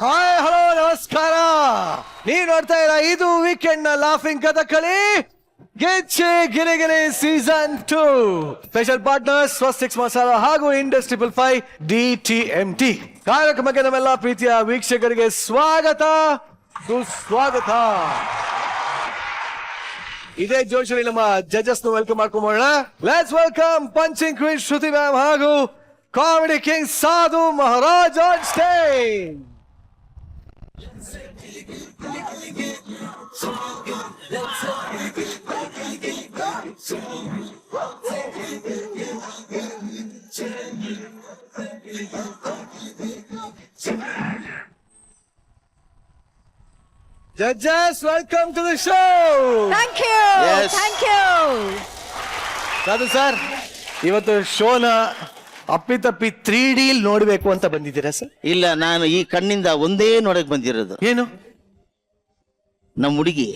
Hi hello ನಮಸ್ಕಾರ. ನೀವ್ ನೋಡ್ತಾ ಇರ ಇದು ವೀಕೆಂಡ್ ನ ಲಾಫಿಂಗ್ ಕಥಕಳಿ ಗೆಚ್ಚೆ ಗಿರಿಗಿರಿ season 2. Special partners Swastiks masala ಹಾಗೂ ಇಂಡಸ್ಟ್ರಿಬಲ್ 5 DTMT. ಕಾರ್ಯಕ್ರಮಕ್ಕೆ ನಮ್ಮೆಲ್ಲ ಪ್ರೀತಿಯ ವೀಕ್ಷಕರಿಗೆ ಸ್ವಾಗತ ಸುಸ್ವಾಗತ. ಇದೇ ಜೋಶಲ್ಲಿ ನಮ್ಮ ಜಡ್ಜಸ್ ನ ವೆಲ್ಕಮ್ ಮಾಡ್ಕೊಂಬೋಣ. Let's welcome punching queen Shruti ma'am ಹಾಗೂ comedy king Sadhu Maharaj on stage. Judges, welcome to the show. Thank you. Yes. Thank you. ಸಾಧು ಸರ್, ಇವತ್ತು ಶೋನ ಅಪ್ಪಿತಪ್ಪಿ 3D ನೋಡ್ಬೇಕು ಅಂತ ಬಂದಿದ್ದೀರಾ ಸರ್? ಇಲ್ಲ, ನಾನು ಈ ಕಣ್ಣಿಂದ ಒಂದೇ ನೋಡಕ್ ಬಂದಿರೋದು. ಏನು? ನಮ್ಮ ಹುಡುಗಿ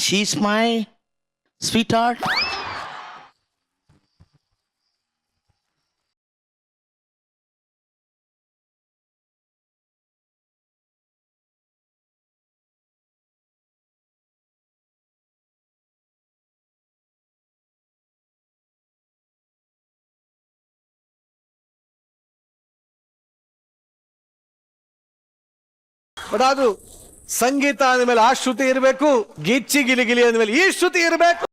she's my sweet heart. But ಅದು ಸಂಗೀತ ಅಂದ್ಮೇಲೆ ಆ ಶ್ರುತಿ ಇರಬೇಕು, ಗಿಚ್ಚಿ ಗಿಲಿ ಗಿಲಿ ಅಂದ್ಮೇಲೆ ಈ ಶ್ರುತಿ ಇರಬೇಕು.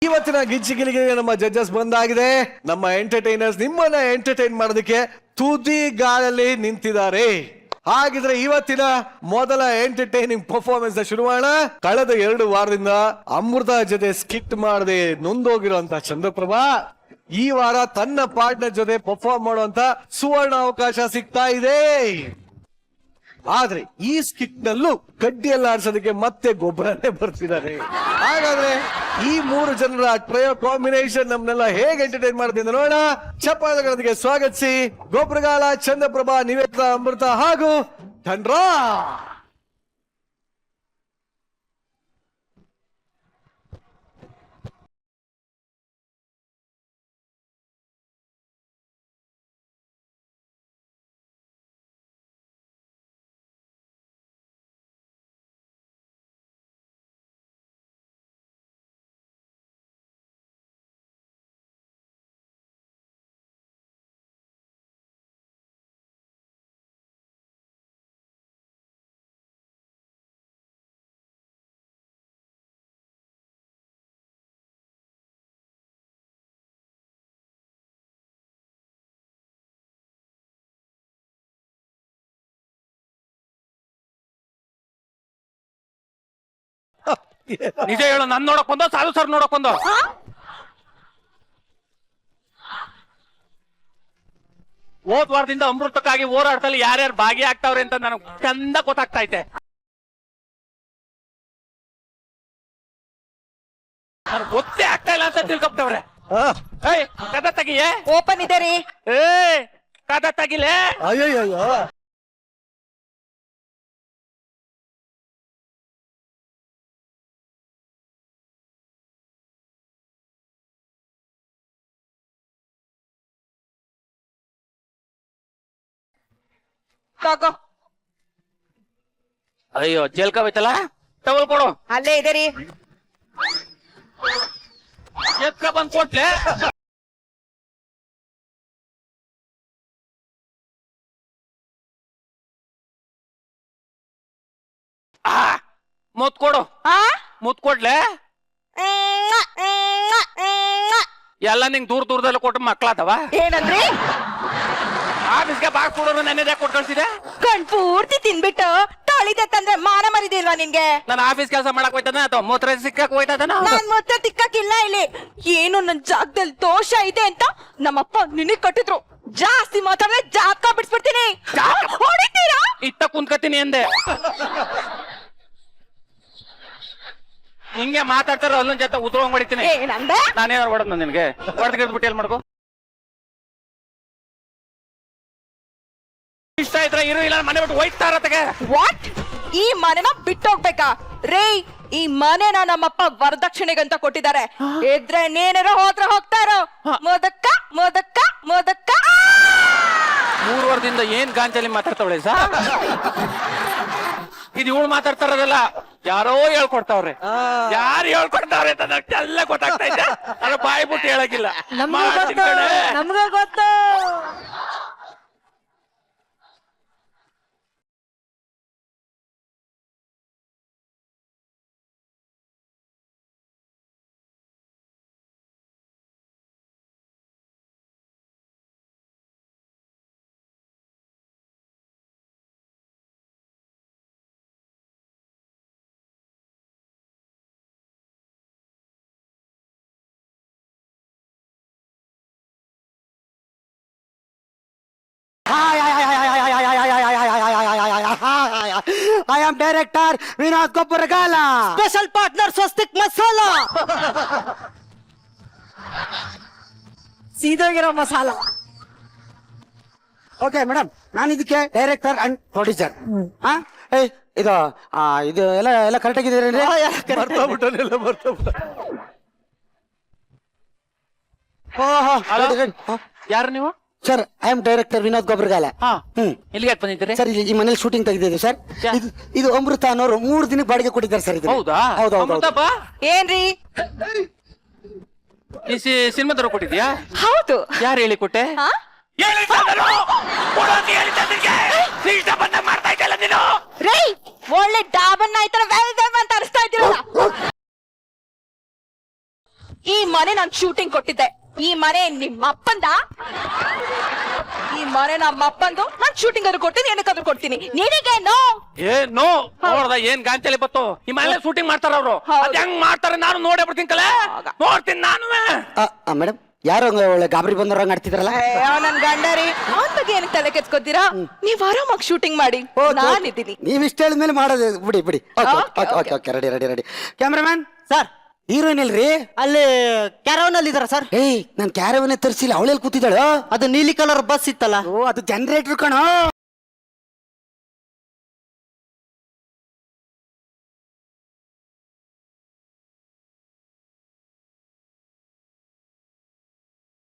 ಇವತ್ತಿನ ಗಿಚ್ಚಿಗಿಲಿಗೆ ನಮ್ಮ ಜಡ್ಜಸ್ ಬಂದಾಗಿದೆ. ನಮ್ಮ ಎಂಟರ್ಟೈನರ್ಸ್ ನಿಮ್ಮನ್ನ ಎಂಟರ್ಟೈನ್ ಮಾಡೋದಕ್ಕೆ ತುದಿ ಗಾಳಲ್ಲಿ ನಿಂತಿದ್ದಾರೆ. ಹಾಗಿದ್ರೆ ಇವತ್ತಿನ ಮೊದಲ ಎಂಟರ್ಟೈನಿಂಗ್ ಪರ್ಫಾರ್ಮೆನ್ಸ್ ಶುರು ಮಾಡೋಣ. ಕಳೆದ 2 ವಾರದಿಂದ ಅಮೃತ ಜೊತೆ ಸ್ಕಿಟ್ ಮಾಡದೆ ನೊಂದೋಗಿರುವಂತ ಚಂದ್ರಪ್ರಭಾ ಈ ವಾರ ತನ್ನ ಪಾರ್ಟ್ನರ್ ಜೊತೆ ಪರ್ಫಾರ್ಮ್ ಮಾಡುವಂತ ಸುವರ್ಣ ಅವಕಾಶ ಸಿಗ್ತಾ ಇದೆ. ಆದ್ರೆ ಈ ಸ್ಕಿಟ್ ನಲ್ಲೂ ಕಡ್ಡಿಯಲ್ಲ ಆಡ್ಸೋದಕ್ಕೆ ಮತ್ತೆ ಗೊಬ್ಬರನೇ ಬರ್ತಿದ್ದಾರೆ. ಹಾಗಾದ್ರೆ ಈ 3 ಜನರ ಟ್ರಯೋ ಕಾಂಬಿನೇಷನ್ ನಮ್ನೆಲ್ಲ ಹೇಗೆ ಎಂಟರ್ಟೈನ್ ಮಾಡ್ತಿದ್ದ ನೋಡೋಣ. ಚಪ್ಪಾಳೆಗಳೊಂದಿಗೆ ಸ್ವಾಗತಿಸಿ ಗೊಬ್ಬರಗಾಲ, ಚಂದ್ರಪ್ರಭಾ, ನಿವೇದಿತಾ, ಅಮೃತ ಹಾಗೂ ಧನ್ರಾ. ನಿಜ ಹೇಳು, ನನ್ ನೋಡಕ್ ಬಂದೋ ಸಾಧು ಸರ್ ನೋಡಕ್ ಬಂದೋ? ಹೋದ್ ವಾರದಿಂದ ಅಮೃತಕ್ಕಾಗಿ ಹೋರಾಟದಲ್ಲಿ ಯಾರ್ಯಾರು ಭಾಗಿಯಾಗ್ತಾವ್ರೆ ಅಂತ ನನಗೆ ಚಂದ ಗೊತ್ತಾಗ್ತಾ ಐತೆ. ನನಗೆ ಗೊತ್ತೇ ಆಗ್ತಾ ಇಲ್ಲ ಅಂತ ತಿಳ್ಕೊಬ್ತವ್ರೆ. ಕದ ತೆಗಿಯೇ? ಓಪನ್ ಇದೆ ರೀ. ಕದ ತೆಗಿಲೆ. ಅಯ್ಯಯ್ಯೋ, ತಗೋ. ಅಯ್ಯೋ ಜೇಲ್ಕೋಬೇಕಲ್ಲ, ಟವಲ್ ಕೊಡು. ಅಲ್ಲೇ ಇದೆ ರೀ. ಎತ್ಕ ಬಂದ್ ಕೊಟ್ಲೆ. ಮುತ್ ಕೊಡು ಆ ಮುತ್ ಕೊಡ್ಲೆ ಎಲ್ಲ ನಿಂಗ್ ದೂರದಲ್ಲಿ ಕೊಟ್ಟು ಮಕ್ಳಾದವ ಏನಂದ್ರಿ? ಆಫೀಸ್ಗೆ ಬಾಗ್ ಕೊಡೋರು ನನ್ನೇ ಕೊಟ್ಟು ಕಳ್ಸಿದೆ. ಕಣ್ ಪೂರ್ತಿ ತಿನ್ಬಿಟ್ಟು ತೊಳಿದೆ ತಂದ್ರೆ ಮಾನ ಮರಿದಿಲ್ವಾ ನಿನ್ಗೆ? ನಾನು ಆಫೀಸ್ ಕೆಲಸ ಮಾಡಕ್ ಹೋಯ್ತಾನ ಅಥವಾ ಮೂತ್ರ ಸಿಕ್ಕಕ್ ಹೋಯ್ತಾನ. ನಾನ್ ಮೊತ್ತ ತಿಕ್ಕಕ್ಕಿಲ್ಲ ಇಲ್ಲಿ. ಏನು ನನ್ ಜಾಗದಲ್ಲಿ ದೋಷ ಇದೆ ಅಂತ ನಮ್ಮಪ್ಪ ನಿನಗ್ ಕಟ್ಟಿದ್ರು. ಜಾಸ್ತಿ ಮಾತಾಡಿದ್ರೆ ಜಾತಕ ಬಿಡ್ಸ್ಬಿಡ್ತೀನಿ. ಹೊಡಿತೀರಾ? ಇತ್ತ ಕುಂತ್ಕತೀನಿ ಅಂದೆ. ಹಿಂಗೆ ಮಾತಾಡ್ತಾರ ಅಲ್ಲೊಂದ್ ಜೊತೆ ಉದ್ರೋಂಗ್ ಹೊಡಿತೀನಿ. ಏನಂದೆ? ನಾನೇನಾರು ಹೊಡೆದ್ ನಿನ್ಗೆ ಹೊಡೆದ್ ಗಿಡ್ಬಿಟ್ಟು ಎಲ್ ಮಾಡ್ಕೋ. ಇಷ್ಟ ಇದ್ರೆ ಇರು, ಇಲ್ಲ ಮನೆ ಬಿಟ್ಟು ಹೋಯ್ತಾರತ್ತಗೆ. ವಾಟ್? ಈ ಮನೆನ ಬಿಟ್ಟೋಗ್ಬೇಕಾ? ರೇ, ಈ ಮನೆನ ನಮ್ಮಪ್ಪ ವರದಕ್ಷಿಣೆಗಂತ ಕೊಟ್ಟಿದ್ದಾರೆ. ಇದ್ರೆ ನೇನಾರ ಹೋದ್ರೆ ಹೋಗ್ತಾರೋ. ಮೋದಕ್ಕ ಮೋದಕ್ಕ ಮೋದಕ್ಕ. 3 ವರ್ಷದಿಂದ ಏನ್ ಗಾಂಚಲಿ ಮಾತಾಡ್ತಾವಳೆ ಸಾ? ಇದು ಇವಳು ಮಾತಾಡ್ತಾರದಲ್ಲ, ಯಾರೋ ಹೇಳ್ಕೊಡ್ತಾವ್ರೆ. ಯಾರು ಹೇಳ್ಕೊಡ್ತಾವ್ರೆ ಅಂತ ಎಲ್ಲ ಗೊತ್ತಾಗ್ತಾ ಇದೆ. ಅದ್ರ ಬಾಯಿ ಬಿಟ್ಟು ಹೇಳಕ್ಕಿಲ್ಲ. ನಮ್ಗೆ ಗೊತ್ತು. I am director Vinod Koppuragala. Special partner Swastik masala. ಸೀದೋಗಿರೋ ಮಸಾಲ. ಓಕೆ ಮೇಡಮ್, ನಾನು ಇದಕ್ಕೆ ಡೈರೆಕ್ಟರ್ ಅಂಡ್ ಪ್ರೊಡ್ಯೂಸರ್. ಇದು ಇದು ಎಲ್ಲ ಕರೆಕ್ಟ್ ಆಗಿದ್ದೀರೇನ್ರಿ? ಯಾರು ನೀವು? Sir, I am director Vinod Gobbaragala. ಎಲ್ಲಿಗೆ ಯಾಕೆ ಬಂದಿದ್ದೀರಿ? ಸರ್, ಇಲ್ಲಿ ಈ ಮನೇಲಿ ಶೂಟಿಂಗ್ ತೆಗೆದಿದ್ದೀವಿ ಸರ್. ಇದು ಅಮೃತ ಅನ್ನೋರು 3 ದಿನಕ್ಕೆ ಬಾಡಿಗೆ ಕೊಟ್ಟಿದ್ದಾರೆ ಸರ್. ಇದು ಹೌದಾ? ಹೌದೌದು. ಏನ್ರಿ? ಈ ಸಿನಿಮಾದವ್ರು ಕೊಟ್ಟಿದ್ಯಾ? ಹೌದು. ಯಾರು ಹೇಳಿ ಕೊಟ್ಟೆ? ರೇ, ಒಳ್ಳೆ ಡಾಬನ್ನ ಆಯ್ತಾರ ವೆಲ್ಡಮ್ ಅಂತ ಅನಿಸ್ತಾ ಇದ್ದೀರಲ್ಲ. ಈ ಮನೆ ನಾನ್ ಶೂಟಿಂಗ್ ಕೊಟ್ಟಿದ್ದೆ. ಈ ಮನೆ ನಿಮ್ಮ ಅಪ್ಪಂದ. ಈ ಮನೆ ನಮ್ಮ ಅಪ್ಪಂದು. ನಾನ್ ಶೂಟಿಂಗ್ ಆದ್ರೂ ಕೊಡ್ತೀನಿ, ಏನಕ್ಕಾದ್ರೂ ಕೊಡ್ತೀನಿ. ನಿನಗೆ ನೋ. ನೋ ನೋಡ್ದ ಏನ್ ಗಾಂಚಲಿ ಬತ್ತು. ಈ ಮನೆ ಶೂಟಿಂಗ್ ಮಾಡ್ತಾರ ಅವ್ರು. ಅದ್ ಹೆಂಗ್ ಮಾಡ್ತಾರೆ ನಾನು ನೋಡೇ ಬಿಡ್ತೀನಿ ಕಲೆ. ನೋಡ್ತೀನಿ ನಾನು. ಮೇಡಮ್, ಯಾರು ಒಳ್ಳೆ ಗಾಬರಿ ಬಂದವ್ರಂಗ್ ಆಡ್ತಿದ್ರಲ್ಲ? ನನ್ ಗಂಡರಿ ಅವನ್ ಬಗ್ಗೆ ಏನಕ್ಕೆ ತಲೆ ಕೆತ್ಕೋತೀರಾ? ನೀವ್ ಆರಾಮಾಗಿ ಶೂಟಿಂಗ್ ಮಾಡಿ, ನಾನಿದ್ದೀನಿ. ನೀವ್ ಇಷ್ಟ ಹೇಳಿದ್ಮೇಲೆ ಮಾಡೋದು. ಬಿಡಿ. Okay, ready. Cameraman sir, heroine ಇಲ್ರಿ? ಅಲ್ಲಿ ಕ್ಯಾರವನ್ ಅಲ್ಲಿ ಇದಾರ ಸರ್. ನಾನ್ ಕ್ಯಾರವನ್ನೇ ತರಿಸಿಲ್ಲ, ಅವಳೆಲ್ಲಿ ಕೂತಿದ್ದಾಳು? ಅದು ನೀಲಿ ಕಲರ್ ಬಸ್ ಇತ್ತಲ್ಲ. ಓ, ಅದು ಜನರೇಟರ್ ಕಣೋ.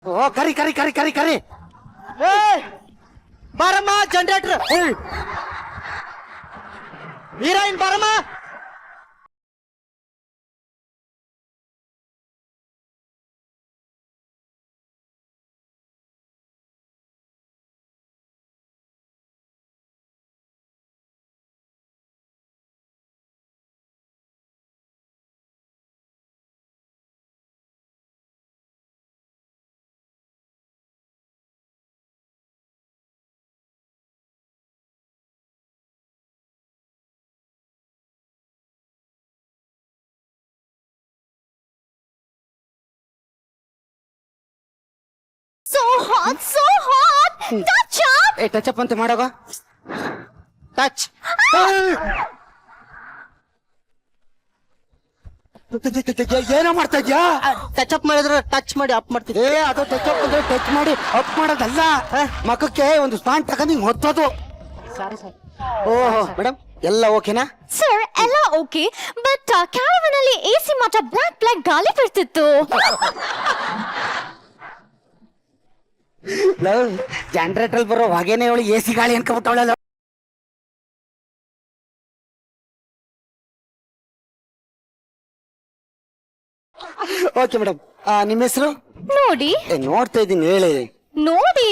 ಓ, ಕರಿ. ಬಾರಮ್ಮ ಜನರೇಟರ್. ಹೀರೋಯಿನ್ ಬಾರಮ್ಮ. So hot. Touch up. Touch up ಅಂತ ಮಾಡೋಗ. ಟಚ್. ಏನೋ ಮಾಡ್ತಾ ಇದ್ಯಾ? ಟಚ್ ಅಪ್ ಮಾಡಿದ್ರೆ ಟಚ್ ಮಾಡಿ ಅಪ್ ಮಾಡ್ತೀನಿ. ಅದು ಟಚ್ ಅಪ್ ಅಂದ್ರೆ ಟಚ್ ಮಾಡಿ ಅಪ್ ಮಾಡೋದಲ್ಲ. ಮಖಕ್ಕೆ ಒಂದು ಸ್ಪಾನ್ ತಗೊಂಡು ಹಿಂಗ್ ಹೊತ್ತೋದು. ಓಹೋ ಮೇಡಮ್, ಎಲ್ಲ ಓಕೆನಾ? Sir, ಎಲ್ಲ ಓಕೆ. ಬಟ್ ಕ್ಯಾರವನ್ ಅಲ್ಲಿ ಎಸಿ ಮಾತ್ರ ಬ್ಲಾಕ್ ಗಾಳಿ ಬರ್ತಿತ್ತು. ಜನರೇಟರ್ ಬರೋ ಹೊಗೆನೆ ಅವಳು ಎಸಿ ಗಾಳಿ ಅನ್ಕೊಬಿಟ್ಟವಳ. ಓಕೆ ಮೇಡಮ್, ನಿಮ್ಮ ಹೆಸರು? ನೋಡಿ. ನೋಡ್ತಾ ಇದ್ದೀನಿ, ಹೇಳಿ. ನೋಡಿ.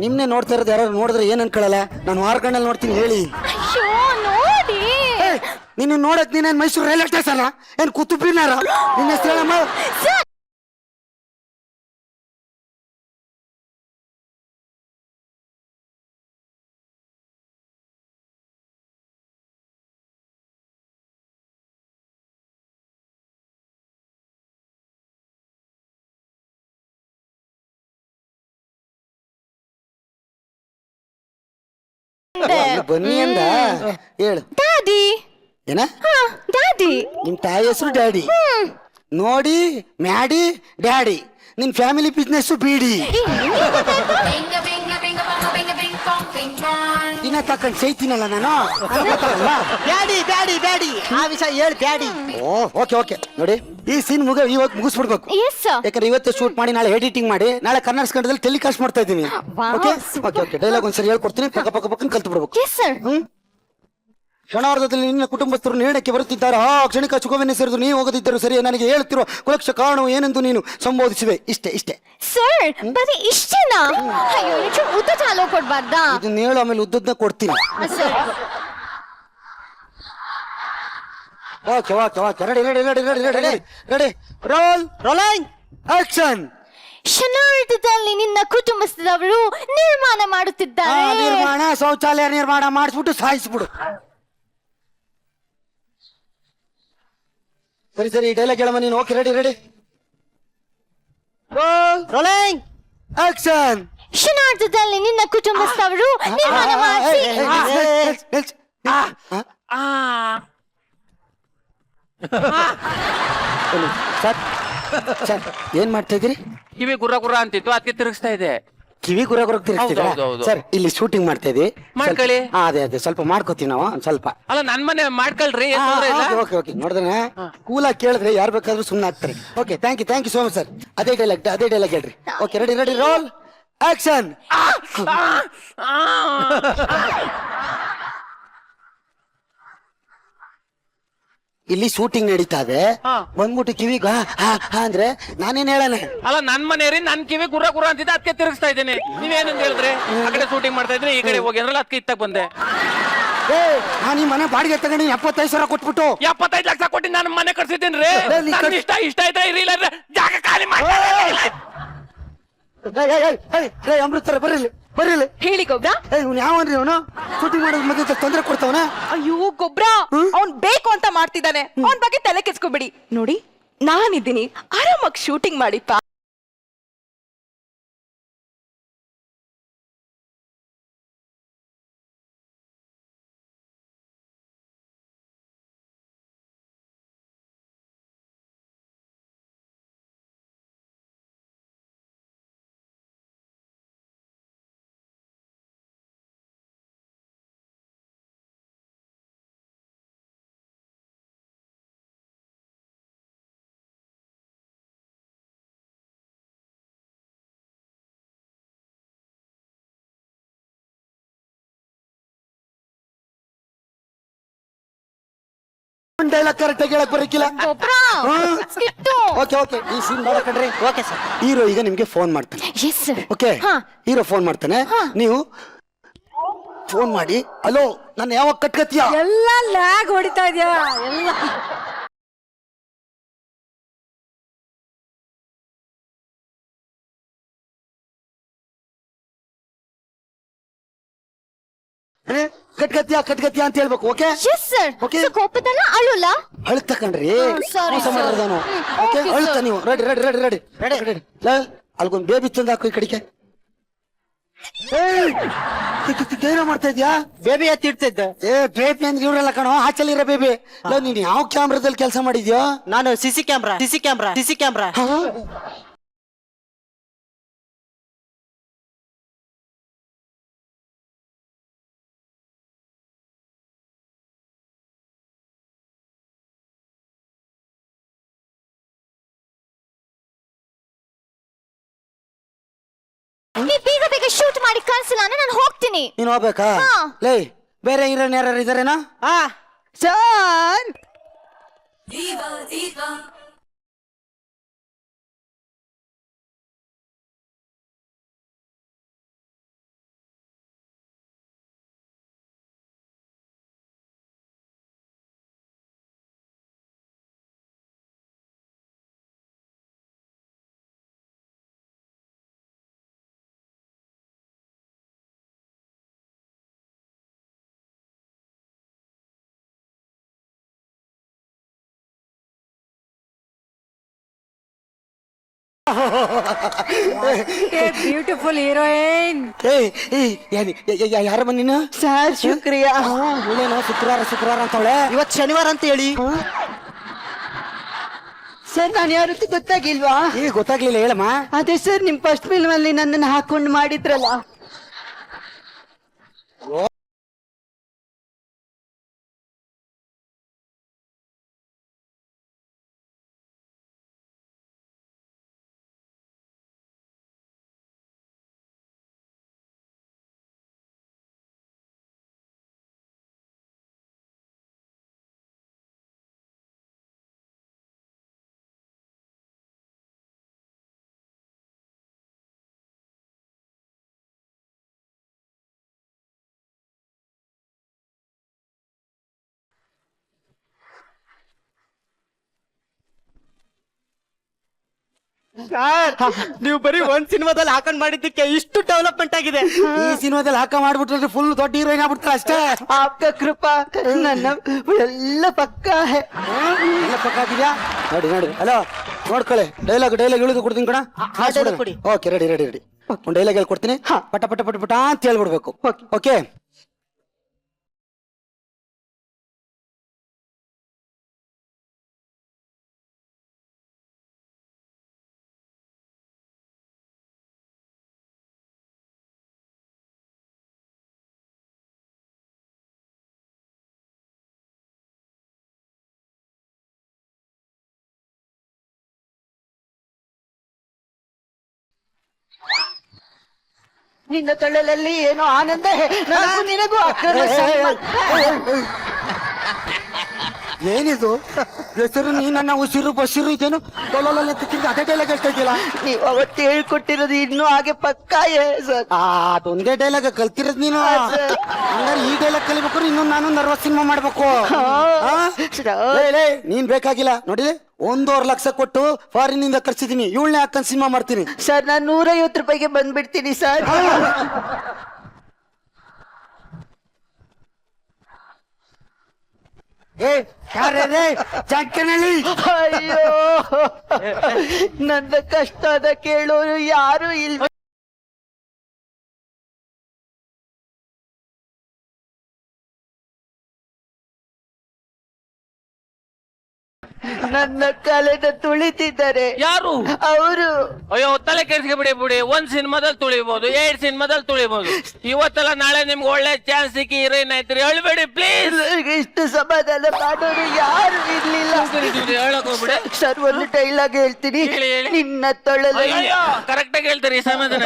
ನಿಮ್ನೆ ನೋಡ್ತಾ ಇರೋದು ಯಾರು ನೋಡಿದ್ರೆ ಏನ್ ಅನ್ಕೊಳ್ಳಲ್ಲ. ನಾನು 6 ಕಣ್ಣಲ್ಲಿ ನೋಡ್ತೀನಿ, ಹೇಳಿ. ಅಯ್ಯೋ ನೋಡಿ. ನಿನ್ನ ನೋಡಕ್ ನೀನೇನ್ ಮೈಸೂರು ರೈಲ್ವೆ ಸ್ಟೇಷನ್ ಏನ್ ಕುತುಬಿನಾರ ನಿನ್ನ ಹೆಸರು ಹೇಳಮ್ಮ. ಬನ್ನಿ ಅಂದ ಹೇಳು ಡ್ಯಾಡಿ ಏನ ಡ್ಯಾಡಿ ನಿಮ್ ತಾಯಿ ಹೆಸರು ಡ್ಯಾಡಿ ನೋಡಿ ಮ್ಯಾಡಿ ಡ್ಯಾಡಿ ನಿನ್ ಫ್ಯಾಮಿಲಿ ಬಿಸ್ನೆಸ್ ಬೀಡಿ ದಿನ ತಕೊಂಡ್ ಸೈತೀನಲ್ಲ ನಾನು ಬ್ಯಾಡಿ ಬ್ಯಾಡಿ ಬ್ಯಾಡಿ ಆ ವಿಷಯ ಹೇಳಿ ಬ್ಯಾಡಿ. ಓ ಓಕೆ ಓಕೆ ನೋಡಿ ಈ ಸೀನ್ ಇವತ್ತು ಮುಗಿಸ್ಬಿಡ್ಬೇಕು ಎಸ್ ಸರ್. ಯಾಕಂದ್ರೆ ಇವತ್ತೇ ಶೂಟ್ ಮಾಡಿ ನಾಳೆ ಎಡಿಟಿಂಗ್ ಮಾಡಿ ನಾಳೆ ಕನ್ನಡ ಕನ್ನಡದಲ್ಲಿ ಟೆಲಿಕಾಸ್ಟ್ ಮಾಡ್ತಾ ಇದ್ದೀನಿ. Wow, okay super. Okay okay dialogue ಒಂದ್ಸರಿ ಹೇಳ್ಕೊಡ್ತೀನಿ ಪಕ್ಕ ಪಕ್ಕ ಪಕ್ಕ ಕಲ್ತು ಬಿಡ್ಬೇಕು. Yes sir. ಕ್ಷಣಾರ್ಧದಲ್ಲಿ ನಿನ್ನ ಕುಟುಂಬಸ್ಥರು ನಿರ್ಣಯಕ್ಕೆ ಬರುತ್ತಿದ್ದಾರೆ. ಆ ಕ್ಷಣಿಕ ಸುಖವೆನ್ನೇ ಸೇರಿದು ನೀವು ಹೋಗದಿದ್ದರು ಸರಿ ನನಗೆ ಹೇಳುತ್ತಿರುವ ಕುಲಕ್ಷ ಕಾರಣವು ಏನೆಂದು ನೀನು ಸಂಬೋಧಿಸಿವೆ. ಇಷ್ಟೇ ಇಷ್ಟೇ ಸರ್ ಬರೀ ಇಷ್ಟೇನಾ? ಅಯ್ಯೋ ನಿಜ ಉದ್ದ ಚಾಲೋ ಕೊಡ್ಬಾರ್ದಾ? ಇದನ್ನ ಹೇಳು ಆಮೇಲೆ ಉದ್ದದ್ನ ಕೊಡ್ತೀನಿ. Sir okay okay okay ready ready ready ready ready ready ready roll rolling action. ಕ್ಷಣಾರ್ಧದಲ್ಲಿ ನಿನ್ನ ಕುಟುಂಬಸ್ಥರವರು ನಿರ್ಮಾಣ ಮಾಡುತ್ತಿದ್ದಾರೆ. ನಿರ್ಮಾಣ ಶೌಚಾಲಯ ನಿರ್ಮಾಣ ಮಾಡಿಸ್ಬಿಟ್ಟು ಸಾಯಿಸ್ಬಿಡು. ಸರಿ ಸರಿ ಡೈಲಾಗ್ ಹೇಳಮ್ಮ ನೀನು. Okay ready ready rolling action. ಕ್ಷಣಾರ್ಧದಲ್ಲಿ ನಿನ್ನ ಕುಟುಂಬಸ್ಥರವರು ನಿರ್ಮಾಣ ಮಾಡಿಸಿ ಸರ್ ಸರ್ ಏನ್ ಮಾಡ್ತಾ ಇದ್ದೀರಿ? ಕಿವಿ ಗುರ್ರ ಗುರ್ರ ಅಂತಿತ್ತು ಅದಕ್ಕೆ ತಿರುಗಿಸ್ತಾ ಇದೆ. ಕಿವಿ ಗುರ ಗುರ ತಿರುಗ್ತಿದ್ದೀರಾ? ಹೌದು, ಹೌದು, ಹೌದು. ಸರ್ ಇಲ್ಲಿ ಶೂಟಿಂಗ್ ಮಾಡ್ತಾ ಇದೀವಿ. ಮಾಡ್ಕೊಳ್ಳಿ. ಅದೇ ಅದೇ ಸ್ವಲ್ಪ ಮಾಡ್ಕೋತೀವಿ ನಾವು ಒಂದ್ ಸ್ವಲ್ಪ. ಅಲ್ಲ ನನ್ ಮನೆ ಮಾಡ್ಕೊಳ್ರಿ ಏನ್ ತೊಂದ್ರೆ ಇಲ್ಲ. ಓಕೆ ಓಕೆ ನೋಡಿದ್ರೆ ಕೂಲಾಗಿ ಕೇಳಿದ್ರೆ ಯಾರು ಬೇಕಾದ್ರೂ ಸುಮ್ಮನೆ ಆಗ್ತಾರೆ. Okay thank you so much sir. ಅದೇ ಡೈಲಾಗ್ ಹೇಳ್ರಿ. Okay ready ready roll action. ಇಲ್ಲಿ ಶೂಟಿಂಗ್ ನಡೀತಾ ಇದೆ. ಬಂದ್ಬಿಟ್ಟು ಕಿವಿಗ ಅಂದ್ರೆ ನಾನೇನ್ ಹೇಳನೆ. ಅಲ್ಲ ನನ್ ಮನೆಯವ್ರಿ ನನ್ ಕಿವಿ ಗುರ್ರ ಗುರ್ರ ಅಂತಿದ್ದೆ ಅದಕ್ಕೆ ತಿರುಗಿಸ್ತಾ ಇದ್ದೇನೆ. ನೀವೇನಂತ ಹೇಳಿದ್ರೆ ಆ ಕಡೆ ಶೂಟಿಂಗ್ ಮಾಡ್ತಾ ಇದ್ರೆ ಈ ಕಡೆ ಹೋಗಿ ಅಂದ್ರಲ್ಲ ಅದಕ್ಕೆ ಇತ್ತಾಗ ಬಂದೆ. ನಾನು ಈ ಮನೆ ಬಾಡಿಗೆ ತಗೊಂಡು 75,000 ಕೊಟ್ಬಿಟ್ಟು 75 ಲಕ್ಷ ಕೊಟ್ಟು ನಾನು ಮನೆ ಕಟ್ಸಿದ್ದೀನಿ ರೀ. ಇಷ್ಟ ಇದ್ರೆ ಇರ್ಲಿಲ್ಲ ಅಂದ್ರೆ ಜಾಗ ಖಾಲಿ ಮಾಡಿ. ಅಮೃತರ ಬರ್ರಿಲಿ ಬರ್ರಿಲಿ. ಹೇಳಿ ಗೊಬ್ರ. ಇವ್ನು ಯಾವನ್ರಿ ಅವನು ಶೂಟಿಂಗ್ ಮಾಡೋದ್ ಮಧ್ಯೆ ತೊಂದರೆ ಕೊಡ್ತಾವನ? ಅಯ್ಯೋ ಗೊಬ್ರ ಅವ್ನ್ ಬೇಕು ಅಂತ ಮಾಡ್ತಿದ್ದಾನೆ. ಅವನ್ ಬಗ್ಗೆ ತಲೆ ಕೆಸ್ಕೊಬಿಡಿ. ನೋಡಿ ನಾನಿದ್ದೀನಿ ಆರಾಮಾಗಿ ಶೂಟಿಂಗ್ ಮಾಡಿಪ್ಪ. ಡೈಲಾಗ್ ಕರೆಕ್ಟ್ ಆಗಿ ಹೇಳಕ್ ಬರಕ್ಕಿಲ್ಲ. ಓಕೆ ಓಕೆ ಈ ಸೀನ್ ಮಾಡಕಡ್ರಿ. Okay sir. ಹೀರೋ ಈಗ ನಿಮ್ಗೆ ಫೋನ್ ಮಾಡ್ತಾನೆ. Yes sir. Okay hero phone ಮಾಡ್ತಾನೆ. ನೀವು ಫೋನ್ ಮಾಡಿ ಹಲೋ ನಾನು ಯಾವಾಗ ಕಟ್ಕತ್ತೀಯ? ಎಲ್ಲ ಲ್ಯಾಗ್ ಹೊಡಿತಾ ಇದ್ಯಾ ಎಲ್ಲ. ಕಟ್ಕತ್ತೀಯ ಅಂತ ಹೇಳ್ಬೇಕು. Okay yes sir. Okay. ಕೋಪದಲ್ಲ ಅಳುಲ್ಲ. ಅಳ್ತಕಂಡ್ರಿ sorry, ಮೋಸ ಮಾಡಿರೋನು. ಓಕೆ Okay, ಅಳ್ತ sir. ನೀವು ready ready ready ready ready ready ಅಲ್ಗೊಂದು ಬೇಬಿ ತಂದು ಹಾಕು ಈ ಕಡೆಗೆ. ಏನೋ ಮಾಡ್ತಾ ಇದ್ಯಾ? ಬೇಬಿ ಎತ್ತಿಡ್ತಿದ್ದೆ. ಬೇಬಿ ಅಂದ್ರೆ ಇವ್ರೆಲ್ಲ ಕಣೋ ಆಚಲಿರೋ ಬೇಬಿ. ನೀನ್ ಯಾವ ಕ್ಯಾಮ್ರಾದಲ್ಲಿ ಕೆಲಸ ಮಾಡಿದ್ಯೋ? ನಾನು ಸಿಸಿ ಕ್ಯಾಮ್ರಾ ನೀವ್ ಬೇಗ ಬೇಗ ಶೂಟ್ ಮಾಡಿ ಕಳ್ಸಿಲ್ಲ ಅಂದ್ರೆ ನಾನು ಹೋಗ್ತೀನಿ. ನೀನ್ ಹೋಗ್ಬೇಕಾ? ಹಾ. ಲೇ ಬೇರೆ ಹೀರೋನ್ ಯಾರು ಇದಾರೇನಾ? Sir beautiful heroine. ಯಾರಮ್ಮ ನೀನು? ಸರ್ ಶುಕ್ರಿಯಾ. ಇವಳೇನೋ ಶುಕ್ರವಾರ ಅಂತವಳೆ. ಇವತ್ ಶನಿವಾರ ಅಂತ ಹೇಳಿ. ಸರ್ ನಾನು ಯಾವತ್ತೂ ಗೊತ್ತಾಗಿಲ್ವಾ? ಈಗ ಗೊತ್ತಾಗ್ಲಿಲ್ಲ, ಹೇಳಮ್ಮ. ಅದೇ ಸರ್ ನಿಮ್ ಫಸ್ಟ್ ಫಿಲ್ಮ್ ಅಲ್ಲಿ ನನ್ನನ್ನು ಹಾಕೊಂಡು ಮಾಡಿದ್ರಲ್ಲ. ನೀವು ಬರೀ ಒಂದ್ ಸಿನಿಮಾದಲ್ಲಿ ಹಾಕೊಂಡ್ ಮಾಡಿದ್ದಕ್ಕೆ ಇಷ್ಟು ಡೆವಲಪ್ಮೆಂಟ್ ಆಗಿದೆ. ಈ ಸಿನಿಮಾದಲ್ಲಿ ಹಾಕ ಮಾಡ್ಬಿಟ್ರೆ ಫುಲ್ ದೊಡ್ಡ ಹೀರೋಯಿನ್ ಆಗ್ಬಿಡ್ತಾರೆ ಅಷ್ಟೇ. ಆಪ್ಕ ಕೃಪಾ ನನ್ನ ಎಲ್ಲ ಪಕ್ಕ ಹೇ. ಎಲ್ಲ ಪಕ್ಕ ಆಗಿದ್ಯಾ? ನೋಡಿ ಹಲೋ, ನೋಡ್ಕೊಳ್ಳಿ. ಡೈಲಾಗ್ ಇಳಿದು ಕೊಡ್ತೀನಿ ಕಣ. ಕೊಡಿ. Okay, ready. ಒಂದು ಡೈಲಾಗ್ ಹೇಳ್ಕೊಡ್ತೀನಿ. ಪಟ ಅಂತ ಹೇಳ್ಬಿಡ್ಬೇಕು. ಓಕೆ. ನಿನ್ನ ತೊಳಲಲ್ಲಿ ಏನೋ ಆನಂದ, ನನಗೂ ನಿನಗೂ ಅಕ್ರಮ ಸಂಬಂಧ. ಏನಿದು ಹೆಸರು? ನೀ ನನ್ನ ಉಸಿರು ಬಸಿರು ಇದೇನು ಅದೇ ಡೈಲಾಗ್ ಹೇಳ್ತಾ ಇದೆಯಲ್ಲ. ನೀವು ಅವತ್ತು ಹೇಳ್ಕೊಟ್ಟಿರೋದು ಇನ್ನೂ ಹಾಗೆ ಪಕ್ಕ ಸರ್. ಅದೊಂದೇ ಡೈಲಾಗ್ ಕಲ್ತಿರೋದು ನೀನು. ಹಂಗಾರೆ ಈ ಡೈಲಾಗ್ ಕಲಿಬೇಕು. ಇನ್ನೊಂದು ನಾನು ನರ್ವಸ್ ಸಿನಿಮಾ ಮಾಡ್ಬೇಕು. ನೀನ್ ಬೇಕಾಗಿಲ್ಲ ನೋಡಿ. 1.5 ಲಕ್ಷ ಕೊಟ್ಟು ಫಾರಿನ್ ಇಂದ ಕರ್ಸಿದೀನಿ. ಇವಳನ್ನೇ ಹಾಕೊಂಡ್ ಸಿನಿಮಾ ಮಾಡ್ತೀನಿ. ಸರ್ ನಾನು 150 ರೂಪಾಯಿಗೆ ಬಂದ್ಬಿಡ್ತೀನಿ ಸರ್. ಅಯ್ಯೋ, ನನ್ನ ಕಷ್ಟದ ಕೇಳೋರು ಯಾರು ಇಲ್ಲ. ನನ್ನ ಕಲೆನ ತುಳಿತಿದ್ದಾರೆ. ಯಾರು? ಅವರು. ಅಯ್ಯೋ, ತಲೆ ಕೆಡಿಸ್ಕೆ ಬಿಡಿ. ಒಂದ್ ಸಿನಿಮಾದಲ್ಲಿ ತುಳಿಬಹುದು, 2 ಸಿನಿಮಾದಲ್ಲಿ ತುಳಿಬಹುದು. ಇವತ್ತೆಲ್ಲ ನಾಳೆ ನಿಮ್ಗೆ ಒಳ್ಳೆ ಚಾನ್ಸ್ ಸಿಕ್ಕಿ ಹೀರೋಯಿನ್ ಆಯ್ತು. ಹೇಳ್ಬೇಡಿ ಪ್ಲೀಸ್. ಇಷ್ಟು ಸಮಾಧಾನ ಮಾಡೋರು ಯಾರು ಇರ್ಲಿಲ್ಲ. ಹೇಳಕ್ ಹೋಗ್ಬಿಡಿ ಸರ್, ಒಂದು ಡೈಲಾಗ್ ಹೇಳ್ತೀನಿ. ಹೇಳಿ. ನಿನ್ನ ತೊಳಲಲ್ಲಿ. ಅಯ್ಯೋ, ಕರೆಕ್ಟ್ ಆಗಿ ಹೇಳ್ತೀರಿ. ಸಮಾಧಾನ.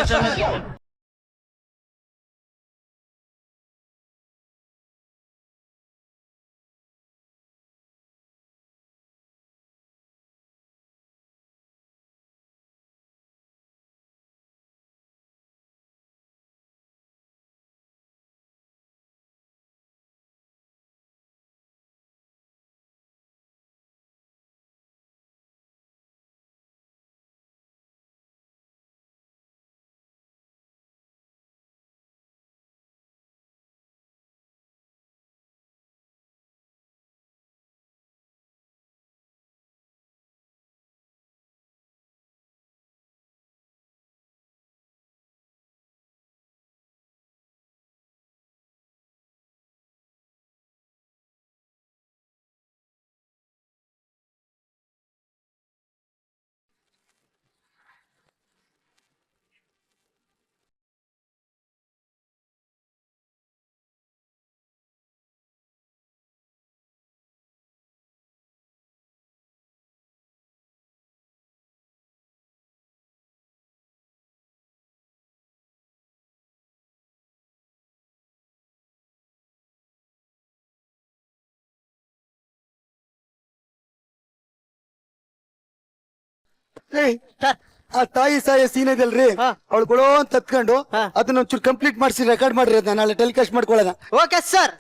ಆ ತಾಯಿ ಸಾಯ ಸೀನ್ ಇದಲ್ರಿ, ಅವಳು ಕೊಡೋ ಅಂತ ತತ್ಕೊಂಡು ಅದನ್ನ ಒಂಚೂರು ಕಂಪ್ಲೀಟ್ ಮಾಡಿಸಿ ರೆಕಾರ್ಡ್ ಮಾಡ್ರಿ. ಅದನ್ನ ನಾಳೆ ಟೆಲಿಕಾಸ್ಟ್ ಮಾಡ್ಕೊಳ್ಳೋಣ. Okay sir.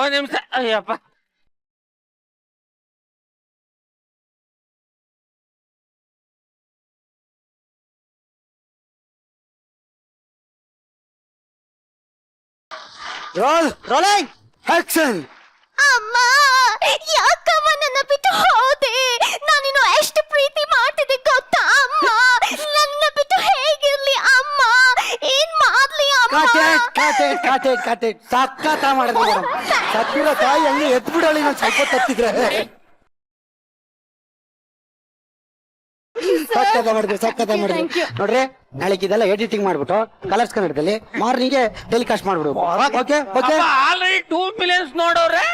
ಒಂದ್ ನಿಮಿಷ. Ayyappa, rolling action. ಅಮ್ಮ ಯಾಕಮ್ಮ ನನ್ನ ಬಿಟ್ಟು ಹೋದೆ? ನಾನಿನ್ನು ಎಷ್ಟು ಪ್ರೀತಿ ಮಾಡ್ತಿದ್ದೆ ಗೊತ್ತಾ ಅಮ್ಮ? ನನ್ನ ಬಿಟ್ಟು ಹೇಗಿರ್ಲಿ ಅಮ್ಮ? ಏನ್ ಮಾಡ್ಲಿ ಅಮ್ಮ? ಕಾಟೇಟ್ ಸಕ್ಕತ್ತ ಮಾಡಿದ್ರು ಮೇಡಮ್. ಸತ್ತಿರೋ ತಾಯಿ ಹಂಗೆ ಎದ್ಬಿಡಲಿ, ನಾನು ಸ್ವಲ್ಪ ತತ್ತಿದ್ರೆ ಸಕ್ಕತ್ತ ಮಾಡಿದ್ರು ನೋಡ್ರಿ. ನಾಳೆಗೆ ಇದೆಲ್ಲ ಎಡಿಟಿಂಗ್ ಮಾಡ್ಬಿಟ್ಟು ಕಲರ್ಸ್ ಕನ್ನಡದಲ್ಲಿ ಮಾರ್ನಿಂಗ್ ಟೆಲಿಕಾಸ್ಟ್ ಮಾಡ್ಬಿಡು. Okay okay. ಆಲ್ರೆಡಿ 2 ಮಿಲಿಯನ್ಸ್ ನೋಡೋರೆ.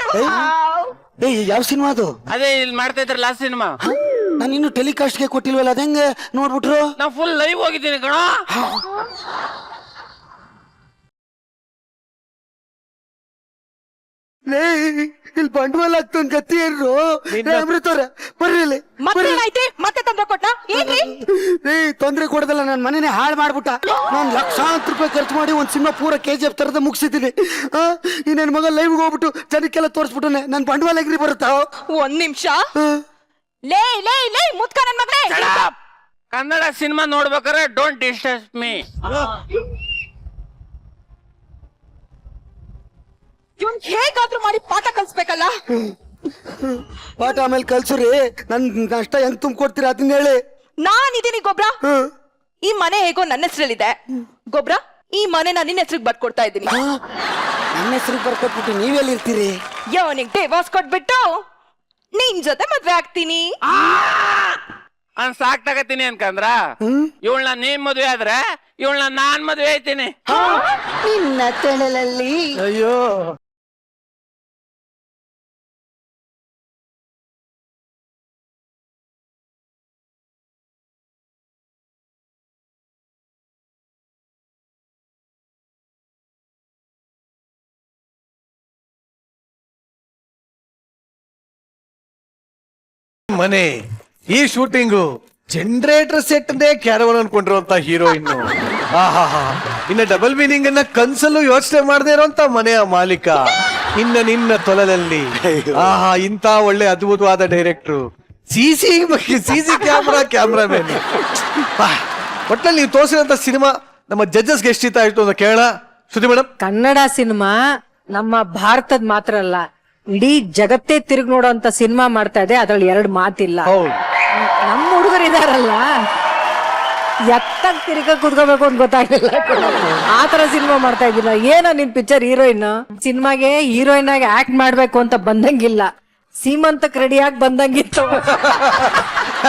ಯಾವ ಸಿನಿಮಾ ಅದು? ಅದೇ ಇಲ್ಲಿ ಮಾಡ್ತಾ ಇದ್ರ ಲಾಸ್ಟ್ ಸಿನಿಮಾ. ನಾನು ಇನ್ನು ಟೆಲಿಕಾಸ್ಟ್ಗೆ ಕೊಟ್ಟಿಲ್ವಲ್ಲ, ಅದ ಹೆಂಗೆ ನೋಡ್ಬಿಟ್ರು? ನಾ ಫುಲ್ ಲೈವ್ ಹೋಗಿದ್ದೀನಿ ಕಣ. ಇಲ್ಲಿ ಬಂಡವಾಳ ಆಗ್ತಂದ್ ಗತಿ ಏನ್ರು? ಅಮೃತವ್ರ ಬರ್ರಿ. ಮತ್ತೇನಾಯ್ತಿ? ಮತ್ತೆ ತೊಂದ್ರೆ ಕೊಟ್ನಾ? ಏನ್ರಿ? ತೊಂದ್ರೆ ಕೊಡದಲ್ಲ, ನನ್ನ ಮನೇನೆ ಹಾಳು ಮಾಡ್ಬಿಟ್ಟ. ನಾನು ಲಕ್ಷಾಂತರ ರೂಪಾಯಿ ಖರ್ಚು ಮಾಡಿ ಒಂದ್ ಸಿನಿಮಾ ಪೂರ KGF ತರದ ಮುಗಿಸಿದ್ದೀನಿ. ಈ ನನ್ನ ಮಗ ಲೈವ್ ಹೋಗ್ಬಿಟ್ಟು ಜನಕ್ಕೆಲ್ಲ ತೋರಿಸ್ಬಿಟ್ಟನೆ. ನನ್ ಬಂಡವಾಳ ಎಗ್ರಿ ಬರುತ್ತಾ? ಒಂದ್ ನಿಮಿಷ. ಲೇ ಲೇ ಲೇ ಮುತ್ಕ ನನ್ ಮಗನೇ. ಕನ್ನಡ ಸಿನಿಮಾ ನೋಡ್ಬೇಕಾದ್ರೆ ಡೋಂಟ್ ಡಿಸ್ಟರ್ಬ್ ಮೀ. ಇವ್ನ್ ಹೇಗಾದ್ರೂ ಮಾಡಿ ಪಾಠ ಕಲ್ಸ್ಬೇಕಲ್ಲ. ಪಾಠ ಆಮೇಲೆ ಕಲ್ಸುರಿ. ನನ್ ನಷ್ಟ ಹೆಂಗ್ ತುಂಬ್ಕೊಡ್ತೀರಾ ಅದನ್ನ ಹೇಳಿ. ನಾನಿದ್ದೀನಿ ಗೊಬ್ರ. ಈ ಮನೆ ಹೇಗೋ ನನ್ನ ಹೆಸರಲ್ಲಿದೆ. ಗೊಬ್ರ, ಈ ಮನೆ ನಾನು ನಿನ್ನ ಹೆಸರಿಗೆ ಬರ್ಕೊಡ್ತಾ ಇದ್ದೀನಿ. ನನ್ನ ಹೆಸರಿಗೆ ಬರ್ಕೊಟ್ಬಿಟ್ಟು ನೀವೆಲ್ಲಿ ಇರ್ತೀರಿ? ಯೋನಿಗ್ ಡಿವೋರ್ಸ್ ಕೊಟ್ಬಿಟ್ಟು ನಿನ್ ಜೊತೆ ಮದ್ವೆ ಆಗ್ತೀನಿ. ಸಾಕ್ ತಗತೀನಿ ಅನ್ಕಂದ್ರ ಇವಳನ್ನ ನೀನ್ ಮದ್ವೆ ಆದ್ರೆ ಇವಳನ್ನ ನಾನ್ ಮದ್ವೆ ಆಯ್ತೀನಿ. ನಿನ್ನ ತಳಲಲ್ಲಿ ಅಯ್ಯೋ ಮನೆ ಈ ಶೂಟಿಂಗು ಜನರೇಟರ್ ಸೆಟ್ ಕ್ಯಾರವನ್ ಅನ್ಕೊಂಡಿರುವಂತ ಹೀರೋಯಿನ್. ಇನ್ನ ಡಬಲ್ ಮೀನಿಂಗ್ ಅನ್ನ ಕನ್ಸಲ್ಲೂ ಯೋಚನೆ ಮಾಡದೇ ಇರುವಂತ ಮನೆಯ ಮಾಲೀಕ. ಇನ್ನ ನಿನ್ನ ತೊಲದಲ್ಲಿ ಇಂತ ಒಳ್ಳೆ ಅದ್ಭುತವಾದ ಡೈರೆಕ್ಟ್ರು, ಸಿಸಿ ಕ್ಯಾಮ್ರಾಮನ್. ಒಟ್ಟಲ್ಲಿ ನೀವು ತೋರಿಸಿದಂತ ಸಿನಿಮಾ ನಮ್ಮ ಜಡ್ಜಸ್ಗೆ ಎಷ್ಟಿಷ್ಟ ಆಯ್ತು ಅಂತ ಕೇಳ. ಶ್ರುತಿ ಮೇಡಮ್, ಕನ್ನಡ ಸಿನಿಮಾ ನಮ್ಮ ಭಾರತದ ಮಾತ್ರ ಅಲ್ಲ, ಇಡೀ ಜಗತ್ತೇ ತಿರುಗಿ ನೋಡೋಂತ ಸಿನಿಮಾ ಮಾಡ್ತಾ ಇದೆ. ಅದ್ರಲ್ಲಿ 2 ಮಾತಿಲ್ಲ. ಹೌದು, ನಮ್ಮ ಹುಡುಗರಿದಾರಲ್ಲ, ಎತ್ತಾಗ ತಿರ್ಗ ಕುತ್ಕೋಬೇಕು ಅಂತ ಗೊತ್ತಾಗ್ಲಿಲ್ಲ. ಆತರ ಸಿನಿಮಾ ಮಾಡ್ತಾ ಇದ್ದಿಲ್ಲ. ಏನೋ ನಿನ್ ಪಿಕ್ಚರ್ ಹೀರೋಯಿನ್ ಸಿನಿಮಾಗೆ ಹೀರೋಯಿನ್ ಆಗಿ ಆಕ್ಟ್ ಮಾಡ್ಬೇಕು ಅಂತ ಬಂದಂಗಿಲ್ಲ, ಸೀಮಂತಕ್ ರೆಡಿಯಾಗಿ ಬಂದಂಗಿತ್ತು.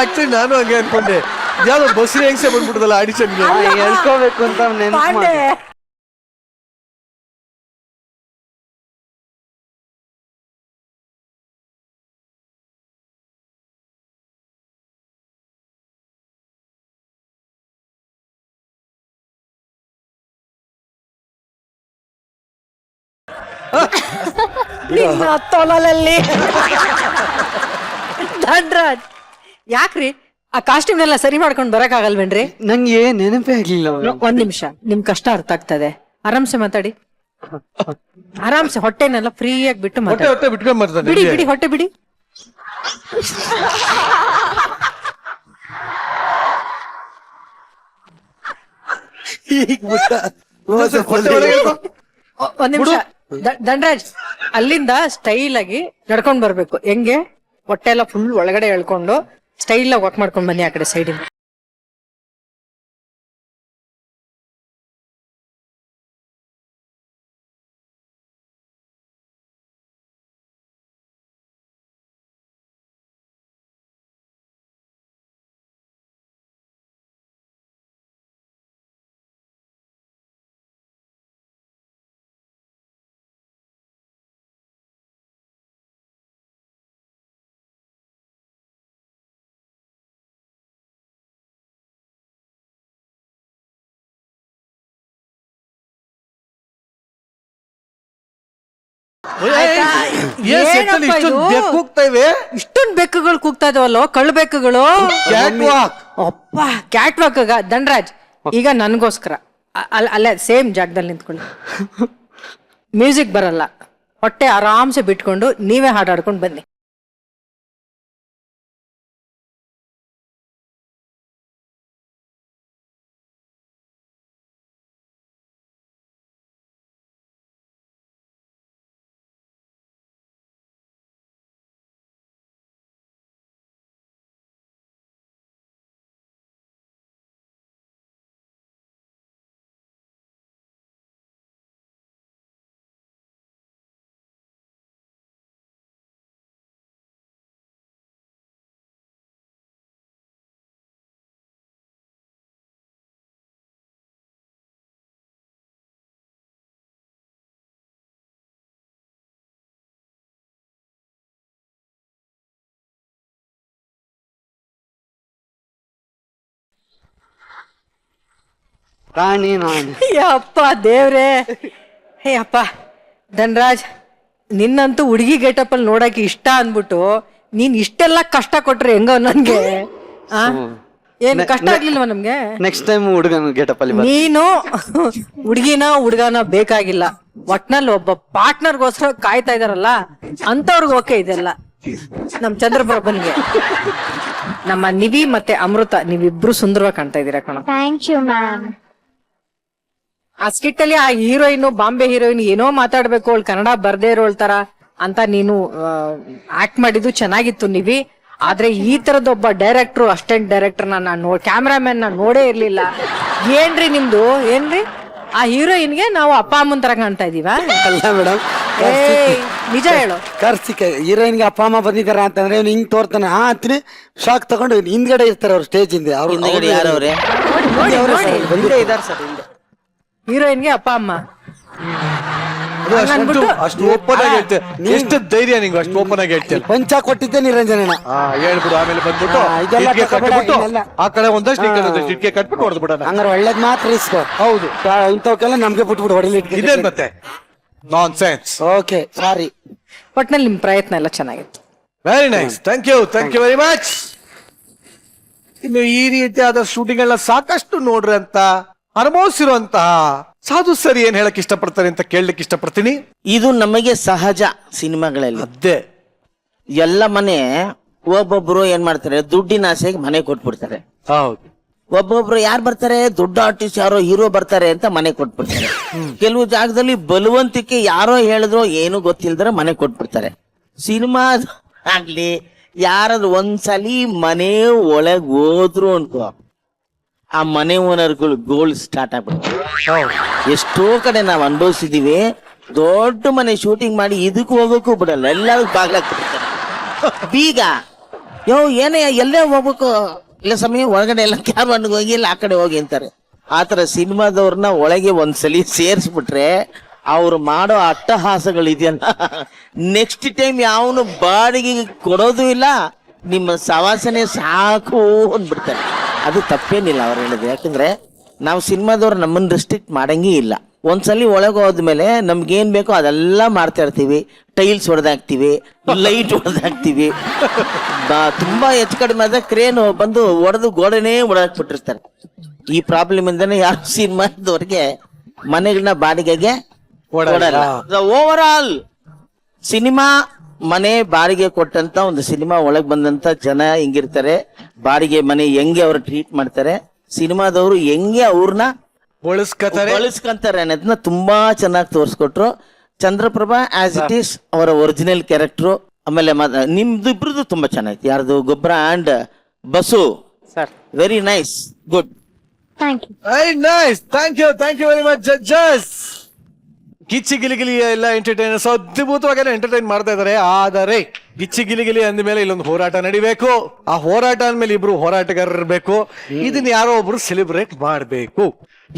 ಆಕ್ಚುಲಿ ನಾನು ಹಂಗೆ ಅನ್ಕೊಂಡೆ. ಯಾವ್ದೋ ಬಸ್ರಿ ಹೆಂಗ್ಸೆ ಬಂದ್ಬಿಟ್ಟದಲ್ಲ ಆಡಿಷನ್ಗೆ ಹೇಳ್ಕೋಬೇಕು ಅಂತ ಪಾಂಡೆ ನಿಮ್ಮ ತೊಲಲಲ್ಲಿ ಧನ್ರಾಜ್. ಯಾಕ್ರಿ ಆ ಕಾಸ್ಟ್ಯೂಮ್ನೆಲ್ಲ ಸರಿ ಮಾಡ್ಕೊಂಡ್ ಬರಕ್ ಆಗಲ್ವೇನ್ರಿ? ನಂಗೆ ನೆನಪೇ ಆಗ್ಲಿಲ್ಲ. ಒಂದ್ ನಿಮಿಷ, ನಿಮ್ ಕಷ್ಟ ಅರ್ಥ ಆಗ್ತದೆ. ಆರಾಮ್ಸೆ ಮಾತಾಡಿ. ಆರಾಮ್ಸೆ ಹೊಟ್ಟೆನೆಲ್ಲ ಫ್ರೀ ಆಗಿ ಬಿಟ್ಟು ಮಾತಾಡಿ. ಹೊಟ್ಟೆ ಬಿಟ್ಕೊಂಡ್ ಮಾಡ್ತಾನೆ. ಬಿಡಿ ಬಿಡಿ, ಹೊಟ್ಟೆ ಬಿಡಿ. ಒಂದ್ ನಿಮಿಷ ಧನ್ರಾಜ್, ಅಲ್ಲಿಂದ ಸ್ಟೈಲ್ ಆಗಿ ನಡ್ಕೊಂಡ್ ಬರ್ಬೇಕು. ಹೆಂಗೆ? ಹೊಟ್ಟೆ ಎಲ್ಲ ಫುಲ್ ಒಳಗಡೆ ಎಳ್ಕೊಂಡು ಸ್ಟೈಲ್ ಆಗಿ ವಾಕ್ ಮಾಡ್ಕೊಂಡ್ ಬನ್ನಿ ಆ ಕಡೆ ಸೈಡಿಂದ. ಇಷ್ಟೊಂದು ಕೂಗ್ತಾ ಇವೆ. ಇಷ್ಟೊಂದ್ ಬೆಕ್ಕುಗಳು ಕೂಗ್ತಾ ಇದಾವಲ್ಲೋ, ಕಳ್ಳು ಬೆಕ್ಕುಗಳು. ಅಪ್ಪ, ಕ್ಯಾಟ್ ವಾಕ್. ಧನ್ರಾಜ್, ಈಗ ನನ್ಗೋಸ್ಕರ ಅಲ್ಲೇ ಸೇಮ್ ಜಾಗದಲ್ಲಿ ನಿಂತ್ಕೊಳ್ಳಿ. ಮ್ಯೂಸಿಕ್ ಬರಲ್ಲ, ಹೊಟ್ಟೆ ಆರಾಮ್ಸೆ ಬಿಟ್ಕೊಂಡು ನೀವೇ ಹಾಡಾಡ್ಕೊಂಡು ಬನ್ನಿ. ರಾಣಿ ನಾನು. ಅಪ್ಪ ದೇವ್ರೆ. ಹೇ ಅಪ್ಪ ಧನ್ರಾಜ್, ನಿನ್ನಂತೂ ಹುಡುಗಿ ಗೆಟಪ್ ಅಲ್ಲಿ ನೋಡಕ್ಕೆ ಇಷ್ಟ ಅಂದ್ಬಿಟ್ಟು ನೀನ್ ಇಷ್ಟೆಲ್ಲ ಕಷ್ಟ ಕೊಟ್ರೆ ಹೆಂಗೋ ನನ್ಗೆ ಆ? ಏನ್ ಕಷ್ಟ ಆಗ್ಲಿಲ್ವಾ ನಮ್ಗೆ? ನೆಕ್ಸ್ಟ್ ಟೈಮ್ ಹುಡುಗನ ಗೆಟಪ್ ಅಲ್ಲಿ ನೀನು ಹುಡುಗನ ಬೇಕಾಗಿಲ್ಲ, ಒಟ್ನಲ್ಲಿ ಒಬ್ಬ ಪಾರ್ಟ್ನರ್ಗೋಸ್ಕರ ಕಾಯ್ತಾ ಇದಾರಲ್ಲ ಅಂತವ್ರಿಗೆ ಓಕೆ ಇದೆಲ್ಲ. ನಮ್ ಚಂದ್ರಪ್ರಭನ್ಗೆ ನಮ್ಮ ನಿವಿ ಮತ್ತೆ ಅಮೃತ ನೀವಿಬ್ರು ಸುಂದರವಾಗಿ ಕಾಣ್ತಾ ಇದೀರಾ ಕಣ. Thank you ma'am. ಆ ಸ್ಕಿಟ್ ಅಲ್ಲಿ ಆ ಹೀರೋಯಿನ್, ಬಾಂಬೆ ಹೀರೋಯಿನ್ ಏನೋ ಮಾತಾಡ್ಬೇಕು, ಅವಳು ಕನ್ನಡ ಬರ್ದೇ ಇರೋಳ್ ತರ ಅಂತ ನೀನು ಆಕ್ಟ್ ಮಾಡಿದ್ದು ಚೆನ್ನಾಗಿತ್ತು ನಿವಿ. ಆದ್ರೆ ಈ ತರದ ಒಬ್ಬ ಡೈರೆಕ್ಟರ್, ಅಸಿಸ್ಟೆಂಟ್ ಡೈರೆಕ್ಟರ್ ನಾನು ಕ್ಯಾಮ್ರಾಮನ್ ನಾನು ನೋಡೇ ಇರ್ಲಿಲ್ಲ. ಏನ್ರಿ ನಿಮ್ದು? ಏನ್ರಿ ಆ ಹೀರೋಯಿನ್ಗೆ ನಾವು ಅಪ್ಪ ಅಮ್ಮನ್ ತರ ಕಾಣ್ತಾ ಇದೀವ? ಅಲ್ಲ ಮೇಡಮ್, ನಿಜ ಹೇಳು. ಕರ್ಸಿಕೆ ಹೀರೋಯಿನ್ಗೆ ಅಪ್ಪ ಅಮ್ಮ ಬಂದಿದಾರ ಅಂತಂದ್ರೆ ಇವ್ನು ಹಿಂಗ್ ತೋರ್ತಾನೆ. ಅಂತೀನಿ ಶಾಕ್ ತಗೊಂಡು ಹಿಂದ್ಗಡೆ ಇರ್ತಾರೆ ಅವ್ರು ಸ್ಟೇಜ್ ಹಿಂದೆ. ಅವ್ರು ಹಿಂದಗಡೆ ಯಾರವ್ರೆ? ಇದಾರೆ ಸರ್ ಹಿಂದೆ. ಹೀರೋಯಿನ್ಗೆ ಅಪ್ಪ ಅಮ್ಮ ಅಷ್ಟು ಓಪನ್ ಆಗಿ ಹೇಳ್ತೆ. ಎಷ್ಟು ಧೈರ್ಯ ನಿಂಗೆ ಅಷ್ಟು ಓಪನ್ ಆಗಿ ಹೇಳ್ತೇನೆ. ಪಂಚ ಕೊಟ್ಟಿದ್ದೆ ನಿರಂಜನ. ಹೇಳ್ಬಿಡು. ಆಮೇಲೆ ಬಂದ್ಬಿಟ್ಟು ಇದೆಲ್ಲ ಇಟ್ಕೆ ತಗೊಬೇಡ, ಕಟ್ಬಿಟ್ಟು ಇದೆಲ್ಲ. ಆ ಕಡೆ ಒಂದಷ್ಟು ಈ ಕಡೆ ಒಂದಷ್ಟು ಇಟ್ಕೆ ಕಟ್ಬಿಟ್ಟು ಹೊಡೆದು ಬಿಡೋಣ. ಹಂಗಾರೆ ಒಳ್ಳೇದ್ ಮಾತ್ರ ಇಸ್ಕೋ. ಹೌದು, ಇಂಥವಕ್ಕೆಲ್ಲ ನಮ್ಗೆ ಬಿಟ್ಬಿಟ್ಟು ಹೊಡಿಲಿ. ಇದೇನ್ ಮತ್ತೆ ನಾನ್ ಸೆನ್ಸ್. Okay sorry. ಒಟ್ನಲ್ಲಿ ನಿಮ್ ಪ್ರಯತ್ನ ಎಲ್ಲ ಚೆನ್ನಾಗಿತ್ತು. Very nice, thank you very much. ಇನ್ನು ಈ ರೀತಿಯಾದ ಶೂಟಿಂಗ್ ಎಲ್ಲ ಸಾಕಷ್ಟು ನೋಡ್ರಿ ಅಂತ ಅನುಭವಿಸಿರುವಂತಹ ಸಾಧು ಸರ್ ಏನ್ ಹೇಳಕ್ ಇಷ್ಟಪಡ್ತಾರೆ ಅಂತ ಕೇಳಲಿಕ್ಕೆ ಇಷ್ಟಪಡ್ತೀನಿ. ಇದು ನಮಗೆ ಸಹಜ ಸಿನಿಮಾಗಳಲ್ಲಿ. ಅದೇ ಎಲ್ಲ ಮನೆ ಒಬ್ಬೊಬ್ರು ಏನ್ ಮಾಡ್ತಾರೆ, ದುಡ್ಡಿನ ಆಸೆಗೆ ಮನೆ ಕೊಟ್ಬಿಡ್ತಾರೆ. ಹೌದು. ಒಬ್ಬೊಬ್ರು ಯಾರು ಬರ್ತಾರೆ, ದೊಡ್ಡ ಆರ್ಟಿಸ್ಟ್ ಯಾರೋ ಹೀರೋ ಬರ್ತಾರೆ ಅಂತ ಮನೆ ಕೊಟ್ಬಿಡ್ತಾರೆ. ಕೆಲವು ಜಾಗದಲ್ಲಿ ಬಲವಂತಿಕೆ ಯಾರೋ ಹೇಳಿದ್ರು ಏನು ಗೊತ್ತಿಲ್ದ್ರೆ ಮನೆ ಕೊಟ್ಬಿಡ್ತಾರೆ. ಸಿನಿಮಾ ಆಗ್ಲಿ ಯಾರಾದ್ರೂ ಒಂದ್ಸಲಿ ಮನೆ ಒಳಗ್ ಹೋದ್ರು ಅನ್ಕೋ, ಆ ಮನೆ ಓನರ್ಗಳು ಗೋಲ್ ಸ್ಟಾರ್ಟ್ ಆಗ್ಬಿಡ್ತಾರೆ. ಎಷ್ಟೋ ಕಡೆ ನಾವ್ ಅನುಭವಿಸಿದೀವಿ. ದೊಡ್ಡ ಮನೆ ಶೂಟಿಂಗ್ ಮಾಡಿ ಇದಕ್ಕೂ ಹೋಗೋಕ್ಕೂ ಬಿಡಲ್ಲ, ಎಲ್ಲರೂ ಬಾಗ್ಲಾಕ್ಬಿಡ್ತಾರೆ. ಬೀಗ ಏನೇ ಎಲ್ಲೇ ಹೋಗ್ಬೇಕು, ಇಲ್ಲ ಸಮಯ ಒಳಗಡೆ ಎಲ್ಲ ಕ್ಯಾಬನ್ಗೆ ಹೋಗಿ ಇಲ್ಲ ಆ ಕಡೆ ಹೋಗಿ ಅಂತಾರೆ. ಆತರ ಸಿನಿಮಾದವ್ರನ್ನ ಒಳಗೆ ಒಂದ್ಸಲಿ ಸೇರಿಸ್ಬಿಟ್ರೆ ಅವ್ರು ಮಾಡೋ ಅಟ್ಟಹಾಸಗಳಿದೆಯಲ್ಲ, ನೆಕ್ಸ್ಟ್ ಟೈಮ್ ಯಾವನು ಬಾಡಿಗೆ ಕೊಡೋದು ಇಲ್ಲ, ನಿಮ್ಮ ಸವಾಸನೆ ಸಾಕು ಅಂದ್ಬಿಡ್ತಾರೆ. ಅದು ತಪ್ಪೇನಿಲ್ಲ ಅವ್ರು ಹೇಳಿದ್ರು. ಯಾಕಂದ್ರೆ ನಾವು ಸಿನಿಮಾದವ್ರು ನಮ್ಮನ್ನ ರೆಸ್ಟ್ರಿಕ್ಟ್ ಮಾಡಂಗೇ ಇಲ್ಲ. ಒಂದ್ಸಲಿ ಒಳಗೆ ಹೋದ್ಮೇಲೆ ನಮ್ಗೇನ್ ಬೇಕೋ ಅದೆಲ್ಲ ಮಾಡ್ತಾ ಇರ್ತೀವಿ. ಟೈಲ್ಸ್ ಹೊಡೆದಾಕ್ತಿವಿ, ಲೈಟ್ ಹೊಡೆದಾಕ್ತಿವಿ. ತುಂಬಾ ಹೆಚ್ಚು ಕಡಿಮೆ ಆದ ಕ್ರೇನ್ ಬಂದು ಹೊಡೆದು ಗೋಡೆನೇ ಹೊಡೆದಾಕ್ಬಿಟ್ಟಿರ್ತಾರೆ. ಈ ಪ್ರಾಬ್ಲಮ್ ಇಂದಾನೆ ಯಾರು ಸಿನಿಮಾದವ್ರಿಗೆ ಮನೆಗಳನ್ನ ಬಾಡಿಗೆಗೆ ಕೊಡಲ್ಲ. ಓವರ್ ಆಲ್ ಸಿನಿಮಾ ಮನೆ ಬಾಡಿಗೆ ಕೊಟ್ಟಂತ ಒಂದು ಸಿನಿಮಾ ಒಳಗ್ ಬಂದಂತ ಜನ ಹೆಂಗಿರ್ತಾರೆ, ಬಾಡಿಗೆ ಮನೆ ಹೆಂಗೆ ಅವ್ರು ಟ್ರೀಟ್ ಮಾಡ್ತಾರೆ, ಸಿನಿಮಾದವರು ಹೆಂಗೆ ಅವ್ರನ್ನ ಬಳಸ್ಕೊಂತಾರೆ ಅನ್ನೋದನ್ನ ತುಂಬಾ ಚೆನ್ನಾಗಿ ತೋರಿಸ್ಕೊಟ್ರು. ಚಂದ್ರಪ್ರಭಾ ಆಸ್ ಇಟ್ ಈಸ್ ಅವರ ಒರಿಜಿನಲ್ ಕ್ಯಾರೆಕ್ಟರ್. ಆಮೇಲೆ ನಿಮ್ದು ಇಬ್ರದ್ದು ತುಂಬಾ ಚೆನ್ನಾಗಿತ್ತು. ಯಾರ್ದು Gobbara and Basu sir very nice, good. Thank you. Very nice, thank you very much judges. Gicchi Giligili ಎಲ್ಲ ಎಂಟರ್ಟೈನರ್ಸ್ ಅದ್ಭುತವಾಗಿ ಎಂಟರ್ಟೈನ್ ಮಾಡ್ತಾ ಇದಾರೆ. ಆದರೆ ಗಿಚ್ಚಿ ಗಿಲಿಗಿಲಿ ಅಂದ ಮೇಲೆ ಇಲ್ಲೊಂದು ಹೋರಾಟ ನಡಿಬೇಕು. ಆ ಹೋರಾಟ ಅಂದ್ಮೇಲೆ ಇಬ್ರು ಹೋರಾಟಗಾರರು ಇರಬೇಕು. ಇದನ್ನ ಯಾರೋ ಒಬ್ರು ಸೆಲೆಬ್ರೇಟ್ ಮಾಡಬೇಕು.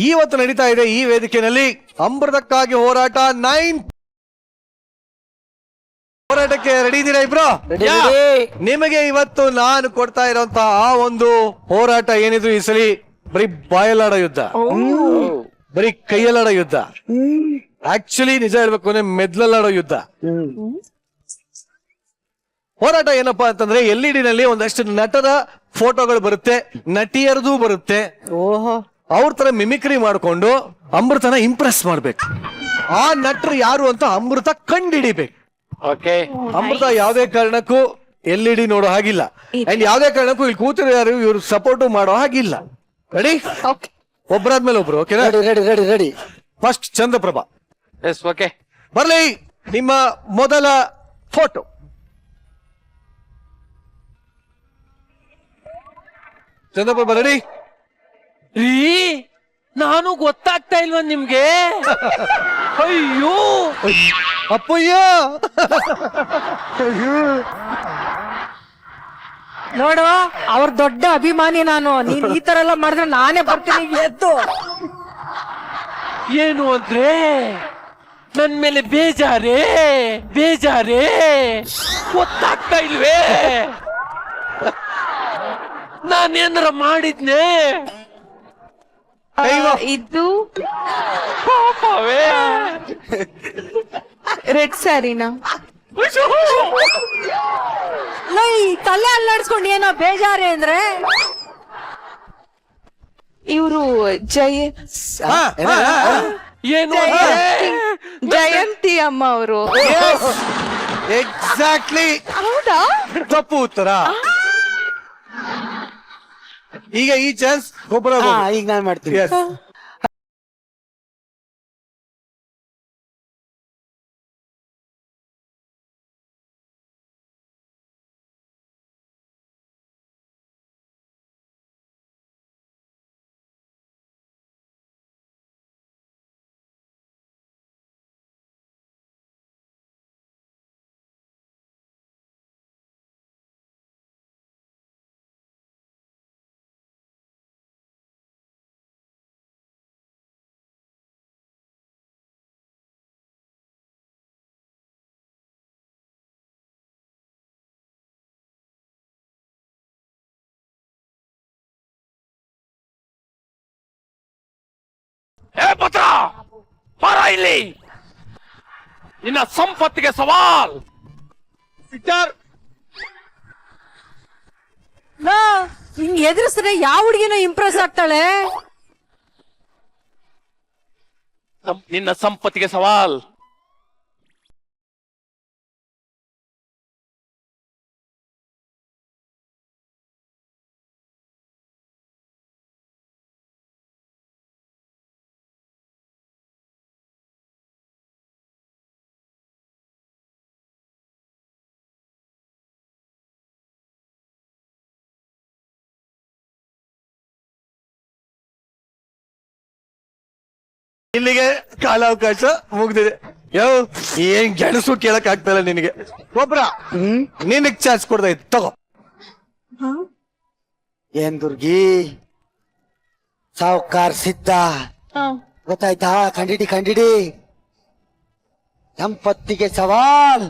ಇವತ್ತು ನಡೀತಾ ಇದೆ ಈ ವೇದಿಕೆಯಲ್ಲಿ ಅಮೃತಕ್ಕಾಗಿ ಹೋರಾಟ 9. ಹೋರಾಟಕ್ಕೆ ರೆಡಿ ಇದ್ದೀರಾ ಇಬ್ರು? ನಿಮಗೆ ಇವತ್ತು ನಾನು ಕೊಡ್ತಾ ಇರೋಂತಹ ಆ ಒಂದು ಹೋರಾಟ ಏನಿದ್ರು ಈ ಸಲಿ ಬರೀ ಬಾಯಲ್ಲಾಡೋ ಯುದ್ಧ, ಬರೀ ಕೈಯಲ್ಲಾಡೋ ಯುದ್ಧ. ಆಕ್ಚುಲಿ ನಿಜ ಹೇಳ್ಬೇಕು ಅಂದ್ರೆ ಮೆದ್ಲಲ್ಲಾಡೋ ಯುದ್ಧ. ಹೋರಾಟ ಏನಪ್ಪಾ ಅಂತಂದ್ರೆ LED ನಲ್ಲಿ ಒಂದಷ್ಟು ನಟರ ಫೋಟೋಗಳು ಬರುತ್ತೆ, ನಟಿಯರದು ಬರುತ್ತೆ. ಅವ್ರ ತರ ಮಿಮಿಕ್ರಿ ಮಾಡ್ಕೊಂಡು ಅಮೃತನ ಇಂಪ್ರೆಸ್ ಮಾಡ್ಬೇಕು. ಆ ನಟರು ಯಾರು ಅಂತ ಅಮೃತ ಕಂಡಿಡಿಬೇಕು. ಅಮೃತ ಯಾವ್ದೇ ಕಾರಣಕ್ಕೂ LED ನೋಡೋ ಹಾಗಿಲ್ಲ, ಅಂಡ್ ಯಾವ್ದೇ ಕಾರಣಕ್ಕೂ ಇಲ್ಲಿ ಕೂತಿರೋ ಯಾರು ಇವ್ರು ಸಪೋರ್ಟ್ ಮಾಡೋ ಹಾಗಿಲ್ಲ. ರೆಡಿ? ಒಬ್ಬರಾದ್ಮೇಲೆ ಒಬ್ರು. ಓಕೆನಾ? ರೆಡಿ. ಫಸ್ಟ್ ಚಂದ್ರಪ್ರಭಾ ಓಕೆ ಬರ್ಲಿ ನಿಮ್ಮ ಮೊದಲ ಫೋಟೋ. ಚಂದ್ರಪ್ರಭಾ ರೆಡಿ? ರೀ ನಾನು ಗೊತ್ತಾಗ್ತಾ ಇಲ್ವಾ ನಿಮ್ಗೆ? ಅಯ್ಯೋ ಅಪ್ಪಯ್ಯ, ನೋಡು, ಅವ್ರ ದೊಡ್ಡ ಅಭಿಮಾನಿ ನಾನು. ನೀನ್ ಈ ತರ ಎಲ್ಲ ಮಾಡಿದ್ರೆ ನಾನೇ ಬರ್ತೀನಿ ಎದ್ದು. ಏನು ಅಂದ್ರೆ ನನ್ ಮೇಲೆ ಬೇಜಾರೇ ಗೊತ್ತಾಗ್ತಾ ಇಲ್ವೇ? ನಾನೇನಾರ ಮಾಡಿದ್ನೆ? ಇದು ರೆಡ್ ಸ್ಯಾರಿನಾ? ಈ ತಲೆ ಅಲ್ಲಾಡ್ಸ್ಕೊಂಡು ಏನೋ ಬೇಜಾರೆ ಅಂದ್ರೆ ಇವರು ಏನು ಜಯಂತಿ ಅಮ್ಮ ಅವರು. ಎಕ್ಸಾಕ್ಟ್ಲಿ ಹೌದಾ? ತಪ್ಪು ಉತ್ತರ. ಈಗ ಈ ಚಾನ್ಸ್ ಗೊಬ್ಬರ ಈಗ ನಾನು ಮಾಡ್ತೀನಿ. ಏ ಪುತ್ರ ಬರ ಇಲ್ಲಿ, ನಿನ್ನ ಸಂಪತ್ತಿಗೆ ಸವಾಲ್. ಹಿಂಗ್ ಎದುರಿಸಿದ್ರೆ ಯಾವ ಹುಡುಗಿನೋ ಇಂಪ್ರೆಸ್ ಆಗ್ತಾಳೆ. ನಿನ್ನ ಸಂಪತ್ತಿಗೆ ಸವಾಲ್. ಇಲ್ಲಿಗೆ ಕಾಲಾವಕಾಶ ಮುಗ್ದಿದೆ. ಯಾವ ಏನ್ ಗೆಣಸು ಕೇಳಕ್ ಆಗ್ತಾಯಿಲ್ಲ ನಿನಗೆ. ಗೊಬ್ಬರ ನಿನಗ್ ಚಾನ್ಸ್ ಕೊಡ್ತಾ ಇತ್ತು, ತಗೋ. ಏನ್ ದುರ್ಗಿ, ಸಾವುಕಾರ್ ಸಿದ್ಧ ಗೊತ್ತಾಯ್ತಾ? ಕಂಡಿಡಿ ಸಂಪತ್ತಿಗೆ ಸವಾಲ್.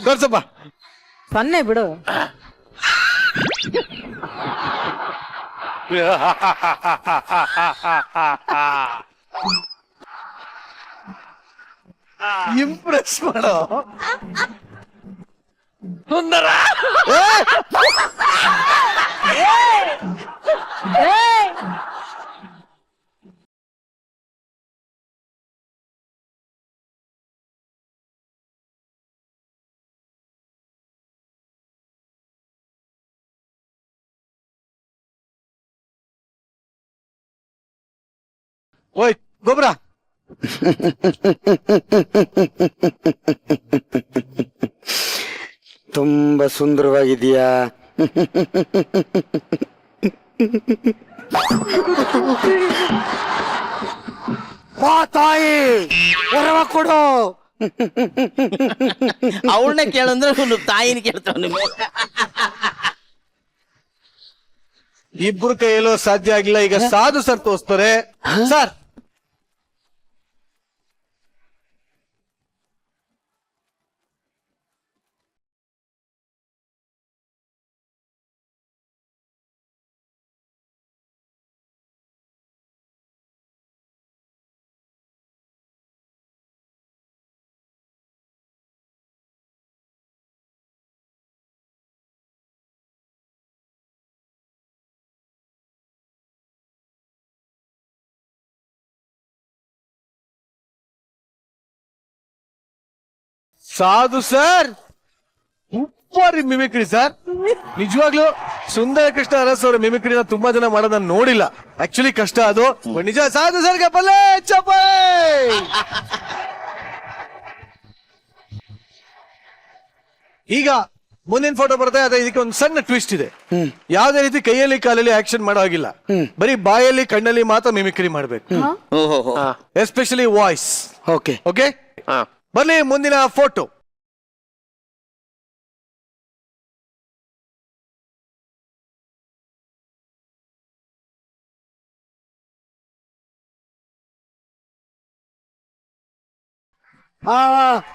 ತೋರ್ಸಪ್ಪ. ಸೊನ್ನೆ ಬಿಡು. ಇಂಪ್ರೆಸ್ ಮಾಡೋ ಸುಂದರ. ಓಯ್ ಗೊಬ್ಬರ, ತುಂಬಾ ಸುಂದರವಾಗಿದೆಯಾ? ತಾಯಿ ಹೊರವ ಕೊಡು. ಅವಳನ್ನೇ ಕೇಳಂದ್ರೆ ಒಂದು ತಾಯಿನ ಕೇಳ್ತಾವ ನಿಮ್ಗೆ. ಇಬ್ರು ಕೈಯಲ್ಲೂ ಸಾಧ್ಯ ಆಗಿಲ್ಲ. ಈಗ ಸಾಧು ಸರ್ ತೋರಿಸ್ತಾರೆ. ಸರ್ ಸಾಧು ಸರ್ ಸೂಪರ್ ಮಿಮಿಕ್ರಿ ಸರ್. ನಿಜವಾಗ್ಲೂ ಸುಂದರ ಕೃಷ್ಣ ಅರಸ್ ಅವರ ಮಿಮಿಕ್ರಿನ ತುಂಬಾ ಜನ ಮಾಡೋದನ್ನ ನೋಡಿಲ್ಲ. ಆಕ್ಚುಲಿ ಕಷ್ಟ ಅದು. ನಿಜ ಸಾಧು ಸರ್ಗೆ ಪಲ್ಲೆ ಚಪ್ಪಾಳೆ. ಈಗ ಮುಂದಿನ ಫೋಟೋ ಬರುತ್ತೆ ಅದೇ ಇದಕ್ಕೆ ಒಂದು ಸಣ್ಣ ಟ್ವಿಸ್ಟ್ ಇದೆ. ಯಾವ್ದೇ ರೀತಿ ಕೈಯಲ್ಲಿ ಕಾಲಲ್ಲಿ ಆಕ್ಷನ್ ಮಾಡೋ ಹಾಗಿಲ್ಲ, ಬರೀ ಬಾಯಲ್ಲಿ ಕಣ್ಣಲ್ಲಿ ಮಾತ್ರ ಮಿಮಿಕ್ರಿ ಮಾಡ್ಬೇಕು, ಓಹೋ ಎಸ್ಪೆಷಲಿ ವಾಯ್ಸ್. ಓಕೆ ಓಕೆ, ಬರ್ಲಿ ಮುಂದಿನ ಫೋಟೋ. ಹಾ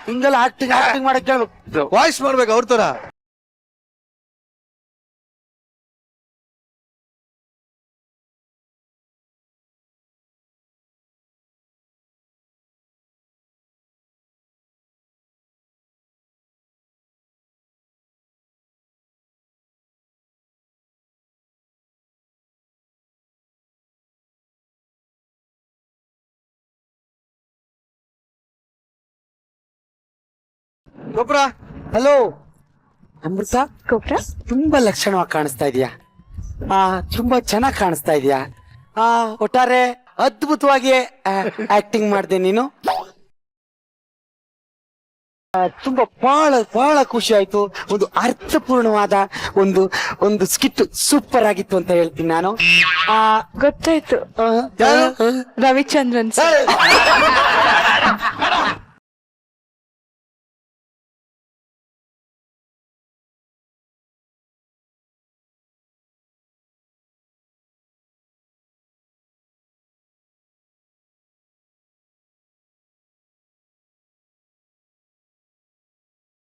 ಹಿಂಗೆಲ್ಲ ಆಕ್ಟಿಂಗ್ ಮಾಡಕ್ ಕೇಳ್ಬೇಕು. ವಾಯ್ಸ್ ಮಾಡ್ಬೇಕು ಅವ್ರ ತರ. ಗೊಬ್ಬರ. ಹಲೋ ಅಮೃತ, ಗೊಬ್ರ ತುಂಬಾ ಲಕ್ಷಣವಾಗಿ ಕಾಣಿಸ್ತಾ ಇದೀಯಾ. ತುಂಬಾ ಚೆನ್ನಾಗಿ ಕಾಣಿಸ್ತಾ ಇದೀಯಾ. ಒಟ್ಟಾರೆ ಅದ್ಭುತವಾಗಿ ಆಕ್ಟಿಂಗ್ ಮಾಡಿದೆ ನೀನು. ತುಂಬಾ ಬಹಳ ಖುಷಿ ಆಯ್ತು. ಒಂದು ಅರ್ಥಪೂರ್ಣವಾದ ಒಂದು ಸ್ಕಿಟ್ ಸೂಪರ್ ಆಗಿತ್ತು ಅಂತ ಹೇಳ್ತೀನಿ ನಾನು. ಗೊತ್ತಾಯ್ತು, ರವಿಚಂದ್ರನ್ ಸರ್.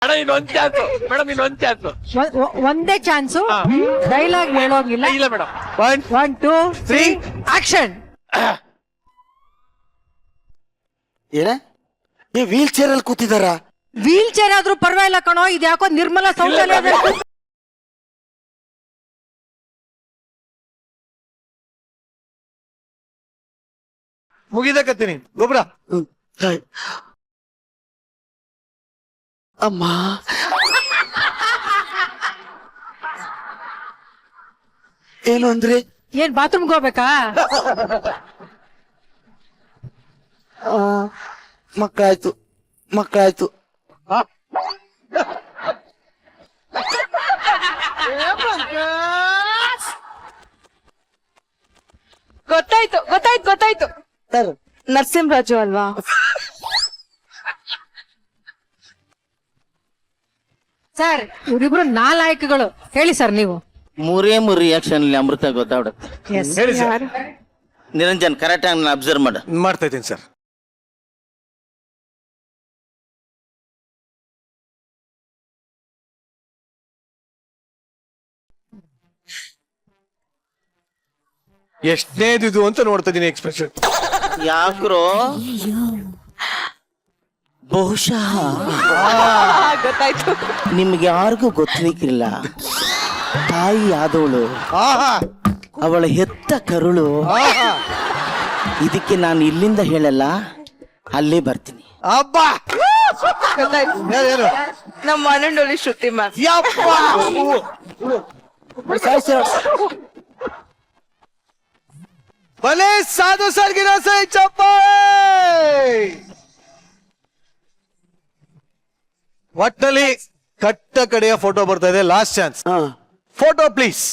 ಮೇಡಮ್ ಇನ್ನೊಂದ್ ಚಾನ್ಸ್, ಮೇಡಮ್ ಇನ್ನೊಂದ್ ಚಾನ್ಸ್. ಒಂದೇ ಚಾನ್ಸು, ಡೈಲಾಗ್ ಹೇಳೋಂಗಿಲ್ಲ. ಇಲ್ಲ ಮೇಡಮ್. 1 2 3 ಆಕ್ಷನ್. ಏನ ವೀಲ್ ಚೇರ್ ಅಲ್ಲಿ ಕೂತಿದಾರ? ವೀಲ್ ಚೇರ್ ಆದ್ರೂ ಪರವಾಗಿಲ್ಲ ಕಣೋ, ಇದು ಯಾಕೋ ನಿರ್ಮಲಾ ಶೌಚಾಲಯ. ಮುಗಿದಕತ್ತೀನಿ. ಗೊಬ್ಬರ. ಅಮ್ಮ ಏನು ಅಂದ್ರೆ ಏನ್ ಬಾತ್ರೂಮ್ಗೆ ಹೋಗ್ಬೇಕಾ? ಮಕ್ಕಳಾಯ್ತು. ಗೊತ್ತಾಯ್ತು. ಸರ್ ನರಸಿಂಹರಾಜು ಅಲ್ವಾ? ಸರ್ ಇವರಿಬ್ರು ನಾಲಾಯಕಗಳು. ಹೇಳಿ ಸರ್ ನೀವು. ಮೂರೇ ರಿಯಾಕ್ಷನ್ ಅಲ್ಲಿ ಅಮೃತ ಗೊತ್ತಾಗ್ಬಿಡುತ್ತೆ. ಹೇಳಿ ಸರ್. ನಿರಂಜನ್ ಕರೆಕ್ಟ್ ಆಗಿ ಅಬ್ಸರ್ವ್ ಮಾಡು. ಮಾಡ್ತಾ ಇದ್ದೀನಿ ಸರ್. ಎಷ್ಟನೇದಿದು ಅಂತ ನೋಡ್ತಾ ಇದೀನಿ ಎಕ್ಸ್ಪ್ರೆಷನ್. ಯಾಕ್ರೋ ಬಹುಶಃ ಗೊತ್ತಾಯ್ತು. ನಿಮ್ಗೆ ಯಾರಿಗೂ ಗೊತ್ತಿರ್ಲಿಕ್ಕಿಲ್ಲ, ತಾಯಿ ಆದವಳು, ಆಹಾ ಅವಳ ಹೆತ್ತ ಕರುಳು. ಆಹಾ ಇದಕ್ಕೆ ನಾನು ಇಲ್ಲಿಂದ ಹೇಳಲ್ಲ, ಅಲ್ಲೇ ಬರ್ತೀನಿ. ಅಬ್ಬಾ ಗೊತ್ತಾಯ್ತು. ಏನು ನಮ್ಮ ಮನಂಡೋಲಿ ಶ್ರುತಿ ಮ್ಯಾಮ್. ಯಪ್ಪ. ಭಲೆ ಸಾಧು ಸರ್ಗಿರ ಸೈ ಚಪ್ಪ. ಒಟ್ಟಲ್ಲಿ ಕಟ್ಟ ಕಡೆಯ ಫೋಟೋ ಬರ್ತಾ ಇದೆ. Last chance. Photo please.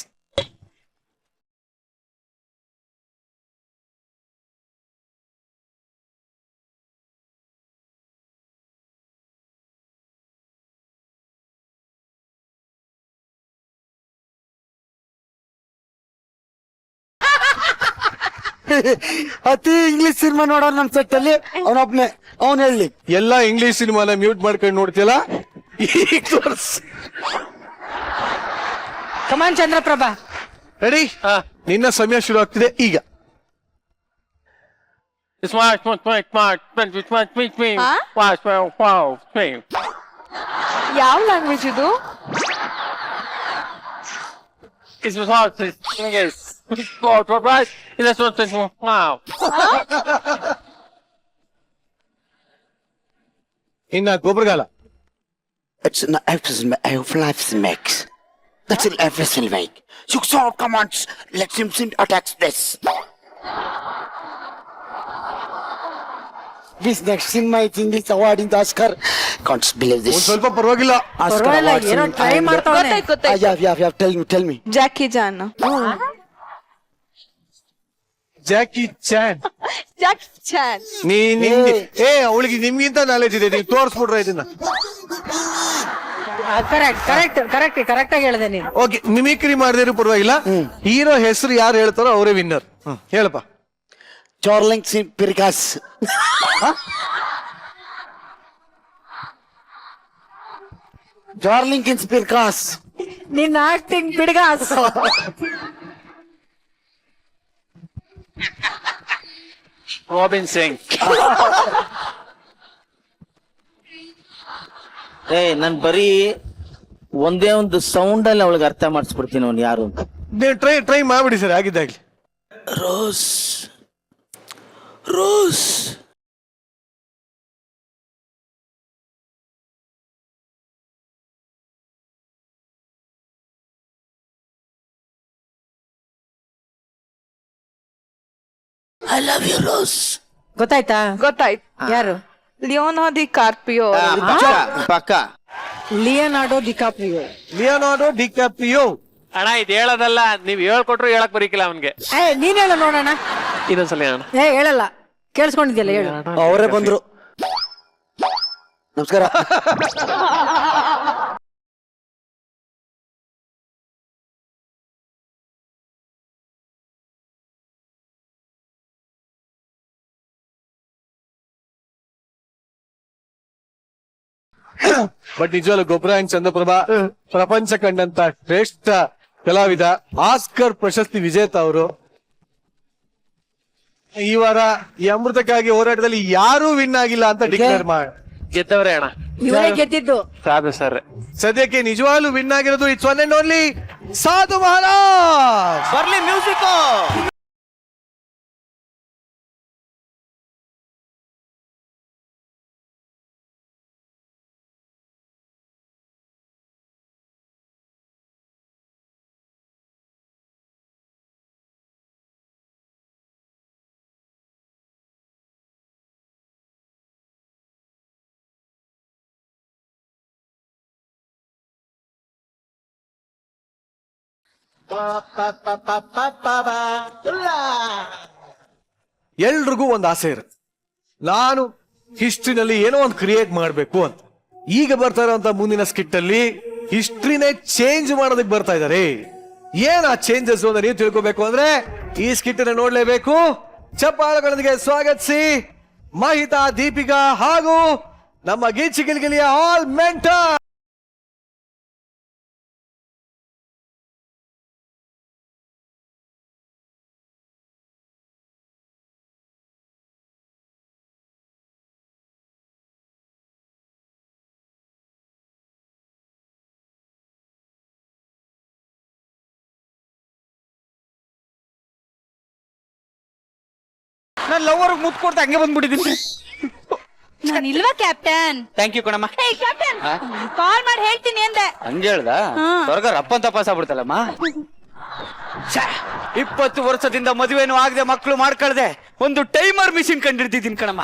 ಅತಿ ಇಂಗ್ಲಿಷ್ ಸಿನಿಮಾ ನೋಡೋ ನಮ್ ಸೆಟ್ ಅಲ್ಲಿ ಅವನೊಬ್ನೇ. ಅವನ್ ಹೇಳಿ ಎಲ್ಲ ಇಂಗ್ಲಿಷ್ ಸಿನಿಮಾನ ಮ್ಯೂಟ್ ಮಾಡ್ಕೊಂಡು ನೋಡ್ತಿಲ್ಲ. ಈಗ ತೋರ್ಸ್. ಕಮಾನ್ ಚಂದ್ರಪ್ರಭಾ. ರೆಡಿ? ನಿನ್ನ ಸಮಯ ಶುರು ಆಗ್ತಿದೆ ಈಗ. ಯಾವ ಲ್ಯಾಂಗ್ವೇಜ್ ಇದು? ಇನ್ನ ಗೊಬ್ಬರಗಾಲ. It's not everything makes. That's in everything make. You saw commands. Let him send attacks this. This next cinema is English award in the Oscar. Can't believe this. ಒಂದ್ ಸ್ವಲ್ಪ ಪರವಾಗಿಲ್ಲ. Oscar ಪರವಾಗಿಲ್ಲ, awards ಏನೋ in try Ireland. ಮಾಡ್ತಾವನೆ. ಗೊತ್ತಾಯ್ತು Yeah. Tell me. Jackie John Jackie Chan. Jackie Chan ಅವಳಿಗೆ ನಿಮ್ಗಿಂತ knowledge ಇದೆ, ನೀವು ತೋರಿಸ್ಬಿಡ್ರ ಇದನ್ನ. ಕರೆಕ್ಟ್ ಆಗಿ ಹೇಳಿದೆ ನೀನು. ಓಕೆ, ಮಿಮಿಕ್ರಿ ಮಾಡದಿರು ಪರವಾಗಿಲ್ಲ. ಹೀರೋ ಹೆಸರು ಯಾರು ಹೇಳ್ತಾರೋ ಅವರೇ ವಿನ್ನರ್. ಹೇಳಪ್ಪ. Jorling Pirkas. Jorling Pirkas. ನಿನ್ನ ಆಕ್ಟಿಂಗ್ ಬಿಡ್ಗಾಸ್. ರಾಬಿನ್ ಸಿಂಗ್. ನನ್ ಬರೀ ಒಂದೇ ಒಂದು ಸೌಂಡ್ ಅಲ್ಲಿ ಅವಳಿಗೆ ಅರ್ಥ ಮಾಡಿಸ್ಬಿಡ್ತೀನಿ ಅವ್ನು ಯಾರು ಅಂತ. ನೀವು ಟ್ರೈ ಮಾಡ್ಬಿಡಿ ಸರ್, ಆಗಿದ್ದಾಗ್ಲಿ. Rose I love you Rose. ಗೊತ್ತಾಯ್ತಾ? ಗೊತ್ತಾಯ್ತು. ಯಾರು? Leono di Carpio. ಪಕ್ಕ ಲಿಯೋನಾರ್ಡೋ ಡಿಕಾಪ್ರಿಯೋ. ಲಿಯೋನಾರ್ಡೋ ಡಿಕಾಪ್ರಿಯೋ. ಅಣ್ಣ ಇದು ಹೇಳೋದಲ್ಲ, ನೀವ್ ಹೇಳ್ಕೊಟ್ರು ಹೇಳಕ್ ಬರೀಕಿಲ್ಲ ಅವನ್ಗೆ. ನೀನ್ ಹೇಳ ನೋಡೋಣ. ಇದೊಂದ್ಸಲ ಹೇಳೋಣ. ಹೇಳಲ್ಲ, ಕೇಳಿಸ್ಕೊಂಡಿದ್ಯಲ್ಲ, ಹೇಳು. ಅವರೇ ಬಂದ್ರು. ನಮಸ್ಕಾರ. ಬಟ್ ನಿಜವಾಗ್ಲೂ ಗೊಬ್ಬರ ಅಂಡ್ ಚಂದ್ರಪ್ರಭಾ ಪ್ರಪಂಚ ಕಂಡಂತ ಶ್ರೇಷ್ಠ ಕಲಾವಿದ, ಆಸ್ಕರ್ ಪ್ರಶಸ್ತಿ ವಿಜೇತ ಅವರು. ಈ ವಾರ ಈ ಅಮೃತಕ್ಕಾಗಿ ಹೋರಾಟದಲ್ಲಿ ಯಾರೂ ವಿನ್ ಆಗಿಲ್ಲ ಅಂತ ಡಿಕ್ಲೇರ್ ಮಾಡಿ ಗೆದ್ದವ್ರೆ ಅಣ್ಣ, ಇವರೇ ಗೆದ್ದಿದ್ದು. ಸಾಧು ಸರ್. ಸದ್ಯಕ್ಕೆ ನಿಜವಾಗ್ಲೂ ವಿನ್ ಆಗಿರೋದು ಇಟ್ಸ್ ಒನ್ ಅಂಡ್ ಓನ್ಲಿ ಸಾಧು ಮಹಾರಾಜ್. ಬರ್ಲಿ ಮ್ಯೂಸಿಕ್. ಎಲ್ರಿಗೂ ಒಂದು ಆಸೆ ಇರುತ್ತೆ, ನಾನು ಹಿಸ್ಟ್ರಿನಲ್ಲಿ ಏನೋ ಒಂದು ಕ್ರಿಯೇಟ್ ಮಾಡಬೇಕು ಅಂತ. ಈಗ ಬರ್ತಾ ಇರೋಂತ ಮುಂದಿನ ಸ್ಕಿಟ್ ಅಲ್ಲಿ ಹಿಸ್ಟ್ರಿನೇ ಚೇಂಜ್ ಮಾಡೋದಕ್ಕೆ ಬರ್ತಾ ಇದಾರೆ. ಏನ್ ಆ ಚೇಂಜಸ್ ಅಂತ ನೀವು ತಿಳ್ಕೋಬೇಕು ಅಂದ್ರೆ ಈ ಸ್ಕಿಟ್ ಅನ್ನ ನೋಡ್ಲೇಬೇಕು. ಚಪ್ಪಾಳಗಳೊಂದಿಗೆ ಸ್ವಾಗತಿಸಿ ಮಹಿತಾ, ದೀಪಿಕಾ ಹಾಗೂ ನಮ್ಮ ಗೀಚಿ ಗಿಲ್ಗಿಲಿಯ ಆಲ್ ಮೆಂಟರ್. ನನ್ನ ಲವರ್ ಮುತ್ ಕೊಡ್ತಾ ಹಂಗೆ ಬಂದ್ಬಿಟ್ಟಿದ್ದೀನಿ. ನಾನು ಇಲ್ವಾ ಕ್ಯಾಪ್ಟನ್? ಥ್ಯಾಂಕ್ ಯು ಕಣಮ್ಮ. ಕ್ಯಾಪ್ಟನ್ ಕಾಲ್ ಮಾಡಿ ಹೇಳ್ತೀನಿ ಅಂದೆ. ಹಂಗೆ ಹೇಳ್ದ ಸ್ವರ್ಗ ರಪ್ಪನ್ ತಪಾಸ ಆಗ್ಬಿಡ್ತಲ್ಲಮ್ಮ. 20 ವರ್ಷದಿಂದ ಮದುವೆನೂ ಆಗದೆ ಮಕ್ಕಳು ಮಾಡ್ಕೊಳ್ದೆ ಒಂದು ಟೈಮರ್ ಮಿಷಿನ್ ಕಂಡಿಡ್ತಿದ್ದೀನಿ ಕಣಮ್ಮ.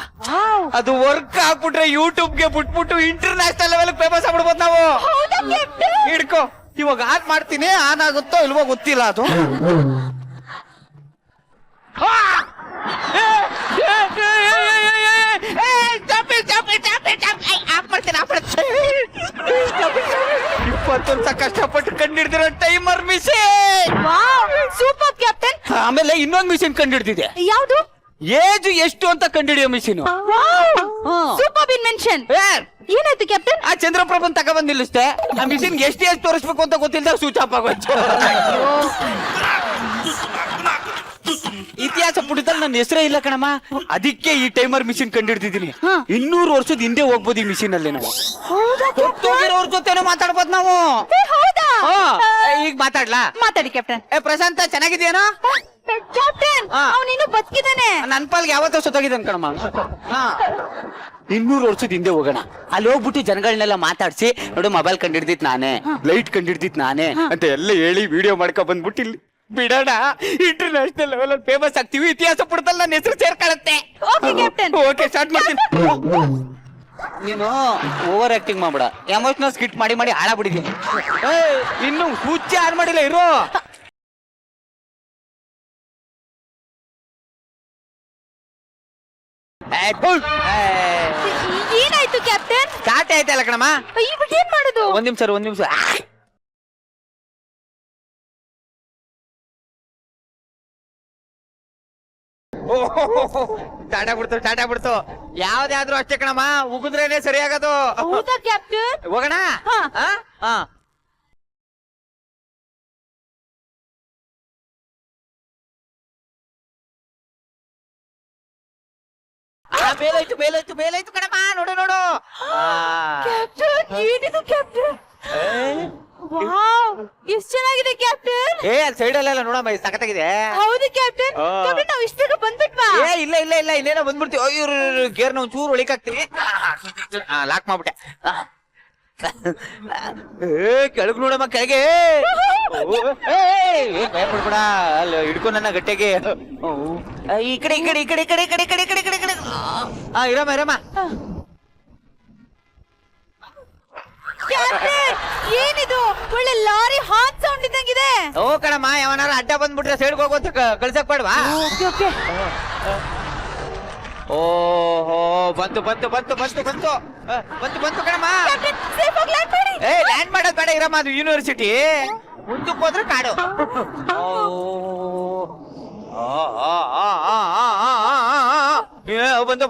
ಅದು ವರ್ಕ್ ಹಾಕ್ಬಿಟ್ರೆ ಯೂಟ್ಯೂಬ್ಗೆ ಬಿಟ್ಬಿಟ್ಟು ಇಂಟರ್ನ್ಯಾಷನಲ್ ಲೆವೆಲ್ ಫೇಮಸ್ ಆಗ್ಬಿಡ್ಬೋದು ನಾವು. ಹಿಡ್ಕೋ, ಇವಾಗ ಆನ್ ಮಾಡ್ತೀನಿ, ಆನ್ ಆಗುತ್ತೋ ಇಲ್ವೋ ಗೊತ್ತಿಲ್ಲ ಅದು. ಕಷ್ಟಪಟ್ಟು ಕಂಡಿಡ್ದಿರೋ ಟೈಮರ್ ಮಿಷಿನ್. Super captain. ಆಮೇಲೆ ಇನ್ನೊಂದು ಮಿಷಿನ್ ಕಂಡಿಡ್ತಿದೆ. ಯಾವುದು? ಏಜ್ ಎಷ್ಟು ಅಂತ ಕಂಡಿಡಿಯೋ ಮಿಷಿನ್. Super invention. ಏನಾಯ್ತು ಕ್ಯಾಪ್ಟನ್? ಆ ಚಂದ್ರಪ್ರಭನ್ ತಗೊಬಂದ್ ನಿಲ್ಲಿಸ್ತೆ. ಆ ಮಿಷಿನ್ ಎಷ್ಟು ಏಜ್ ತೋರಿಸ್ಬೇಕು ಅಂತ ಗೊತ್ತಿಲ್ಲದ ಸ್ವಿಚ್ ಆಫ್ ಆಗೋಯ್ತು. ಇತಿಹಾಸ ಪುಟದಲ್ಲಿ ನನ್ನ ಹೆಸರೇ ಇಲ್ಲ ಕಣಮ್ಮ. ಅದಕ್ಕೆ ಈ ಟೈಮರ್ ಮಿಷಿನ್ ಕಂಡಿಡ್ತಿದ್ದೀನಿ. 200 ವರ್ಷದ ಹಿಂದೆ ಹೋಗ್ಬೋದು ಈ ಮಿಷಿನ್ ಅಲ್ಲಿ ನಾವು. ಹೋಗಿರೋರ್ ಜೊತೆನೂ ಮಾತಾಡ್ಬೋದು ನಾವು. ಈಗ ಮಾತಾಡ್ಲಾ? ಮಾತಾಡಿ ಕ್ಯಾಪ್ಟನ್. ಪ್ರಶಾಂತ ಚೆನ್ನಾಗಿದ್ಯೇನೋ? ಕ್ಯಾಪ್ಟನ್ ಅವನಿನ್ನು ಬದುಕಿದಾನೆ. ನನ್ ಪಾಲ್ಗೆ ಯಾವತ್ತೋ ಸತ್ತೋಗಿದ್ದಾನೆ ಕಣಮ್ಮ. 200 ವರ್ಷದ ಹಿಂದೆ ಹೋಗೋಣ. ಅಲ್ಲಿ ಹೋಗ್ಬಿಟ್ಟು ಜನಗಳನ್ನೆಲ್ಲ ಮಾತಾಡ್ಸಿ, ನೋಡು ಮೊಬೈಲ್ ಕಂಡಿಡ್ದಿತ್ ನಾನೇ, ಲೈಟ್ ಕಂಡಿಡ್ದಿತ್ ನಾನೇ ಅಂತ ಎಲ್ಲ ಹೇಳಿ ವಿಡಿಯೋ ಮಾಡ್ಕೊ ಬಂದ್ಬಿಟ್ಟು ಇಲ್ಲಿ ಬಿಡೋಣ, ಇಂಟರ್ನ್ಯಾಷನಲ್ ಲೆವೆಲ್ ಅಲ್ಲಿ ಫೇಮಸ್ ಆಗ್ತೀವಿ, ಇತಿಹಾಸ ಪುಟದಲ್ಲಿ ನನ್ನ ಹೆಸರು ಸೇರ್ಕೊಳ್ಳುತ್ತೆ. Okay captain. ಓಕೆ, ಸ್ಟಾರ್ಟ್ ಮಾಡ್ತೀನಿ. ನೀನು ಓವರ್ ಆಕ್ಟಿಂಗ್ ಮಾಡ್ಬೇಡ, ಎಮೋಷನಲ್ ಸ್ಕಿಟ್ ಮಾಡಿ ಮಾಡಿ ಹಾಳಾಗ್ಬಿಟ್ಟಿದ್ದೀನಿ. ಇನ್ನು ಹುಚ್ಚೆ ಆನ್ ಮಾಡಿಲ್ಲ, ಇರೋ. ಏನಾಯ್ತು ಕ್ಯಾಪ್ಟನ್? ಸ್ಟಾರ್ಟ್ ಆಯ್ತಲ್ಲ ಕಣಮ್ಮ. ಇವಾಗ ಏನ್ ಮಾಡೋದು? ಒಂದ್ ನಿಮಿಷ. ಸ್ಟಾರ್ಟ್ ಆಗ್ಬಿಡ್ತು. ಯಾವ್ದಾದ್ರು ಅಷ್ಟೇ ಕಣಮ್ಮ, ಉಗಿದ್ರೇನೆ ಸರಿಯಾಗದು. ಹೌದಾ ಕ್ಯಾಪ್ಟನ್? ಹೋಗೋಣ. ಹಾ. ಮೇಲಾಯ್ತು ಕಣಮ್ಮ, ನೋಡು. ಕ್ಯಾಪ್ಟನ್ ಏನಿದು ಕ್ಯಾಪ್ಟನ್? ವಾವ್, ಎಷ್ಟು ಚೆನ್ನಾಗಿದೆ ಕ್ಯಾಪ್ಟನ್. ಅಲ್ಲಿ ಸೈಡ್ ಅಲ್ಲೆಲ್ಲ ನೋಡಮ್ಮ, ಸಖತ್ತಾಗಿದೆ. ಹೌದು ಕ್ಯಾಪ್ಟನ್. ಕ್ಯಾಪ್ಟನ್ ನಾವು ಇಷ್ಟು ಬೇಗ ಬಂದ್ಬಿಟ್ವಾ? ಇಲ್ಲ ಇನ್ನೇನೋ ಬಂದ್ಬಿಡ್ತೀವಿ. ಅಯ್ಯೋ, ಗೇರ್ ನಾವು ಚೂರು ಒಳಿಕಾಗ್ತೀವಿ. ಲಾಕ್ ಮಾಡ್ಬಿಟ್ಟೆ. ಕೆಳಗ್ ನೋಡಮ್ಮ, ಕೆಳಗೆ. ಭಯಪಡ್ಬೇಡ, ಅಲ್ಲಿ ಹಿಡ್ಕೊ ನನ್ನ ಗಟ್ಟೆಗೆ. ಈ ಕಡೆ ಇರಮ್ಮ. ಕ್ಯಾಪ್ಟನ್ ಏನಿದು? ಒಳ್ಳೆ ಲಾರಿ ಹಾರ್ನ್ ಸೌಂಡ್ ಇದ್ದಂಗಿದೆ. ಓ ಕಣಮ್ಮ, ಯಾವನಾರ ಅಡ್ಡ ಬಂದ್ಬಿಟ್ರೆ ಸೈಡ್ಗೆ ಹೋಗೋತ ಕಳ್ಸಕ್ ಬೇಡವಾ? ಓಕೆ. ಓಹೋ, ಬಂತು ಕಣಮ್ಮ. ಕ್ಯಾಪ್ಟನ್ ಸೇಫ್ ಆಗಿ ಲ್ಯಾಂಡ್ ಮಾಡಿ. ಲ್ಯಾಂಡ್ ಮಾಡೋದ್ ಬೇಡ, ಇರಮ್ಮ, ಅದು ಯೂನಿವರ್ಸಿಟಿ. ಮುಂದಕ್ಕೆ ಹೋದ್ರೆ ಕಾಡು. ಬಂದು.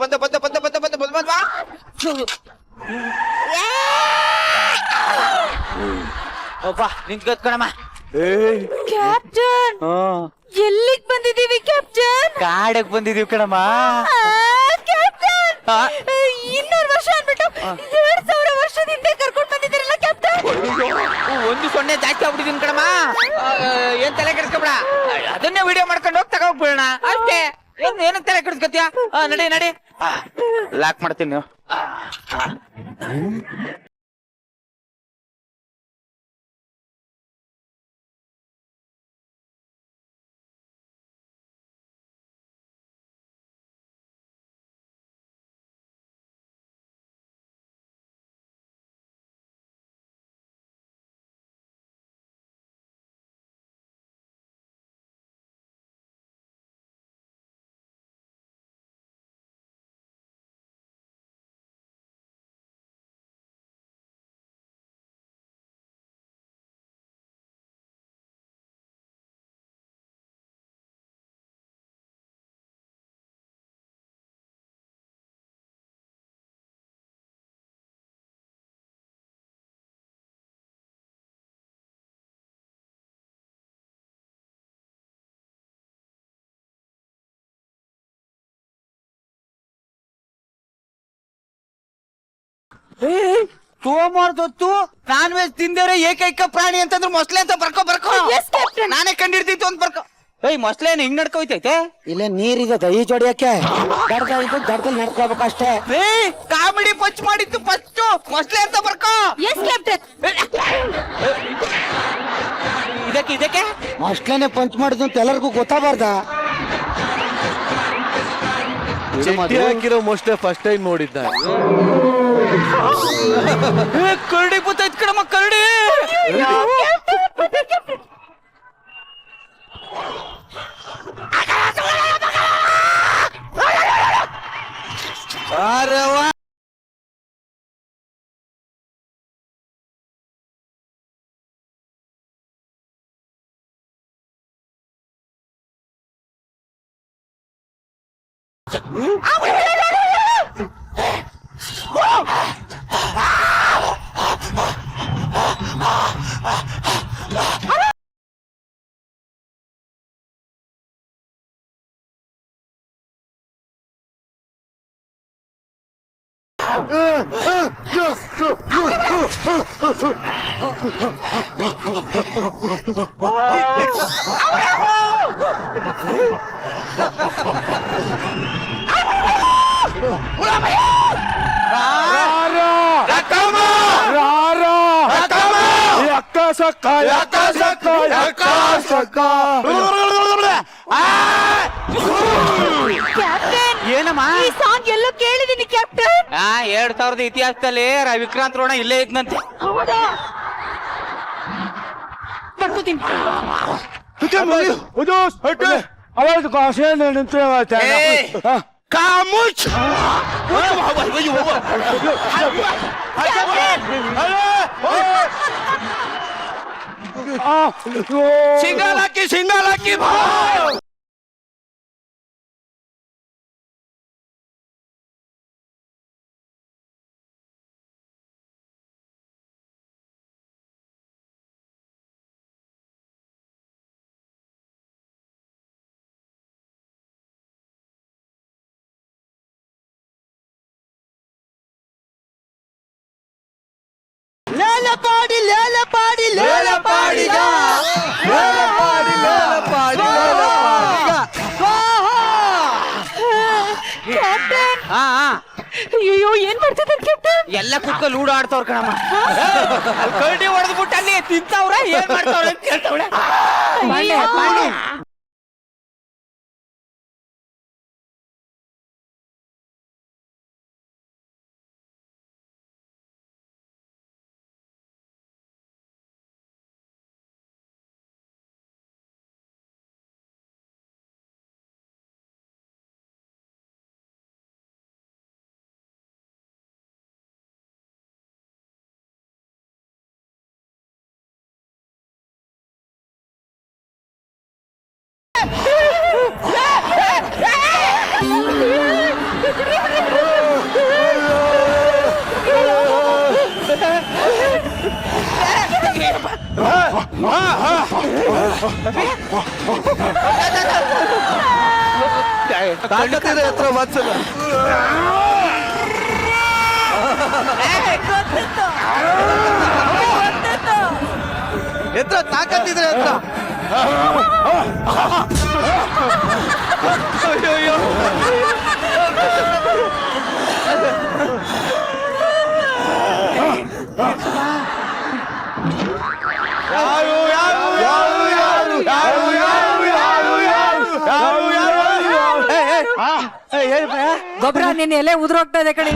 ಒಬ್ಬ ನಿಂತ್ಕೋತ್ ಕಣಮ್ಮ. ಕ್ಯಾಪ್ಟನ್ ಎಲ್ಲಿಗೆ ಬಂದಿದೀವಿ ಕ್ಯಾಪ್ಟನ್? ಕಾಡಕ್ ಬಂದಿದೀವಿ ಕಣಮ್ಮ. ಕ್ಯಾಪ್ಟನ್ 200 ವರ್ಷ ಅನ್ಬಿಟ್ಟು 2000 ವರ್ಷದಿಂದ ಕರ್ಕೊಂಡ್ ಬಂದಿದ್ದೀರಲ್ಲ ಕ್ಯಾಪ್ಟನ್. 1 ಜಾಸ್ತಿ ಆಗ್ಬಿಟ್ಟಿದೀನಿ ಕಣಮ್ಮ. ಏನ್ ತಲೆ ಕೆಡಿಸ್ಕೊಬೇಡ, ಅದನ್ನೇ ವಿಡಿಯೋ ಮಾಡ್ಕೊಂಡು ಹೋಗಿ ತಗೋಗ್ಬಿಡೋಣ ಅಷ್ಟೇ. ಏನಕ್ಕೆ ತಲೆ ಕೆಡಿಸ್ಕೊತೀಯ? ನಡಿ. ಲಾಕ್ ಮಾಡ್ತೀನಿ ನೀವು. ಸೋಮವಾರದೊತ್ತು ನಾನ್ ವೆಜ್ ತಿಂದರೆ ಏಕೈಕ ಪ್ರಾಣಿ ಅಂತಂದ್ರೆ ಮೊಸಳೆ ಅಂತ ಬರ್ಕೋ. ನಾನೇ ಕಂಡಿಡ್ತಿತ್ತು ಅಂತ ಬರ್ಕೋ. ಮೊಸಳೆನ ಹಿಂಗ್ ನಡ್ಕೋಯ್ತೈತೆ. ಇಲ್ಲ ನೀರಿದೆ ದಹಿ ಜೋಡಿಯಕ್ಕೆ ದಡದಲ್ಲಿ ನಡ್ಕೋಬೇಕು ಅಷ್ಟೇ. ಕಾಮಿಡಿ ಪಂಚ್ ಮಾಡಿತ್ತು ಫಸ್ಟ್, ಮೊಸಳೆ ಅಂತ ಬರ್ಕೋ. S captain. ಇದಕ್ಕೆ ಅಷ್ಟೇನೆ ಪಂಚ್ ಮಾಡಿದ್ದು ಅಂತ ಎಲ್ಲರಿಗೂ ಗೊತ್ತಾಗಬಾರ್ದ. ಚಟ್ಟಿ ಹಾಕಿರೋ ಮೊಷ್ಟೇ ಫಸ್ಟ್ ಟೈಮ್ ನೋಡಿದ್ದ. ಕರಡಿ ಬತ್ತೈತ್ ಕಣಮ್ಮ, ಕರಡಿ. ಅಕ್ಕ ಸಕ್ಕ ಏನಮ್ಮ ಈ ಸಾಂಗ್ ಎಲ್ಲೋ ಕೇಳಿದೀನಿ ಕ್ಯಾಪ್ಟನ್. 2000 ಇತಿಹಾಸದಲ್ಲಿ ವಿಕ್ರಾಂತ್ ರೋಣ ಇಲ್ಲೇ ಇದ್ನಂತೆ. ಬರ್ಕೋತೀನಿ. ಕಾಮುಚ್ ಸಿಂಗಾಲಾಕಿ ಸಿಂಗಾಲಾಕಿ ಲೇಲಪಾಡಿ ಲೇಲಪಾಡಿ ಲೇಲಪಾಡಿಗ ಲೇಲಪಾಡಿ, ಲೇಲಪಾಡಿ, ಲೇಲಪಾಡಿಗ. ಕ್ಯಾಪ್ಟನ್, ಹಾ ಅಯ್ಯೋ ಏನ್ ಮಾಡ್ತಿದ್ದಾರೆ ಕ್ಯಾಪ್ಟನ್? ಎಲ್ಲ ಕುತ್ಕ ಲೂಡೋ ಆಡ್ತವ್ರ ಕಣಮ್ಮ. ಕರಡಿ ಹೊಡೆದ್ಬಿಟ್ಟು ಅಲ್ಲಿ ತಿಂತವ್ರ ಏನ್ ಮಾಡ್ತಾವ್ರ ಅಂತ ಕೇಳ್ತವ್ರೆ. ತಾಕತ್ತಿದೆ ಹತ್ರ ವತ್ಸಲ. ಎತ್ರ ತಾಕತ್ತಿದ್ರೆ ಹತ್ರ. ಅಯ್ಯೋ ಗೊಬ್ಬರ ನಿನ್ನ ಎಲೆ ಉದುರೋಗ್ತಾ ಇದೆ ಕಣಿ.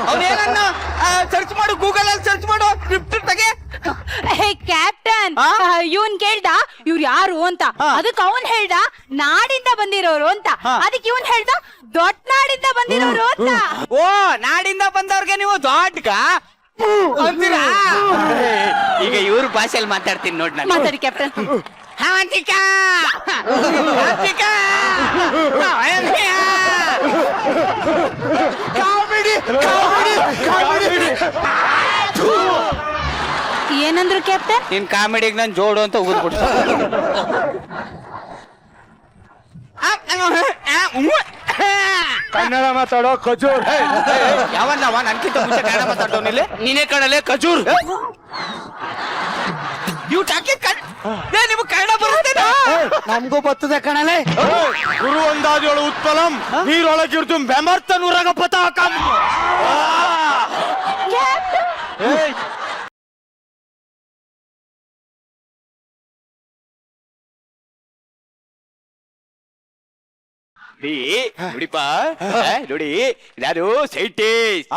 ಅವನೇನನ್ನ ಸರ್ಚ್ ಮಾಡು, ಗೂಗಲ್ ಅಲ್ಲಿ ಸರ್ಚ್ ಮಾಡು, ಸ್ಕ್ರಿಪ್ಟ್ ತೆಗೆ. ಕ್ಯಾಪ್ಟನ್, ಇವನ್ ಕೇಳ್ದ ಇವ್ರು ಯಾರು ಅಂತ, ಅದಕ್ಕೆ ಅವನ್ ಹೇಳ್ದ ನಾಡಿಂದ ಬಂದಿರೋರು ಅಂತ, ಅದಕ್ಕೆ ಇವನ್ ಹೇಳ್ದ ದೊಡ್ಡ ನಾಡಿಂದ ಬಂದಿರೋರು ಅಂತ. ಓ, ನಾಡಿಂದ ಬಂದವ್ರಿಗೆ ನೀವು ದೊಡ್ಡ ಅಂತೀರಾ? ಈಗ ಇವ್ರ ಭಾಷೆಯಲ್ಲಿ ಮಾತಾಡ್ತೀನಿ ನೋಡ್ ನಾನು. ಮಾತಾಡಿ ಕ್ಯಾಪ್ಟನ್. ಹಾಂತಿಕಾ ಹಾಂತಿಕಾ ಕಾಮಿಡಿ ಕಾಮಿಡಿ ಕಾಮಿಡಿ. ಏನಂದ್ರು ಕ್ಯಾಪ್ಟನ್? ನಿನ್ ಕಾಮಿಡಿಗೆ ನಾನು ಜೋಡು ಅಂತ ಊದ್ಬಿಡ್ತು. ಕನ್ನಡ ಮಾತಾಡೋ ಖಜೂರ್. ಯಾವನ್ನವ ನನ್ಕಿಂತ ಮುಂಚೆ ಕನ್ನಡ ಮಾತಾಡೋನಿಲ್ಲ? ನೀನೇ ಕಣಲೆ ಖಜೂರ್. ನೀವು ನಿಮ್ಗೆ ಕನ್ನಡ ಬರುತ್ತೇನಾ? ನಮ್ಗೂ ಬರ್ತದೆ ಕಣಲೆ. ಗುರು ಒಂದಾದಿಗಳು ಉತ್ಪಲಂ ನೀರೊಳಗಿರ್ದು ಬೆಮರ್ತ ನೂರಾಗ ಪತಾಕಂ. ನೋಡಿಪ್ಪ, ನೋಡಿ ನಾನು ಸೈಂಟಿಸ್ಟ್.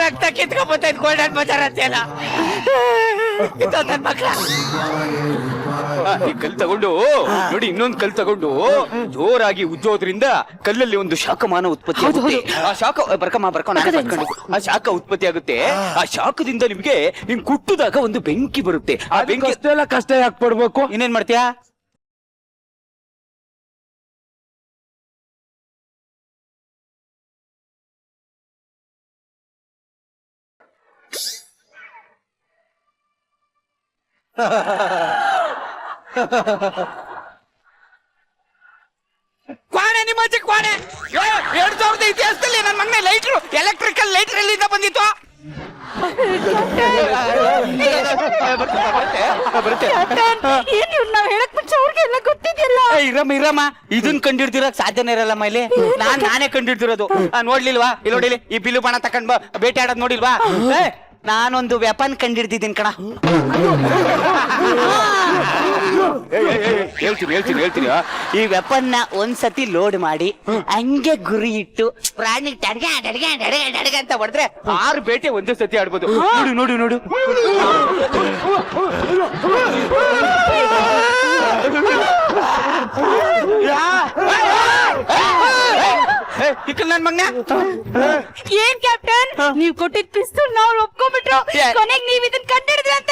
ರಕ್ತ ಕಿತ್ಕೊಂಡ್ಬರ್ತೈತೆ ಗೋಲ್ಡನ್ ಬಜಾರ್ ಅಂತೆಲ್ಲ ನನ್ ಮಕ್ಳ ಈ ಕಲ್ ತಗೊಂಡು ನೋಡಿ, ಇನ್ನೊಂದು ಕಲ್ ತಗೊಂಡು ಜೋರಾಗಿ ಉಜ್ಜೋದ್ರಿಂದ ಕಲ್ಲಲ್ಲಿ ಒಂದು ಶಾಖಮಾನ ಉತ್ಪತ್ತಿ ಆಗುತ್ತೆ. ಆ ಶಾಖ ಆ ಶಾಖ ಉತ್ಪತ್ತಿ ಆಗುತ್ತೆ. ಆ ಶಾಖದಿಂದ ನಿಮ್ಗೆ ನಿಮ್ ಕುಟ್ಟುದಾಗ ಒಂದು ಬೆಂಕಿ ಬರುತ್ತೆ. ಆ ಬೆಂಕಿ ಅಷ್ಟೆಲ್ಲ ಕಷ್ಟ ಯಾಕೆ ಪಡ್ಬೇಕು? ಇನ್ನೇನ್ ಮಾಡ್ತೀಯಾ? ಕ್ವಾಣೆ ನಿಮ್ಮಜ್ಜಿ ಕ್ವಾಣೆ 2000 ಇತಿಹಾಸದಲ್ಲಿ ನನ್ನ ಮಗನೇ ಲೈಟ್ರು ಎಲೆಕ್ಟ್ರಿಕಲ್ ಲೈಟ್ರ್ ಎಲ್ಲಿಂದ ಬಂದಿತ್ತು? ನಾವ್ ಹೇಳಕ್ ಮುಂಚೆ ಅವ್ರಿಗೆಲ್ಲ ಗೊತ್ತಿದ್ಯಲ್ಲ. ಇರಮ್ಮ ಇದನ್ ಕಂಡಿಡ್ದಿರಕ್ ಸಾಧ್ಯನೇ ಇರಲ್ಲ ಮೈಲಿ. ನಾನೇ ಕಂಡಿಡ್ದಿರೋದು. ನೋಡ್ಲಿಲ್ವಾ? ಇಲ್ಲಿ ನೋಡಿಲಿ, ಈ ಬಿಲ್ಲು ಬಾಣ ತಕೊಂಡ್ ಬೇಟೆ ಆಡೋದ್ ನೋಡಿಲ್ವಾ? ನಾನೊಂದು ವೆಪನ್ ಕಂಡಿಡ್ದಿದ್ದೀನಿ ಕಣ. ಹೇಳ್ತೀನಿ ಈ ವೆಪನ್ ನ ಒಂದ್ಸತಿ ಲೋಡ್ ಮಾಡಿ ಹಂಗೆ ಗುರಿ ಇಟ್ಟು ಪ್ರಾಣಿ ಟಡ್ಗ ಅಂತ ಹೊಡೆದ್ರೆ 6 ಬೇಟೆ ಒಂದೇ ಸತಿ ಆಡ್ಬೋದು. ನೋಡು ನನ್ ಮಗ್ನ ಏನ್ ಕ್ಯಾಪ್ಟನ್, ನೀವ್ ಕೊಟ್ಟಿದ್ ಪಿಸ್ತೂಲ್ ನಾವ್ ಒಪ್ಕೊಂಡ್ಬಿಟ್ರು. ಕೊನೆಗ್ ನೀವ್ ಇದನ್ ಕಂಡಿಡಿದ್ರಿ ಅಂತ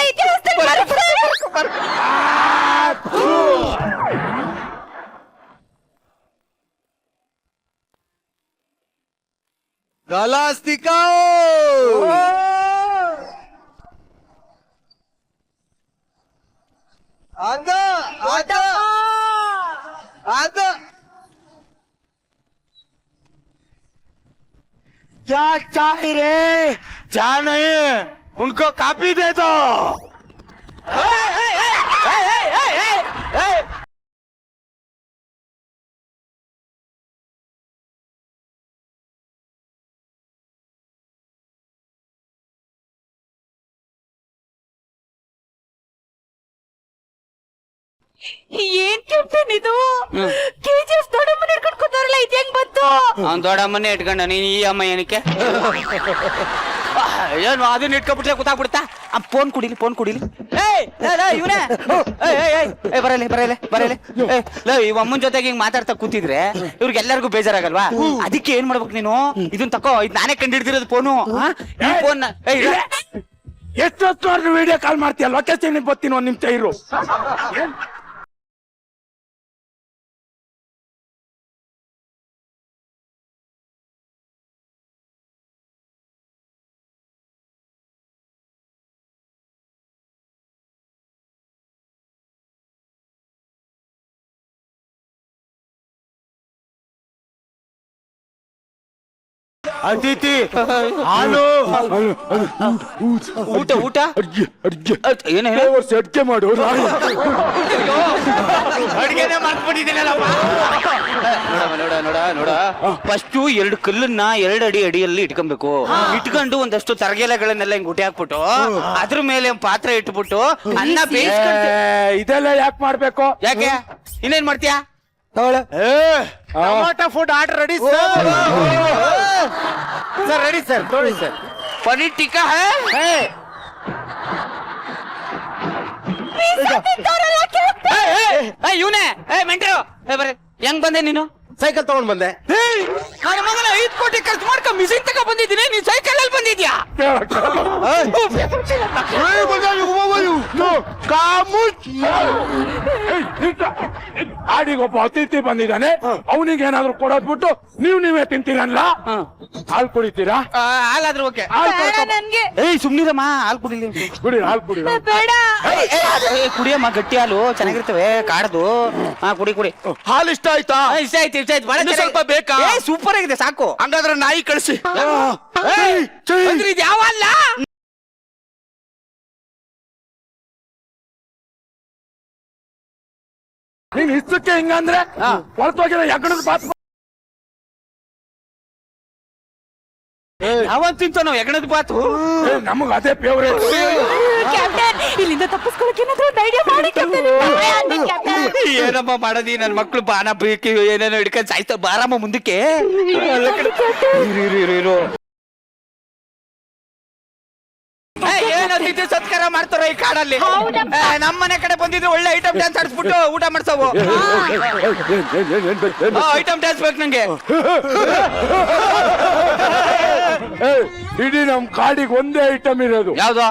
Galacticao! Anda! क्या चाह रे? चाह नहीं, उनको कापी दे दो. ಏನ್ ಕ್ಯಾಪ್ಟನ್ ಇದು? KGF ದೊಡ್ಡಮ್ಮನ ಹಿಡ್ಕೊಂಡು ಕೂತಾರಲ್ಲ, ಇದು ಹೆಂಗ್ ಬಂತು? ಅವ್ನ್ ದೊಡ್ಡಮ್ಮನ್ನೇ ಇಟ್ಕೊಂಡ, ನೀನ್ ಈ ಅಮ್ಮ ಏನಕ್ಕೆ? ಏನು ಅದನ್ನ ಇಟ್ಕೊಂಡ್ಬಿಟ್ರೆ ಗೊತ್ತಾಗ್ಬಿಡ್ತಾ? ಫೋನ್ ಕುಡಿಲಿ ಇವನೇ ಬರಲಿ. ಇವ್ ಅಮ್ಮನ ಜೊತೆಗೆ ಹಿಂಗ್ ಮಾತಾಡ್ತಾ ಕೂತಿದ್ರೆ ಇವ್ರಿಗೆಲ್ಲರಿಗೂ ಬೇಜಾರಾಗಲ್ವಾ? ಅದಕ್ಕೆ ಏನ್ ಮಾಡ್ಬೇಕು ನೀನು? ಇದನ್ ತಕೋ, ಇದ್ ನಾನೇ ಕಂಡಿಡ್ದಿರೋದು ಫೋನು. ಈ ಫೋನ್ ಎಷ್ಟೊತ್ತು ವಿಡಿಯೋ ಕಾಲ್ ಮಾಡ್ತೀಯ? ಲೊಕೇಶನ್ ಬರ್ತೀನಿ, ಒಂದ್ ನಿಮಿಷ ಇರು. ಅತಿಥಿ ಹಾಲು ಊಟ ಏನ ಅಡ್ಗೆ ಮಾಡು. ಅಡಿಗೆನೆ ನೋಡ ಫಸ್ಟ್ 2 ಕಲ್ಲನ್ನ 2 ಅಡಿ ಅಡಿಯಲ್ಲಿ ಇಟ್ಕೊಬೇಕು. ಇಟ್ಕೊಂಡು ಒಂದಷ್ಟು ತರಗೆಲೆಗಳನ್ನೆಲ್ಲ ಹಿಂಗ್ ಗುಟಿ ಹಾಕ್ಬಿಟ್ಟು ಅದ್ರ ಮೇಲೆ ಪಾತ್ರೆ ಇಟ್ಬಿಟ್ಟು ಅನ್ನ ಬೇಯಿಸ್ಕೊಂಡು. ಇದೆಲ್ಲ ಯಾಕೆ ಮಾಡ್ಬೇಕು? ಯಾಕೆ ಇನ್ನೇನ್ ಮಾಡ್ತೀಯಾ? Tomato food order ready sir. Ready sir, ನೋಡಿ ಸರ್. ಪನೀರ್ ಟಿಕ್ಕಾ ಹೇ ಇವನೇ ಮೆಂಟ್ರು ಬರ್ರಿ. ಹೆಂಗ್ ಬಂದೆ ನೀನು? ಸೈಕಲ್ ತಗೊಂಡ್ ಬಂದೆ. ನನ್ನ ಮಗನ 5 ಕೋಟಿ ಖರ್ಚು ಮಾಡ್ಕೊಂಡ್ ಮಿಷಿನ್ ತಗೊಂಡ್ ಬಂದಿದ್ದೀನಿ, ನೀನ್ ಸೈಕಲ್ ಅಲ್ಲಿ ಬಂದಿದ್ಯಾ? ಆಡಿಗೊಬ್ಬ ಅತಿಥಿ ಬಂದಿದ್ದಾನೆ, ಅವನಿಗೆ ಏನಾದ್ರು ಕೊಡೋದ್ಬಿಟ್ಟು ನೀವೇ ತಿಂತೀರಲ್ಲ. ಹಾಲು ಕುಡಿತೀರಾ? ಹಾಲಾದ್ರೂ ಓಕೆ. ನನ್ಗೆ ಸುಮ್ನಿರಮ್ಮ, ಹಾಲು ಕುಡಿಲಿ. ಕುಡಿ, ಹಾಲು ಕುಡಿ. ಬೇಡ. ಕುಡಿಯಮ್ಮ, ಗಟ್ಟಿ ಹಾಲು ಚೆನ್ನಾಗಿರ್ತವೆ, ಕಾಡ್ದು. ಕುಡಿ. ಹಾಲು ಇಷ್ಟ ಆಯ್ತಾ? ಇಷ್ಟ ಆಯ್ತು. ಸ್ವಲ್ಪ ಬೇಕಾ? ಸೂಪರ್ ಆಗಿದೆ, ಸಾಕು. ಹಂಗಾದ್ರೆ ನಾಯಿ ಕಳಿಸಿ. ಇದು ಯಾವ ಅಲ್ಲ? ನೀನ್ ಇಷ್ಟಕ್ಕೆ ಹಿಂಗಂದ್ರೆ ಹೊರತೋಗಿರೋ ಎಗಣದ ಬಾತ್. ಯಾವತ್ ತಿಂತ ನಾವು ಎಗಣದ ಬಾತು? ನಮಗ್ ಅದೇ ಫೇವ್ರೇಟ್. ಕ್ಯಾಪ್ಟನ್, ಇಲ್ಲಿಂದ ತಪ್ಪಿಸ್ಕೊಳಕ್ ಏನಾದ್ರು ಒಂದು ಐಡಿಯಾ ಮಾಡಿ ಕ್ಯಾಪ್ಟನ್. ಏನಮ್ಮ ಮಾಡೋದಿ? ನನ್ ಮಕ್ಳು ಬಾನ ಬೇಕಿ ಏನೇನೋ ಹಿಡ್ಕೊಂಡ್ ಸಾಯ್ತ. ಬಾರಮ್ಮ ಮುಂದಕ್ಕೆ. ಏನು ಅತಿಥಿ ಸತ್ಕಾರ ಮಾಡ್ತಾರ ಈ ಕಾಡಲ್ಲಿ ನಮ್ಮ ಮನೆ ಕಡೆ ಬಂದಿದ್ರೆ ಒಳ್ಳೆ ಐಟಮ್ ಡ್ಯಾನ್ಸ್ ಆಡಿಸ್ಬಿಟ್ಟು ಊಟ ಮಾಡ್ಸವು ಐಟಮ್ ಡ್ಯಾನ್ಸ್ ಬೇಕು ನಂಗೆ. ಇಡೀ ನಮ್ ಕಾಡಿಗೆ ಒಂದೇ ಐಟಮ್ ಇರೋದು ಯಾವ್ದು?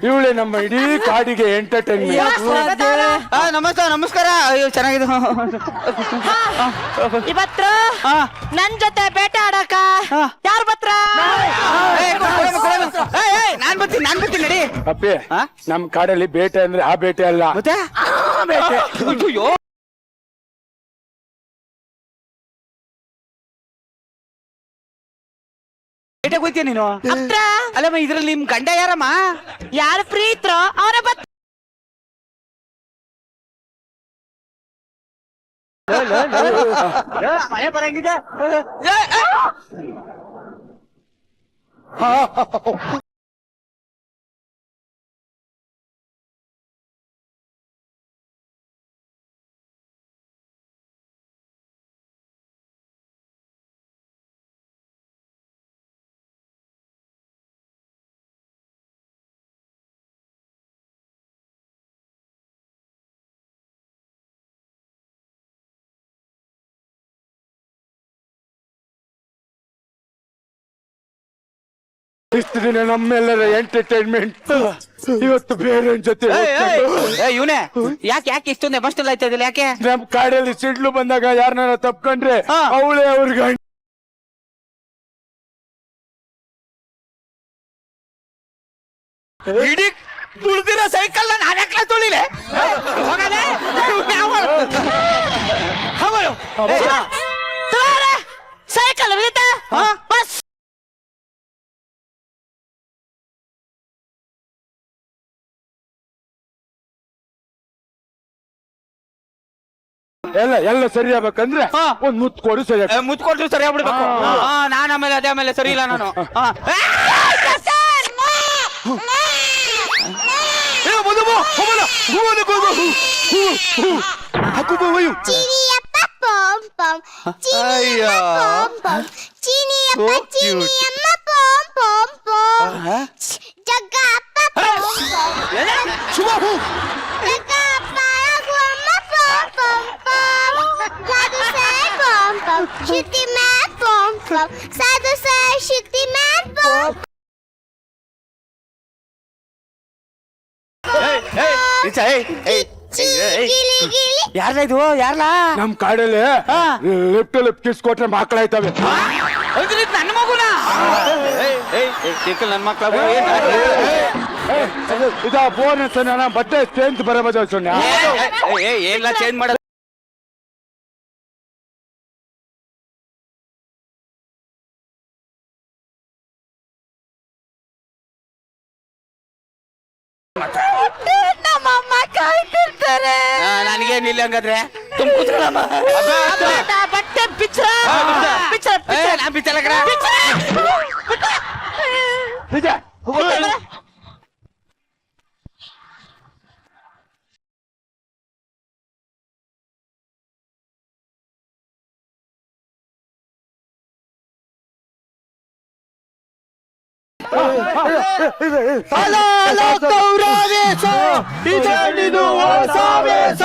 ಇವಳೆ ನಮ್ಮ ಇಡೀ ಕಾಡಿಗೆ ಎಂಟರ್ಟೈನ್ಮೆಂಟ್. ನಮಸ್ಕಾರ ನಮಸ್ಕಾರ. ಅಯ್ಯೋ ಚೆನ್ನಾಗಿದೆ. ಇವತ್ತು ನನ್ ಜೊತೆ ಬೇಟೆ ಆಡಕ ಯಾರು ಬತ್ರ? ನಾನ್ ಬರ್ತೀನಿ ನಡಿ. ಅಪ್ಪಿ ನಮ್ ಕಾಡಲ್ಲಿ ಬೇಟೆ ಅಂದ್ರೆ ಆ ಬೇಟೆ ಅಲ್ಲ. ಮತ್ತೆ ಅಯ್ಯೋ ಬೇಟೆಗೆ ಹೋಗ್ತೀಯ ನೀನು? ಅಲ್ಲಮ್ಮ ಇದ್ರಲ್ಲಿ ನಿಮ್ ಗಂಡ ಯಾರಮ್ಮ? ಯಾರು ಪ್ರೀತ್ರ ಅವರ ಬತ್ತ. ಮಳೆ ಬರಂಗಿದೆ. ಇಷ್ಟು ದಿನ ನಮ್ಮೆಲ್ಲರ ಎಂಟರ್ಟೈನ್ಮೆಂಟ್ ಇವತ್ತು ಬೇರೆ ಜೊತೆ ಇವನೇ ಯಾಕೆ ಇಷ್ಟೊಂದು ಎಮೋಷನಲ್ ಆಯ್ತಾ ಇದಿಲ್ಲ? ಯಾಕೆ? ನಮ್ ಕಾಡಲ್ಲಿ ಸಿಡ್ಲು ಬಂದಾಗ ಯಾರನ್ನ ತಪ್ಕೊಂಡ್ರೆ ಅವಳೇ ಅವ್ರಿಗೆ ಇಡೀ ತುಳಿದಿರೋ ಸೈಕಲ್ ನಾನು ಯಾಕೆ ತುಳಿಲೆ? ಸೈಕಲ್ ಬಸ್ ಎಲ್ಲ ಸರಿ ಆಗ್ಬೇಕಂದ್ರೆ ಒಂದ್ ಮುತ್ತು ಕೊಡು ಸರಿ ಮುತ್ ಕೊಟ್ಟು ಸರಿ ಆಗ್ಬಿಡ್ಬೇಕು. ನಾನು ಆಮೇಲೆ ಅದೇ ಆಮೇಲೆ ಸರಿ ಇಲ್ಲ ನಾನು. ಚಿನಿಯಪ್ಪ ಪೋಂ ಪೋಂ ಚಿನಿಯಪ್ಪ ಪೋಂ ಪೋಂ ಚಿನಿಯಪ್ಪ ಚಿನಿಯಮ್ಮ ಪೋಂ ಪೋಂ ಪೋಂ ಜಗ್ಗಪ್ಪ ಪೋಂ ಪೋಂ ಜಗ್ಗಪ್ಪ ರಘುವಮ್ಮ ಪೋಂ ಪೋಂ ಪೋಂ ಸಾಧು ಸರ್ ಪೋಂ ಪೋಂ ಶಕ್ತಿ ಮ್ಯಾನ್ ಪೋಂ ಪೋಂ ಸಾಧು ಸರ್ ಶಕ್ತಿ ಮ್ಯಾನ್ ಪೋಂ. ಯಾರ್ಲ ಇದು? ಯಾರ್ಲಾ? ನಮ್ ಕಾಡಲ್ಲಿ ಲೆಫ್ಟ್ ಕಿಸ್ ಕೊಟ್ರೆ ಮಕ್ಕಳಾಯ್ತವೆ. ನನ್ನ ಮಗುನ ನನ್ನ ಮಕ್ಳ ಇದ ಬೋನಸ್ ಬಟ್ಟೆ ಚೇಂಜ್ ಬರಬಹುದು ಸೊನ್ನೆ ಎಲ್ಲ ಚೇಂಜ್ ಮಾಡ ನಮ್ಮಮ್ಮ ಕಾಯ್ತಿರ್ತಾರೆ. ನನಗೇನಿಲ್ಲ ಹಂಗಾದ್ರೆ ತುಂಬ ಕೂತ್ಕೊಳ್ಳಮ್ಮ. ಬಟ್ಟೆ ಬಿಚ್ಚ ನಾನ್ ಬಿಚ್ಚಲ್ಲ ಕಣ. ಇದೇನಿದು ಹೊಸ ವೇಷ?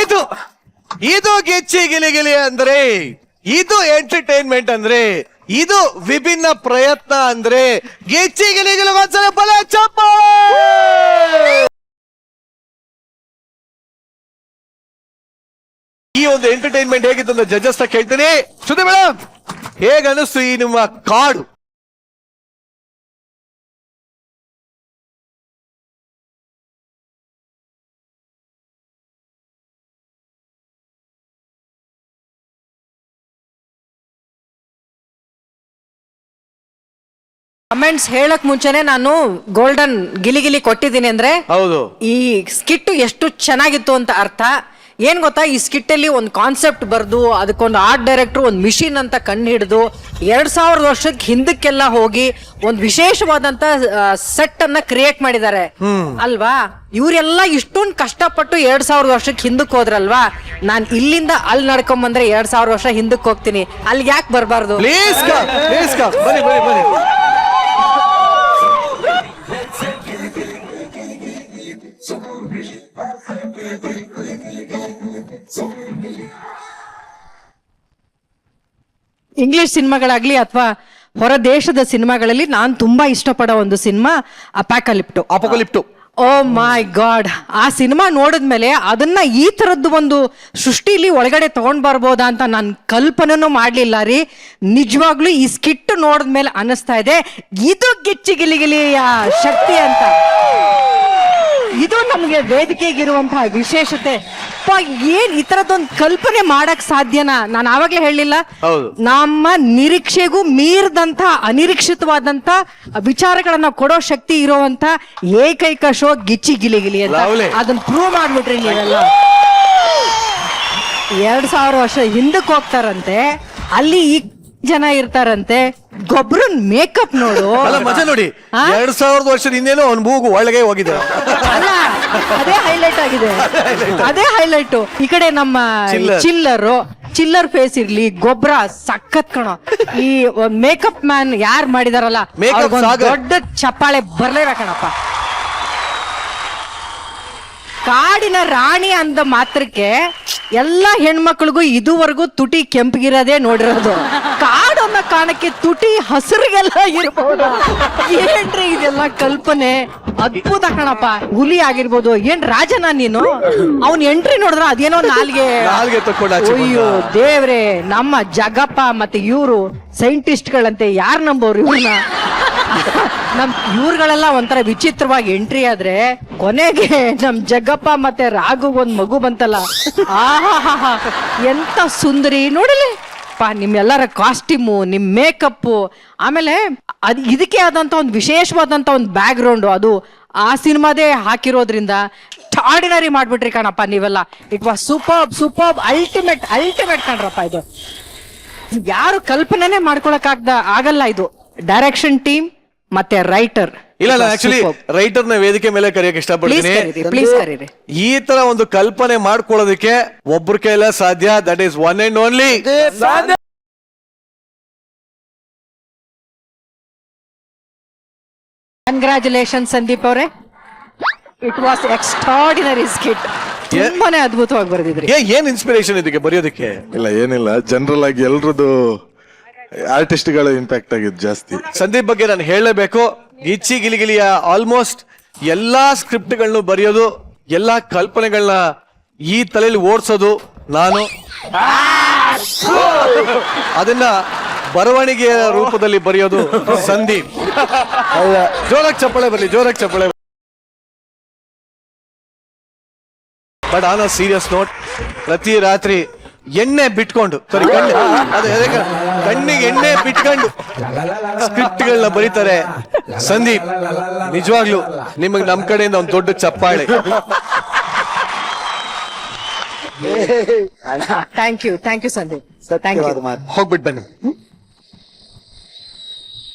ಇದು ಇದು ಗೆಚ್ಚಿ ಗಿಲಿಗಿಲಿ ಅಂದ್ರೆ, ಇದು ಎಂಟರ್ಟೈನ್ಮೆಂಟ್ ಅಂದ್ರೆ, ಇದು ವಿಭಿನ್ನ ಪ್ರಯತ್ನ ಅಂದ್ರೆ ಗೆಚ್ಚಿ ಗಿಲಿಗಿಲಿ ಒಂದ್ಸಲ ಬಲ ಚಪ್ಪಾಳೆ. ಈ ಒಂದು ಎಂಟರ್ಟೈನ್ಮೆಂಟ್ ಹೇಗಿತ್ತು ಅಂತ ಜಡ್ಜಸ್ ಕೇಳ್ತೀನಿ. ಶ್ರುತಿ ಮೇಡಮ್, ಹೇಗ ಅನಿಸ್ತು ಈ ನಿಮ್ಮ ಕಾಡು? ಕಮೆಂಟ್ಸ್ ಹೇಳಕ್ ಮುಂಚೆನೆ ನಾನು ಗೋಲ್ಡನ್ ಗಿಲಿಗಿಲಿ ಕೊಟ್ಟಿದ್ದೀನಿ ಅಂದ್ರೆ ಹೌದು, ಈ ಸ್ಕಿಟ್ ಎಷ್ಟು ಚೆನ್ನಾಗಿತ್ತು ಅಂತ ಅರ್ಥ. ಏನ್ ಗೊತ್ತಾ, ಈ ಸ್ಕಿಟ್ ಅಲ್ಲಿ ಒಂದು ಕಾನ್ಸೆಪ್ಟ್ ಬರ್ದು ಅದಕ್ಕೊಂದು ಆರ್ಟ್ ಡೈರೆಕ್ಟರ್ ಒಂದು ಮಿಷಿನ್ ಅಂತ ಕಂಡು ಹಿಡಿದು 2000 ವರ್ಷಕ್ಕೆ ಹಿಂದಕ್ಕೆಲ್ಲ ಹೋಗಿ ಒಂದು ವಿಶೇಷವಾದಂತ ಸೆಟ್ ಅನ್ನ ಕ್ರಿಯೇಟ್ ಮಾಡಿದ್ದಾರೆ ಅಲ್ವಾ. ಇವರೆಲ್ಲ ಇಷ್ಟೊಂದು ಕಷ್ಟಪಟ್ಟು 2000 ವರ್ಷಕ್ಕೆ ಹಿಂದಕ್ಕೆ ಹೋದ್ರಲ್ವಾ. ನಾನ್ ಇಲ್ಲಿಂದ ಅಲ್ಲಿ ನಡ್ಕೊಂಡ್ ಬಂದ್ರೆ 2000 ವರ್ಷ ಹಿಂದಕ್ಕೆ ಹೋಗ್ತೀನಿ, ಅಲ್ಲಿ ಯಾಕೆ ಬರಬಾರ್ದು? ಪ್ಲೀಸ್ ಬನ್ನಿ ಬನ್ನಿ ಬನ್ನಿ. ಇಂಗ್ಲಿಷ್ ಸಿನಿಮಾಗಳಾಗ್ಲಿ ಅಥವಾ ಹೊರ ದೇಶದ ಸಿನಿಮಾಗಳಲ್ಲಿ ನಾನು ತುಂಬಾ ಇಷ್ಟಪಡೋ ಒಂದು ಸಿನಿಮಾ ಅಪೋಕಲಿಪ್ಟು. ಓ ಮೈ ಗಾಡ್, ಆ ಸಿನಿಮಾ ನೋಡಿದ್ಮೇಲೆ ಅದನ್ನ ಈ ತರದ್ದು ಒಂದು ಸೃಷ್ಟಿಲಿ ಒಳಗಡೆ ತಗೊಂಡ್ ಬರ್ಬೋದಾ ಅಂತ ನಾನು ಕಲ್ಪನೆನೂ ಮಾಡ್ಲಿಲ್ಲ ರೀ. ನಿಜವಾಗ್ಲೂ ಈ ಸ್ಕಿಟ್ ನೋಡಿದ್ಮೇಲೆ ಅನಿಸ್ತಾ ಇದೆ ಇದು ಗಿಚ್ಚಿ ಗಿಲಿಗಿಲಿಯ ಶಕ್ತಿ ಅಂತ. ಇದು ನಮ್ಗೆ ವೇದಿಕೆಗಿರುವಂತಹ ವಿಶೇಷತೆ. ಏನ್ ಈ ತರದೊಂದು ಕಲ್ಪನೆ ಮಾಡಕ್ ಸಾಧ್ಯನಾ? ನಾನು ಆವಾಗ್ಲೇ ಹೇಳಿಲ್ಲ, ನಮ್ಮ ನಿರೀಕ್ಷೆಗೂ ಮೀರಿದಂತ ಅನಿರೀಕ್ಷಿತವಾದಂತ ವಿಚಾರಗಳನ್ನ ಕೊಡೋ ಶಕ್ತಿ ಇರುವಂತ ಏಕೈಕ ಶೋ ಗಿಚ್ಚಿ ಗಿಲಿಗಿಲಿ ಅಂತ. ಅದನ್ನ ಪ್ರೂವ್ ಮಾಡ್ಬಿಟ್ರಿ ನೀವೆಲ್ಲ. 2000 ವರ್ಷ ಹಿಂದಕ್ಕೆ ಹೋಗ್ತಾರಂತೆ, ಅಲ್ಲಿ ಈ ಜನ ಇರ್ತಾರಂತೆ. ಗೊಬ್ಬರನ್ ಮೇಕಪ್ ನೋಡು, ಅಲ್ಲ ಮಜಾ ನೋಡಿ. 2000 ವರ್ಷದ ಹಿಂದೇನೋ ಅವ್ನ ಮೂಗು ಒಳಗೆ ಹೋಗಿದೆ. ಅಲ್ಲ, ಅದೇ ಹೈಲೈಟ್ ಆಗಿದೆ, ಅದೇ ಹೈಲೈಟ್. ಈ ಕಡೆ ನಮ್ಮ ಚಿಲ್ಲರ್ ಫೇಸ್ ಇರ್ಲಿ, ಗೊಬ್ಬರ ಸಖತ್ ಕಣೋ. ಈ ಮೇಕಪ್ ಮ್ಯಾನ್ ಯಾರು ಮಾಡಿದಾರಲ್ಲ, ದೊಡ್ಡ ಚಪ್ಪಾಳೆ ಬರ್ಲೇಬೇಕಣಪ್ಪ. ಕಾಡಿನ ರಾಣಿ ಅಂದ ಮಾತ್ರಕ್ಕೆ ಎಲ್ಲ ಹೆಣ್ಮಕ್ಳಿಗೂ ಇದುವರೆಗೂ ತುಟಿ ಕೆಂಪಗಿರೋದೇ ನೋಡಿರೋದು. ಕಾಡು ಅನ್ನೋ ಕಾರಣಕ್ಕೆ ತುಟಿ ಹಸಿರಿಗೆಲ್ಲ ಇರ್ಬೋದು. ಏನ್ರಿ ಇದೆಲ್ಲ ಕಲ್ಪನೆ, ಅದ್ಭುತ ಕಣಪ್ಪ. ಹುಲಿ ಆಗಿರ್ಬೋದು, ಏನ್ ರಾಜನ ನೀನು? ಅವ್ನ್ ಎಂಟ್ರಿ ನೋಡಿದ್ರ ಅದೇನೋ ನಾಲ್ಗೆ ಅಯ್ಯೋ ದೇವ್ರೆ. ನಮ್ಮ ಜಗಪ್ಪ ಮತ್ತೆ ಇವ್ರು ಸೈಂಟಿಸ್ಟ್ಗಳಂತೆ, ಯಾರು ನಂಬೋರು ಇವ್ರನ್ನ? ಇವ್ರುಗಳೆಲ್ಲ ಒಂಥರ ವಿಚಿತ್ರವಾಗಿ ಎಂಟ್ರಿ ಆದ್ರೆ ಕೊನೆಗೆ ನಮ್ ಜಗ್ಗಪ್ಪ ಮತ್ತೆ ರಾಘು ಒಂದ್ ಮಗು ಬಂತಲ್ಲ, ಆಹಾ ಎಂತ ಸುಂದರಿ ನೋಡಲಿ ನಿಮ್ಮೆಲ್ಲರ ಕಾಸ್ಟ್ಯೂಮು, ನಿಮ್ ಮೇಕಪ್, ಆಮೇಲೆ ಇದಕ್ಕೆ ಆದಂತ ಒಂದು ವಿಶೇಷವಾದಂತ ಒಂದು ಬ್ಯಾಕ್ ಗ್ರೌಂಡ್, ಅದು ಆ ಸಿನಿಮಾದೇ ಹಾಕಿರೋದ್ರಿಂದ ಆರ್ಡಿನರಿ ಮಾಡ್ಬಿಟ್ರಿ ಕಣಪ್ಪ ನೀವೆಲ್ಲ. ಇಟ್ ವಾಸ್ ಸೂಪರ್ ಅಲ್ಟಿಮೇಟ್ ಕಣ್ರಪ್ಪ. ಇದು ಯಾರು ಕಲ್ಪನೆನೇ ಮಾಡ್ಕೊಳಕ್ ಆಗಲ್ಲ. ಇದು ಡೈರೆಕ್ಷನ್ ಟೀಮ್ ಮತ್ತೆ ರೈಟರ್. ಇಲ್ಲ, ಆಕ್ಚುಲಿ ರೈಟರ್ ನ ವೇದಿಕೆ ಮೇಲೆ ಕರೆಯಕ್ಕೆ ಇಷ್ಟಪಡ್ತೀನಿ. ಪ್ಲೀಸ್ ಕರೀರಿ. ಈ ತರ ಒಂದು ಕಲ್ಪನೆ ಮಾಡ್ಕೊಳ್ಳೋದಕ್ಕೆ ಒಬ್ರ ಕೈಲ ಸಾಧ್ಯ. That is one and only congratulation Sandeep ಅವರೇ. It was extraordinary skit. ತುಂಬಾನೇ ಅದ್ಭುತವಾಗಿ ಬರೆದಿದ್ರಿ. ಏನ್ ಇನ್ಸ್ಪಿರೇಷನ್ ಇದಕ್ಕೆ ಬರೆಯೋದಕ್ಕೆ? ಇಲ್ಲ, ಏನಿಲ್ಲ, ಜನರಲ್ ಆಗಿ ಎಲ್ರದ್ದು ಆರ್ಟಿಸ್ಟ್ ಗಳ ಇಂಪ್ಯಾಕ್ಟ್ ಆಗಿದ್ದು ಜಾಸ್ತಿ. ಸಂದೀಪ್ ಬಗ್ಗೆ ನಾನು ಹೇಳಲೇಬೇಕು. ಗಿಚ್ಚಿ ಗಿಲಿಗಿಲಿಯ ಆಲ್ಮೋಸ್ಟ್ ಎಲ್ಲಾ ಸ್ಕ್ರಿಪ್ಟ್ ಗಳನ್ನ ಬರೆಯೋದು, ಎಲ್ಲಾ ಕಲ್ಪನೆಗಳನ್ನ ಈ ತಲೆಯಲ್ಲಿ ಓಡಿಸೋದು ನಾನು. ಅದನ್ನ ಬರವಣಿಗೆಯ ರೂಪದಲ್ಲಿ ಬರೆಯೋದು ಸಂದೀಪ್. ಜೋರಾಗಿ ಚಪ್ಪಳೆ ಬರಲಿ, ಜೋರಾಗಿ ಚಪ್ಪಳೆ. But on a serious note, ಪ್ರತಿ ರಾತ್ರಿ ಎಣ್ಣೆ ಬಿಟ್ಕೊಂಡು ಕಣ್ಣಿಗೆ ಎಣ್ಣೆ ಬಿಟ್ಕೊಂಡು ಸ್ಕ್ರಿಪ್ಟ್ಗಳನ್ನ ಬರೀತಾರೆ ಸಂದೀಪ್. ನಿಜವಾಗ್ಲು ನಿಮಗೆ ನಮ್ ಕಡೆಯಿಂದ ಒಂದು ದೊಡ್ಡ ಚಪ್ಪಾಳೆ. Thank you Sandeep. Thank you. ಹೋಗ್ಬಿಟ್ಟು ಬನ್ನಿ.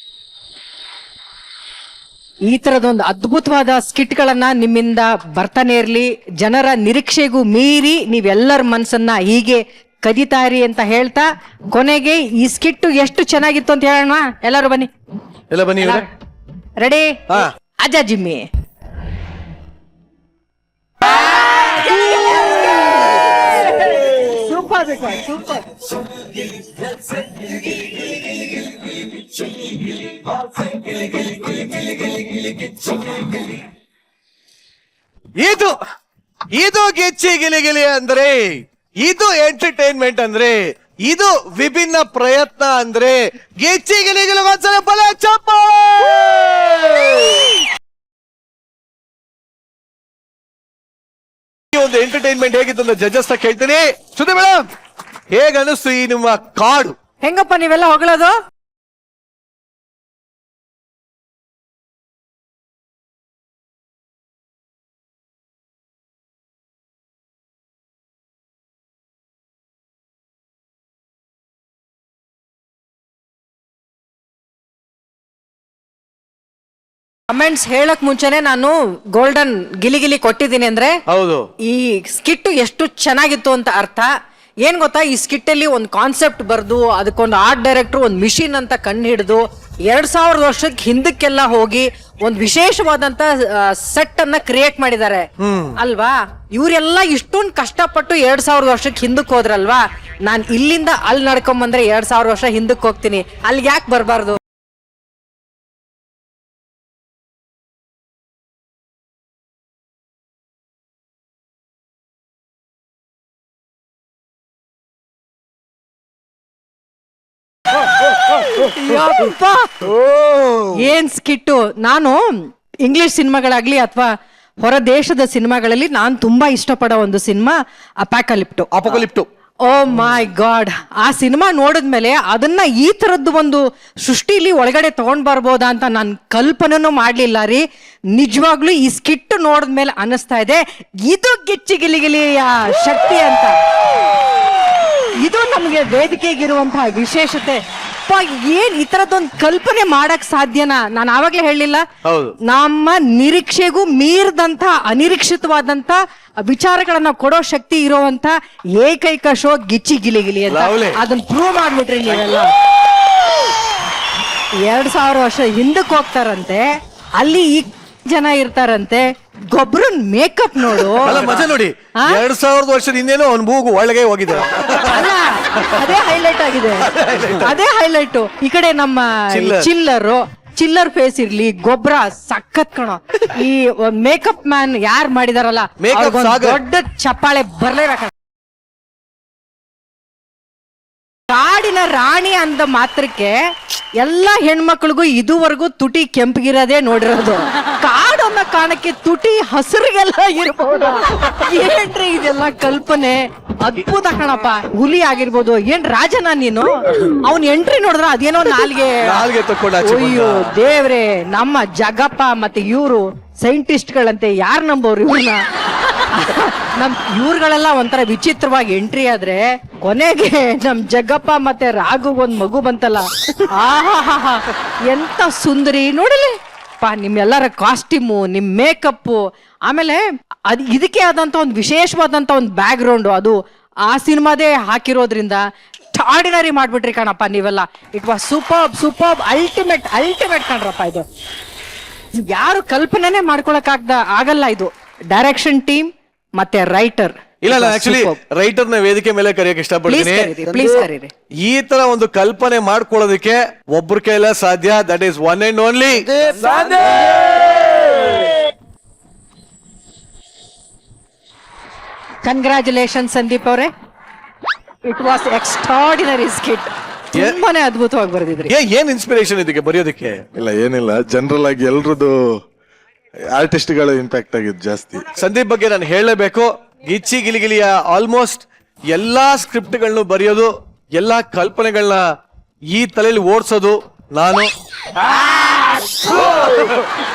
ಈ ತರದೊಂದು ಅದ್ಭುತವಾದ ಸ್ಕಿಟ್ ಗಳನ್ನ ನಿಮ್ಮಿಂದ ಬರ್ತಾನೆ ಇರ್ಲಿ. ಜನರ ನಿರೀಕ್ಷೆಗೂ ಮೀರಿ ನೀವೆಲ್ಲರ ಮನಸ್ಸನ್ನ ಹೀಗೆ ಕದೀತಾರಿ ಅಂತ ಹೇಳ್ತಾ ಕೊನೆಗೆ ಈ ಸ್ಕಿಟ್ಟು ಎಷ್ಟು ಚೆನ್ನಾಗಿತ್ತು ಅಂತ ಹೇಳೋಣ. ಎಲ್ಲರೂ ಬನ್ನಿ, ಎಲ್ಲ ಬನ್ನಿ ಇವ್ರೆ. ರೆಡಿ? ಹಾ. ಅಜ್ಜ ಜಿಮ್ಮಿ. ಇದು ಗೆಚ್ಚಿ ಗಿಲಿಗಿಲಿ ಅಂದ್ರೆ, ಇದು ಎಂಟರ್ಟೈನ್ಮೆಂಟ್ ಅಂದ್ರೆ, ಇದು ವಿಭಿನ್ನ ಪ್ರಯತ್ನ ಅಂದ್ರೆ ಗೆಚ್ಚಿ ಗಿಲಿಗಿಲಿ ಒಂದ್ಸಲ ಬಲ ಚಪ್ಪಾಳೆ. ಈ ಒಂದು ಎಂಟರ್ಟೈನ್ಮೆಂಟ್ ಹೇಗಿತ್ತು ಅಂತ ಜಡ್ಜಸ್ ಕೇಳ್ತೀನಿ. ಶ್ರುತಿ ಮೇಡಮ್, ಹೇಗ ಅನಿಸ್ತು ಈ ನಿಮ್ಮ ಕಾಡು? ಹೆಂಗಪ್ಪ ನೀವೆಲ್ಲ ಹೊಗಳೋದು? ಕಮೆಂಟ್ಸ್ ಹೇಳಕ್ ಮುಂಚೆನೆ ನಾನು ಗೋಲ್ಡನ್ ಗಿಲಿಗಿಲಿ ಕೊಟ್ಟಿದ್ದೀನಿ ಅಂದ್ರೆ ಹೌದು, ಈ ಸ್ಕಿಟ್ ಎಷ್ಟು ಚೆನ್ನಾಗಿತ್ತು ಅಂತ ಅರ್ಥ. ಏನ್ ಗೊತ್ತಾ, ಈ ಸ್ಕಿಟ್ ಅಲ್ಲಿ ಒಂದು ಕಾನ್ಸೆಪ್ಟ್ ಬರ್ದು ಅದಕ್ಕೊಂದು ಆರ್ಟ್ ಡೈರೆಕ್ಟರ್ ಒಂದು ಮಿಷಿನ್ ಅಂತ ಕಂಡು ಹಿಡಿದು 2000 ವರ್ಷಕ್ಕೆ ಹಿಂದಕ್ಕೆಲ್ಲ ಹೋಗಿ ಒಂದು ವಿಶೇಷವಾದಂತ ಸೆಟ್ ಅನ್ನ ಕ್ರಿಯೇಟ್ ಮಾಡಿದ್ದಾರೆ ಅಲ್ವಾ. ಇವರೆಲ್ಲ ಇಷ್ಟೊಂದು ಕಷ್ಟಪಟ್ಟು 2000 ವರ್ಷಕ್ಕೆ ಹಿಂದಕ್ಕೆ ಹೋದ್ರಲ್ವಾ. ನಾನ್ ಇಲ್ಲಿಂದ ಅಲ್ಲಿ ನಡ್ಕೊಂಡ್ ಬಂದ್ರೆ 2000 ವರ್ಷ ಹಿಂದಕ್ಕೆ ಹೋಗ್ತೀನಿ, ಅಲ್ಲಿಗೆ ಯಾಕೆ ಬರಬಾರ್ದು? ಏನ್ ಸ್ಕಿಟ್ಟು. ನಾನು ಇಂಗ್ಲಿಷ್ ಸಿನಿಮಾಗಳಾಗ್ಲಿ ಅಥವಾ ಹೊರ ದೇಶದ ಸಿನಿಮಾಗಳಲ್ಲಿ ನಾನು ತುಂಬಾ ಇಷ್ಟಪಡೋ ಒಂದು ಸಿನಿಮಾ ಅಪೋಕಲಿಪ್ಟು. ಓ ಮೈ ಗಾಡ್, ಆ ಸಿನಿಮಾ ನೋಡಿದ್ಮೇಲೆ ಅದನ್ನ ಈ ತರದ್ದು ಒಂದು ಸೃಷ್ಟಿಲಿ ಒಳಗಡೆ ತಗೊಂಡ್ ಬರ್ಬೋದಾ ಅಂತ ನಾನು ಕಲ್ಪನೆನೂ ಮಾಡ್ಲಿಲ್ಲ ರೀ. ನಿಜವಾಗ್ಲೂ ಈ ಸ್ಕಿಟ್ ನೋಡಿದ್ಮೇಲೆ ಅನ್ನಿಸ್ತಾ ಇದೆ ಇದು ಗಿಚ್ಚಿ ಗಿಲಿಗಿಲಿಯ ಶಕ್ತಿ ಅಂತ. ಇದು ನಮ್ಗೆ ವೇದಿಕೆಗಿರುವಂತಹ ವಿಶೇಷತೆ. ಏನ್ ಈ ತರದೊಂದು ಕಲ್ಪನೆ ಮಾಡಕ್ ಸಾಧ್ಯನಾ? ನಾನು ಆವಾಗ್ಲೇ ಹೇಳಿಲ್ಲ, ನಮ್ಮ ನಿರೀಕ್ಷೆಗೂ ಮೀರಿದಂತ ಅನಿರೀಕ್ಷಿತವಾದಂತ ವಿಚಾರಗಳನ್ನ ಕೊಡೋ ಶಕ್ತಿ ಇರುವಂತ ಏಕೈಕ ಶೋ ಗಿಚ್ಚಿ ಗಿಲಿಗಿಲಿ ಅಂತ. ಅದನ್ನ ಪ್ರೂವ್ ಮಾಡ್ಬಿಟ್ರಿ ನೀವೆಲ್ಲ. 2000 ವರ್ಷ ಹಿಂದಕ್ಕೆ ಹೋಗ್ತಾರಂತೆ, ಅಲ್ಲಿ ಈ ಜನ ಇರ್ತಾರಂತೆ. ಗೊಬ್ಬರನ್ ಮೇಕಪ್ ನೋಡು, ಮಜಾ ನೋಡಿ. 2000 ವರ್ಷದ ಹಿಂದೇನೋ ಅವ್ನ ಮೂಗು ಒಳಗೆ ಹೋಗಿದೆ. ಅಲ್ಲ, ಅದೇ ಹೈಲೈಟ್ ಆಗಿದೆ, ಅದೇ ಹೈಲೈಟ್. ಈ ಕಡೆ ನಮ್ಮ ಚಿಲ್ಲರ್ ಫೇಸ್ ಇರ್ಲಿ, ಗೊಬ್ಬರ ಸಖತ್ ಕಣೋ. ಈ ಮೇಕಪ್ ಮ್ಯಾನ್ ಯಾರು ಮಾಡಿದಾರಲ್ಲ, ದೊಡ್ಡ ಚಪ್ಪಾಳೆ ಬರ್ಲೇಬೇಕ. ಕಾಡಿನ ರಾಣಿ ಅಂದ ಮಾತ್ರಕ್ಕೆ ಎಲ್ಲಾ ಹೆಣ್ಮಕ್ಳಿಗೂ ಇದುವರೆಗೂ ತುಟಿ ಕೆಂಪಗಿರೋದೇ ನೋಡಿರೋದು. ಕಾಡು ಅನ್ನೋ ಕಾರಣಕ್ಕೆ ತುಟಿ ಹಸಿರಿಗೆಲ್ಲ ಇರ್ಬೋದು. ಏನ್ರಿ ಇದೆಲ್ಲ ಕಲ್ಪನೆ, ಅದ್ಭುತ ಕಣಪ್ಪ. ಹುಲಿ ಆಗಿರ್ಬೋದು, ಏನ್ ರಾಜನ ನೀನು? ಅವ್ನ್ ಎಂಟ್ರಿ ನೋಡಿದ್ರ ಅದೇನೋ ನಾಲ್ಗೆ ಅಯ್ಯೋ ದೇವ್ರೆ. ನಮ್ಮ ಜಗಪ್ಪ ಮತ್ತೆ ಇವ್ರು ಸೈಂಟಿಸ್ಟ್ ಗಳಂತೆ, ಯಾರು ನಂಬೋರು ಇವ್ರನ್ನ? ನಮ್ ಇವ್ರುಗಳೆಲ್ಲ ಒಂಥರ ವಿಚಿತ್ರವಾಗಿ ಎಂಟ್ರಿ ಆದ್ರೆ ಕೊನೆಗೆ ನಮ್ ಜಗ್ಗಪ್ಪ ಮತ್ತೆ ರಾಘು ಒಂದ್ ಮಗು ಬಂತಲ್ಲ, ಆಹಾ ಎಂತ ಸುಂದರಿ ನೋಡಲಿ ಪಾ. ನಿಮ್ಮೆಲ್ಲರ ಕಾಸ್ಟ್ಯೂಮು, ನಿಮ್ ಮೇಕಪ್, ಆಮೇಲೆ ಇದಕ್ಕೆ ಆದಂತ ಒಂದು ವಿಶೇಷವಾದಂತ ಒಂದು ಬ್ಯಾಕ್ ಗ್ರೌಂಡ್, ಅದು ಆ ಸಿನಿಮಾದೇ ಹಾಕಿರೋದ್ರಿಂದ ಆರ್ಡಿನರಿ ಮಾಡ್ಬಿಟ್ರಿ ಕಣಪ್ಪ ನೀವೆಲ್ಲ. ಇಟ್ ವಾಸ್ ಸೂಪರ್ ಅಲ್ಟಿಮೇಟ್ ಕಣ್ರಪ್ಪ. ಇದು ಯಾರು ಕಲ್ಪನೆನೇ ಮಾಡ್ಕೊಳಕ್ ಆಗಲ್ಲ. ಇದು ಡೈರೆಕ್ಷನ್ ಟೀಮ್ ಮತ್ತೆ ರೈಟರ್. ಇಲ್ಲ, ಆಕ್ಚುಲಿ ರೈಟರ್ ನ ವೇದಿಕೆ ಮೇಲೆ ಕರೆಯಕ್ಕೆ ಇಷ್ಟಪಡ್ತೀನಿ. ಪ್ಲೀಸ್ ಕರೀರಿ. ಈ ತರ ಒಂದು ಕಲ್ಪನೆ ಮಾಡ್ಕೊಳ್ಳೋದಕ್ಕೆ ಒಬ್ರ ಕೈಲ ಸಾಧ್ಯ. That is one and only congratulation Sandeep ಅವರೇ. It was extraordinary skit. ತುಂಬಾನೇ ಅದ್ಭುತವಾಗಿ ಬರೆದಿದ್ರಿ. ಏನ್ ಇನ್ಸ್ಪಿರೇಷನ್ ಇದಕ್ಕೆ ಬರೆಯೋದಕ್ಕೆ? ಇಲ್ಲ, ಏನಿಲ್ಲ, ಜನರಲ್ ಆಗಿ ಎಲ್ರದ್ದು ಆರ್ಟಿಸ್ಟ್ ಗಳು ಇಂಪ್ಯಾಕ್ಟ್ ಆಗಿದ್ದು ಜಾಸ್ತಿ. ಸಂದೀಪ್ ಬಗ್ಗೆ ನಾನು ಹೇಳಲೇಬೇಕು. ಗಿಚ್ಚಿ ಗಿಲಿಗಿಲಿಯ ಆಲ್ಮೋಸ್ಟ್ ಎಲ್ಲಾ ಸ್ಕ್ರಿಪ್ಟ್ ಗಳನ್ನು ಬರೆಯೋದು, ಎಲ್ಲಾ ಕಲ್ಪನೆಗಳನ್ನ ಈ ತಲೆಯಲ್ಲಿ ಓಡಿಸೋದು ನಾನು.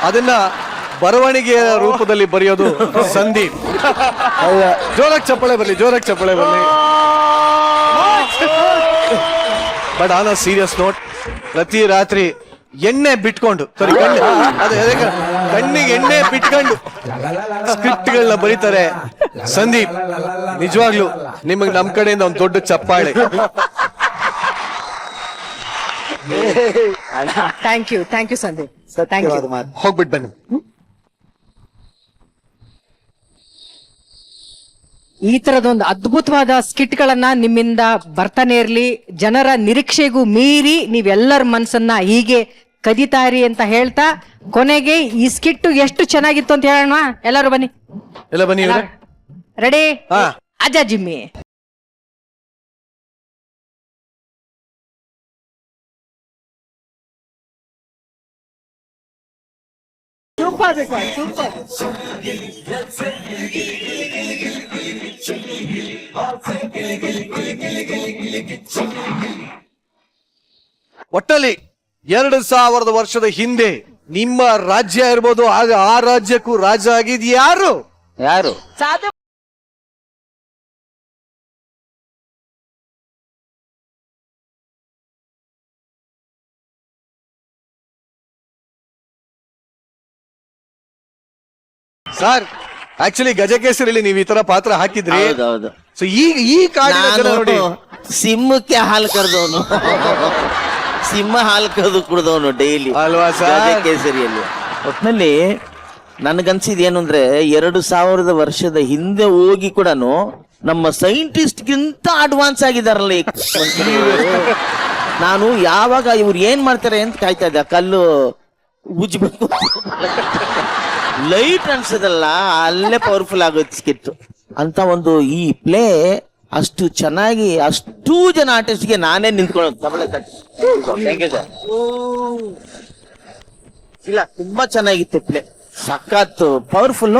ಅದನ್ನ ಬರವಣಿಗೆಯ ರೂಪದಲ್ಲಿ ಬರೆಯೋದು ಸಂದೀಪ್. ಜೋರಾಗಿ ಚಪ್ಪಳೆ ಬರ್ಲಿ. But on a serious note, ಪ್ರತಿ ರಾತ್ರಿ ಎಣ್ಣೆ ಬಿಟ್ಕೊಂಡು ಕಣ್ಣಿಗೆ ಎಣ್ಣೆ ಬಿಟ್ಕೊಂಡು ಸ್ಕ್ರಿಪ್ಟ್ ಗಳನ್ನ ಬರೀತಾರೆ ಸಂದೀಪ್. ನಿಜವಾಗ್ಲು ನಿಮಗ್ ನಮ್ ಕಡೆಯಿಂದ ಒಂದ್ ದೊಡ್ಡ ಚಪ್ಪಾಳೆ. Thank you Sandeep. Thank you. ಹೋಗ್ಬಿಟ್ ಬನ್ನಿ. ಈ ತರದೊಂದು ಅದ್ಭುತವಾದ ಸ್ಕಿಟ್ ಗಳನ್ನ ನಿಮ್ಮಿಂದ ಬರ್ತಾನೆ ಇರ್ಲಿ. ಜನರ ನಿರೀಕ್ಷೆಗೂ ಮೀರಿ ನೀವೆಲ್ಲರ ಮನ್ಸನ್ನ ಹೀಗೆ ಕದೀತಾ ಇರಿ ಅಂತ ಹೇಳ್ತಾ, ಕೊನೆಗೆ ಈ ಸ್ಕಿಟ್ ಎಷ್ಟು ಚೆನ್ನಾಗಿತ್ತು ಅಂತ ಹೇಳೋಣ. ಎಲ್ಲರೂ ಬನ್ನಿ. ಎಲ್ಲ ಬನ್ನಿ. ರೆಡಿ? ಹಾ. ಅಜ್ಜ ಜಿಮ್ಮಿ. ಒಟ್ಟಲ್ಲಿ 2000 ವರ್ಷದ ಹಿಂದೆ ನಿಮ್ಮ ರಾಜ್ಯ ಇರ್ಬೋದು, ಆಗ ಆ ರಾಜ್ಯಕ್ಕೂ ರಾಜ ಆಗಿದ್ ಯಾರು? ಯಾರು? ಸಾಧು ಸರ್, ಆಕ್ಚುಲಿ ಗಜಕೇಸರಿಲಿ ನೀವು ಈ ತರ ಪಾತ್ರ ಹಾಕಿದ್ರಿ. ಹೌದೌದು. ಸೊ ಈ ಕಾಡಿನ ಜನ ನೋಡಿ, ಸಿಂಹಕ್ಕೆ ಹಾಲು ಕರೆದವನು, ಸಿಂಹ ಹಾಲು ಕರೆದು ಕುಡ್ದವನು ಡೈಲಿ ಅಲ್ವಾ ಸರ್? ಕೇಸರಿಯಲ್ಲಿ. ಒಟ್ನಲ್ಲಿ ನನ್ಗನ್ಸಿದ್ ಏನು ಅಂದ್ರೆ 2000 ವರ್ಷದ ಹಿಂದೆ ಹೋಗಿ ಕೂಡ ನಮ್ಮ ಸೈಂಟಿಸ್ಟ್ ಗಿಂತ ಅಡ್ವಾನ್ಸ್ ಆಗಿದಾರಲ್ಲ ಈ ಮನುಷ್ಯರು. ನಾನು ಯಾವಾಗ ಇವ್ರು ಏನ್ ಮಾಡ್ತಾರೆ ಅಂತ ಕಾಯ್ತಾ ಇದ್ದೆ. ಕಲ್ಲು ಉಜ್ಬೇಕು, ಲೈಟ್ ಅನ್ಸದಲ್ಲ ಅಲ್ಲೇ ಪವರ್ಫುಲ್ ಆಗೋದು ಸ್ಕಿಟ್ ಅಂತ ಒಂದು ಈ ಪ್ಲೇ ಅಷ್ಟು ಚೆನ್ನಾಗಿ, ಅಷ್ಟು ಜನ ಆರ್ಟಿಸ್ಟ್ಗೆ ನಾನೇ ನಿಂತ್ಕೊಳ್ಳೋದು. ಇಲ್ಲ, ತುಂಬಾ ಚೆನ್ನಾಗಿತ್ತು ಪ್ಲೇ, ಸಖತ್ ಪವರ್ಫುಲ್.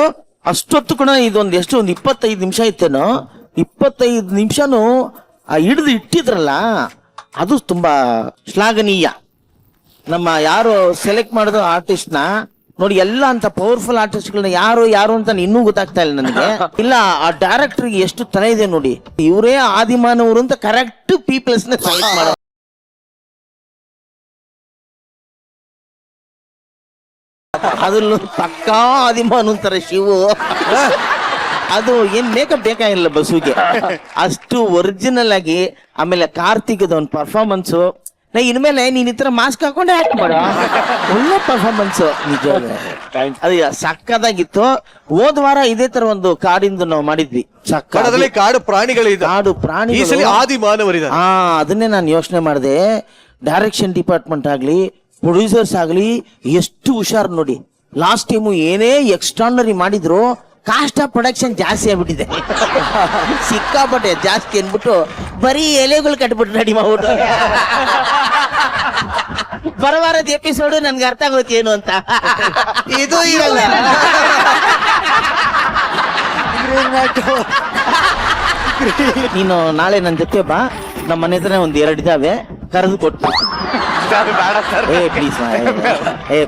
ಅಷ್ಟೊತ್ತು ಕೂಡ ಇದೊಂದು ಎಷ್ಟು ಒಂದು 25 ನಿಮಿಷ ಇತ್ತೇನೋ. 25 ನಿಮಿಷನು ಹಿಡಿದು ಇಟ್ಟಿದ್ರಲ್ಲ, ಅದು ತುಂಬಾ ಶ್ಲಾಘನೀಯ. ನಮ್ಮ ಯಾರು ಸೆಲೆಕ್ಟ್ ಮಾಡಿದ್ರು ಆರ್ಟಿಸ್ಟ್ ನ ನೋಡಿ, ಎಲ್ಲ ಅಂತ ಪವರ್ಫುಲ್ ಆರ್ಟಿಸ್ಟ್ಗಳನ್ನ ಯಾರು ಅಂತ ಇನ್ನೂ ಗೊತ್ತಾಗ್ತಾ ಇಲ್ಲ ನನಗೆ. ಇಲ್ಲ, ಆ ಡೈರೆಕ್ಟರ್ ಎಷ್ಟು ತಲೆ ಇದೆ ನೋಡಿ. ಇವರೇ ಆದಿಮಾನವರು ಅಂತ ಕರೆಕ್ಟ್ ಪೀಪಲ್ಸ್ ನ ಸೆಲೆಕ್ಟ್ ಮಾಡೋ. ಅದ್ರಲ್ಲೂ ಪಕ್ಕಾ ಆದಿಮಾನ ಅಂತಾರೆ ಶಿವು. ಅದು ಏನ್ ಮೇಕಪ್ ಬೇಕಾಗಿಲ್ಲ ಬಸ್ಸುಗೆ, ಅಷ್ಟು ಒರಿಜಿನಲ್ ಆಗಿ. ಆಮೇಲೆ ಕಾರ್ತಿಕ್ದ ಒಂದು ಪರ್ಫಾರ್ಮೆನ್ಸ್, ಇನ್ಮೇಲೆ ನೀನ್ ಈ ತರ ಮಾಸ್ಕ್ ಹಾಕೊಂಡೆ ಆಕ್ಟ್ ಮಾಡ, ಒಳ್ಳೆ ಪರ್ಫಾರ್ಮೆನ್ಸ್ ನಿಜವಾಗ್ಲೂ. ಅದು ಸಕ್ಕದಾಗಿತ್ತು. ಹೋದ ವಾರ ಇದೇ ತರ ಒಂದು ಕಾಡಿಂದ ನಾವು ಮಾಡಿದ್ವಿ. ಕಡದಲ್ಲಿ ಕಾಡು ಪ್ರಾಣಿಗಳಿದೆ, ಕಾಡು ಪ್ರಾಣಿ ಆದಿ ಮಾನವರಿದೆ. ಅದನ್ನೇ ನಾನು ಯೋಚನೆ ಮಾಡಿದೆ. ಡೈರೆಕ್ಷನ್ ಡಿಪಾರ್ಟ್ಮೆಂಟ್ ಆಗ್ಲಿ, ಪ್ರೊಡ್ಯೂಸರ್ಸ್ ಆಗ್ಲಿ ಎಷ್ಟು ಹುಷಾರ್ ನೋಡಿ. ಲಾಸ್ಟ್ ಟೈಮು ಏನೇ ಎಕ್ಸ್ಟ್ರಾರ್ನರಿ ಮಾಡಿದ್ರು ಕಾಸ್ಟ್ ಆಫ್ ಪ್ರೊಡಕ್ಷನ್ ಜಾಸ್ತಿ ಆಗ್ಬಿಟ್ಟಿದೆ. ಸಿಕ್ಕಾಪಟ್ಟೆ ಜಾಸ್ತಿ ಅನ್ಬಿಟ್ಟು ಬರೀ ಎಲೆಗಳು ಕಟ್ಬಿಟ್ಟು ರೆಡಿ ಮಾಡ್ಬಿಟ್ಟು ಬರವಾರದ ಎಪಿಸೋಡ್ ನನ್ಗೆ ಅರ್ಥ ಆಗುತ್ತೆ ಏನು ಅಂತ. ಇದು ಇರಲ್ಲ. ನೀನು ನಾಳೆ ನನ್ನ ಜೊತೆ ಬಾ, ನಮ್ಮ ಮನೆ ಹತ್ರ ಒಂದ್ 2 ಇದಾವೆ, ಕರೆದು ಕೊಟ್ಟು.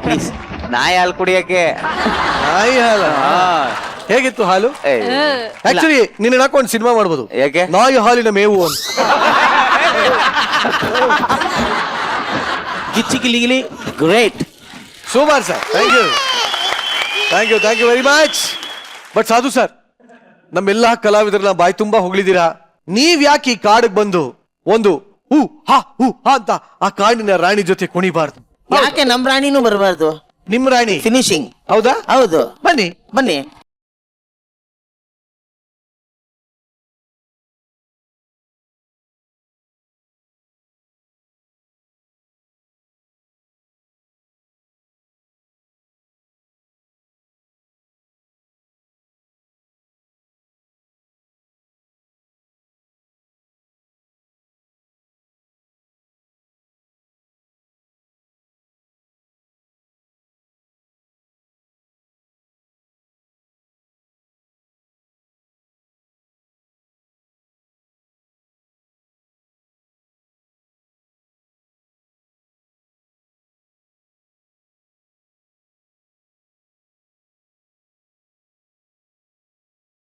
ಪ್ಲೀಸ್ ನಾಯಿ ಹಾಲು ಕುಡಿಯಕ್ಕೆ. ನಾಯಿ ಹಾಲ? ಹೇಗಿತ್ತು ಹಾಲು? ಆಕ್ಚುಲಿ ನಿನ್ನ ಹಾಕೊಂಡು ಸಿನಿಮಾ ಮಾಡ್ಬೋದು. ಯಾಕೆ? ನಾಯಿ ಹಾಲಿನ ಮೇವು ಅಂತ. Gichchi Giligili great. Super sir, thank you very much. But Sadhu sir, ನಮ್ಮೆಲ್ಲಾ ಕಲಾವಿದರನ್ನ ಬಾಯಿ ತುಂಬಾ ಹೊಗಳಿದ್ದೀರಾ. ನೀವ್ ಯಾಕೆ ಈ ಕಾಡಿಗೆ ಬಂದು ಒಂದು ಹೂ ಹಾ ಅಂತ ಆ ಕಾಡಿನ ರಾಣಿ ಜೊತೆ ಕುಣಿಬಾರ್ದು? ಯಾಕೆ ನಮ್ ರಾಣಿನೂ ಬರಬಾರ್ದು? ನಿಮ್ ರಾಣಿ ಫಿನಿಶಿಂಗ್. ಹೌದಾ? ಹೌದು. ಬನ್ನಿ.